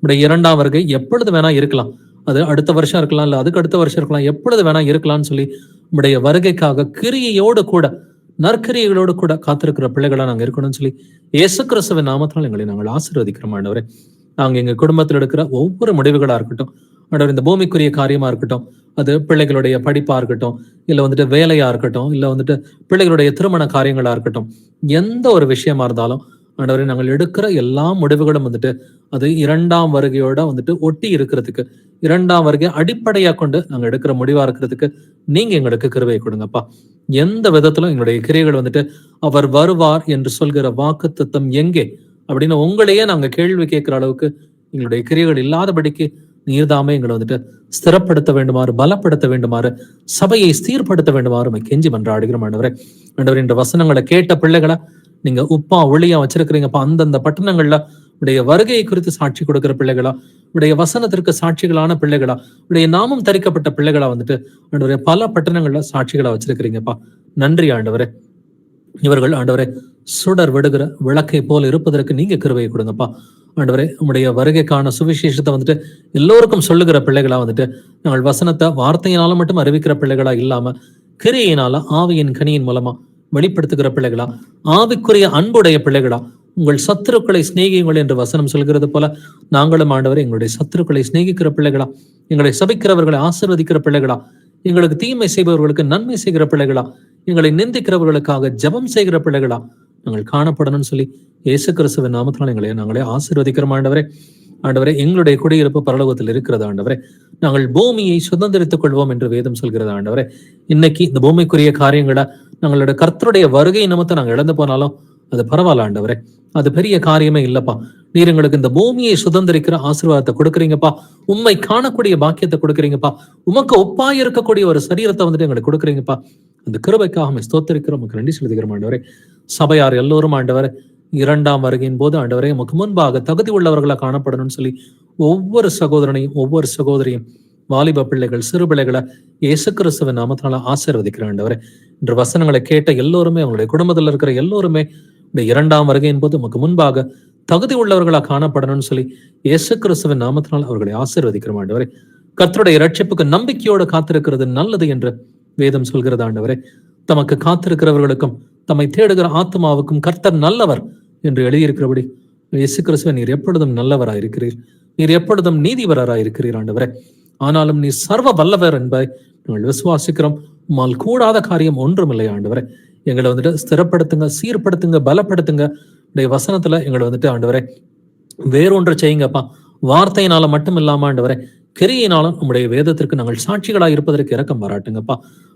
உடைய 2ஆம் வருகை எப்பொழுது வேணா இருக்கலாம். அது அடுத்த வருஷம் இருக்கலாம், இல்ல அதுக்கு அடுத்த வருஷம் இருக்கலாம், எப்பொழுது வேணா இருக்கலாம்னு சொல்லி உடைய வருகைக்காக கிரியையோடு கூட நற்கிரியைகளோடு கூட காத்திருக்கிற பிள்ளைகளா நாங்க இருக்கணும்னு சொல்லி இயேசு கிறிஸ்துவின் நாமத்தினால் எங்களை நாங்கள் ஆசீர்வதிக்கிறோம். ஆண்டவரே, நாங்க எங்க குடும்பத்தில் எடுக்கிற ஒவ்வொரு முடிவுகளா இருக்கட்டும், ஆண்டவர் இந்த பூமிக்குரிய காரியமா இருக்கட்டும், அது பிள்ளைகளுடைய படிப்பா இருக்கட்டும், இல்ல வந்துட்டு வேலையா இருக்கட்டும், இல்ல வந்துட்டு பிள்ளைகளுடைய திருமண காரியங்களா இருக்கட்டும், எந்த ஒரு விஷயமா இருந்தாலும் ஆண்டவரே, நாங்கள் எடுக்கிற எல்லா முடிவுகளும் வந்துட்டு அது 2ஆம் வருகையோட வந்துட்டு ஒட்டி இருக்கிறதுக்கு, 2ஆம் வருகை அடிப்படையா கொண்டு நாங்க எடுக்கிற முடிவா இருக்கிறதுக்கு நீங்க எங்களுக்கு கிருபையை கொடுங்கப்பா. எந்த விதத்திலும் எங்களுடைய கிரியைகள் வந்துட்டு அவர் வருவார் என்று சொல்கிற வாக்குத்தத்தம் எங்கே அப்படின்னு உங்களையே நாங்க கேள்வி கேட்கிற அளவுக்கு எங்களுடைய கிரியைகள் இல்லாதபடிக்கு நீர்தாமே எங்களை வந்துட்டு ஸ்திரப்படுத்த வேண்டுமாறு, பலப்படுத்த வேண்டுமாறு, சபையை ஸ்தீர்படுத்த வேண்டுமாறு கெஞ்சி மன்றாடுகிறோம் ஆண்டவரே. ஆண்டவர், இந்த வசனங்களை கேட்ட பிள்ளைகளை நீங்க உப்பா ஒளியா வச்சிருக்கிறீங்கப்பா. அந்தந்த பட்டணங்கள்ல உடைய வருகையை குறித்து சாட்சி கொடுக்கிற பிள்ளைகளா, உடைய வசனத்திற்கு சாட்சிகளான பிள்ளைகளா, உடைய நாமம் தரிக்கப்பட்ட பிள்ளைகளா வந்துட்டு ஆண்டவரே பல பட்டணங்கள்ல சாட்சிகளா வச்சிருக்கிறீங்கப்பா. நன்றி ஆண்டவரே. இவர்கள் ஆண்டவரே சுடர் விடுகிற விளக்கை போல இருப்பதற்கு நீங்க கிருபையை கொடுங்கப்பா. ஆண்டவரே, உங்களுடைய வருகைக்கான சுவிசேஷத்தை வந்துட்டு எல்லோருக்கும் சொல்லுகிற பிள்ளைகளா வந்துட்டு நாங்கள் வசனத்தை வார்த்தையினால மட்டும் அறிவிக்கிற பிள்ளைகளா இல்லாம கிரியையினால ஆவியின் கனியின் மூலமா வெளிப்படுத்துகிற பிள்ளைகளா, ஆவிக்குரிய அன்புடைய பிள்ளைகளா, உங்கள் சத்துருக்களை சிநேகியுங்கள் என்று வசனம் சொல்கிறது போல நாங்களும் ஆண்டவரை எங்களுடைய சத்துருக்களை சிநேகிக்கிற பிள்ளைகளா, எங்களை சபிக்கிறவர்களை ஆசீர்வதிக்கிற பிள்ளைகளா, எங்களுக்கு தீமை செய்பவர்களுக்கு நன்மை செய்கிற பிள்ளைகளா, எங்களை நிந்திக்கிறவர்களுக்காக ஜெபம் செய்கிற பிள்ளைகளா நாங்கள் காணப்படணும்னு சொல்லி இயேசு கிறிஸ்துவின் நாமத்தினால் நாங்களே ஆசீர்வதிக்கிறோம் ஆண்டவரே. ஆண்டவரே, எங்களுடைய குடியிருப்பு பரலோகத்தில் இருக்கிறது ஆண்டவரே. நாங்கள் பூமியை சுதந்திரித்துக் கொள்வோம் என்று வேதம் சொல்கிறது ஆண்டவரே. இன்னைக்கு இந்த பூமிக்குரிய காரியங்களை நாங்களோட கர்த்தருடைய வருகை நிமித்தம் நாங்கள் இழந்து போனாலும் அது பரவாயில்ல ஆண்டவரே, அது பெரிய காரியமே இல்லப்பா. நீர் எங்களுக்கு இந்த பூமியை சுதந்திரிக்கிற ஆசீர்வாதத்தை கொடுக்குறீங்கப்பா. உண்மை காணக்கூடிய பாக்கியத்தை கொடுக்குறீங்கப்பா. உமக்கு ஒப்பாய் இருக்கக்கூடிய ஒரு சரீரத்தை வந்துட்டு எங்களுக்கு கொடுக்குறீங்கப்பா. அந்த கிருபைக்காக ஸ்தோத்திரிக்கிறோம், உமக்கு நன்றி செலுத்துகிறோம் ஆண்டவரே. சபையார் எல்லோரும் ஆண்டவரே இரண்டாம் வருகையின் போது ஆண்டவரே உமக்கு முன்பாக தகுதி உள்ளவர்களா காணப்படணும்னு சொல்லி ஒவ்வொரு சகோதரனையும் ஒவ்வொரு சகோதரியும், வாலிப பிள்ளைகள், சிறு பிள்ளைகளை இயேசு கிறிஸ்துவின் நாமத்தினால ஆசீர்வதிக்கிற ஆண்டவரே. இன்று வசனங்களை கேட்ட எல்லோருமே, அவங்களுடைய குடும்பத்தில் இருக்கிற எல்லோருமே இந்த இரண்டாம் வருகையின் போது உமக்கு முன்பாக தகுதி உள்ளவர்களா காணப்படணும்னு சொல்லி இயேசு கிறிஸ்துவின் நாமத்தினால் அவர்களை ஆசீர்வதிக்கிற ஆண்டவரே. கர்த்தருடைய இரட்சிப்புக்கு நம்பிக்கையோடு காத்திருக்கிறது நல்லது என்று வேதம் சொல்கிறது ஆண்டவரே. தமக்கு காத்திருக்கிறவர்களுக்கும் தம்மை தேடுகிற ஆத்மாவுக்கும் கர்த்தர் நல்லவர் என்று எழுதியிருக்கிறபடி இயேசு கிறிஸ்துவ நீர் எப்பொழுதும் நல்லவராயிருக்கிறீர், நீர் எப்பொழுதும் நீதிபரராயிருக்கிறீர் ஆண்டவரே. ஆனாலும் நீர் சர்வ வல்லவர் என்பதை நாங்கள் விசுவாசிக்கிறோம். உம்மால் கூடாத காரியம் ஒன்றுமில்லை ஆண்டவரே. எங்களை வந்துட்டு ஸ்திரப்படுத்துங்க, சீர்படுத்துங்க, பலப்படுத்துங்க. உடைய வசனத்துல எங்களை வந்துட்டு ஆண்டவரே வேறொன்று செய்யுங்கப்பா. வார்த்தையினால மட்டும் இல்லாம ஆண்டவரே கிரியினாலும் நம்முடைய வேதத்திற்கு நாங்கள் சாட்சிகளாக இருப்பதற்கு இரக்கம் பாராட்டுங்கப்பா.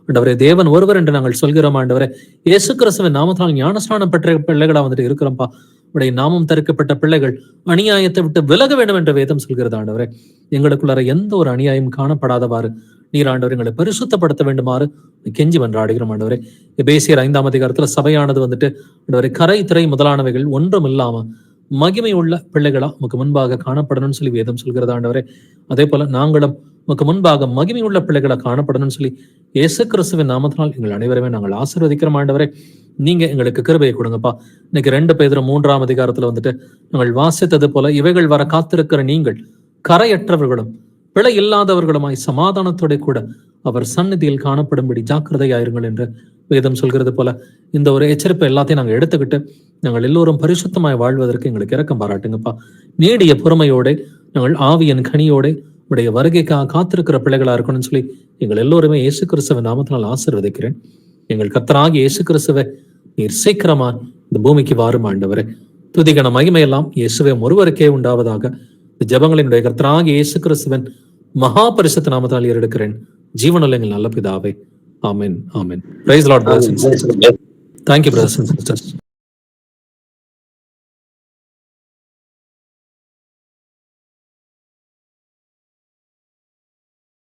ஆண்டவரே, தேவன் ஒருவர் என்று நாங்கள் சொல்கிறோம் ஆண்டவரே. இயேசு கிறிஸ்துவின் நாமத்தால் ஞானஸ்நானம் பெற்ற பிள்ளைகளா வந்துட்டு இருக்கிறோம்ப்பா. உடைய நாமம் தரிக்கப்பட்ட பிள்ளைகள் அநியாயத்தை விட்டு விலக வேண்டும் என்ற வேதம் சொல்கிறது ஆண்டவரே. எங்களுக்குள்ளார எந்த ஒரு அநியாயம் காணப்படாதவாறு நீர் ஆண்டவர் எங்களை பரிசுத்தப்படுத்த வேண்டுமாறு கெஞ்சி மன்றாடுகிறோம் ஆண்டவரே. எபேசியர் 5ஆம் அதிகாரத்துல சபையானது வந்துட்டு ஆண்டவரே கரை திரை முதலானவைகள் ஒன்றும் இல்லாம மகிமை உள்ள பிள்ளைகளா உமக்கு முன்பாக காணப்படணும்னு சொல்லி வேதம் சொல்கிறது ஆண்டவரே. அதே போல நாங்களும் உமக்கு முன்பாக மகிமை உள்ள பிள்ளைகளா காணப்படணும்னு சொல்லி இயேசு கிறிஸ்துவின் நாமத்தினால் எங்கள் அனைவருமே நாங்கள் ஆசீர்வதிக்கிறோம் ஆண்டவரே. நீங்க எங்களுக்கு கிருபையை கொடுங்கப்பா. இன்னைக்கு 2 பேதுரு 3ஆம் அதிகாரத்துல வந்துட்டு நாங்கள் வாசித்தது போல இவைகள் வர காத்திருக்கிற நீங்கள் கரையற்றவர்களும் பிழை இல்லாதவர்களுமாய் சமாதானத்தோட கூட அவர் சந்நிதியில் காணப்படும்படி ஜாக்கிரதையாயிருங்கள் என்று வேதம் சொல்கிறது போல இந்த ஒரு எச்சரிப்பை எல்லாத்தையும் நாங்கள் எடுத்துக்கிட்டு நாங்கள் எல்லோரும் பரிசுத்தமாய் வாழ்வதற்கு எங்களுக்கு இரக்கம் பாராட்டுங்கப்பா. நீடிய பொறுமையோட நாங்கள் ஆவியின் கனியோட உடைய வருகைக்காக காத்திருக்கிற பிள்ளைகளா இருக்கணும்னு சொல்லி எங்கள் எல்லோருமே இயேசு கிறிஸ்துவின் நாமத்தினால் ஆசீர்வதிக்கிறேன். எங்கள் கர்த்தராகிய இயேசு கிறிஸ்துவை நீர் சீக்கிரமா இந்த பூமிக்கு வாரும் ஆண்டவரே. துதிகன மகிமையெல்லாம் இயேசுவே ஒருவருக்கே உண்டாவதாக. இந்த ஜெபங்களினுடைய கர்த்தராகிய இயேசு கிறிஸ்துவின் மகா பரிசுத்த நாமத்தால் ஏறெடுக்கிறேன் ஜீவனுள்ள எங்கள் நல்ல பிதாவே. ஆமென், ஆமென். Praise the lord brothers and sisters. Thank you brothers and sisters.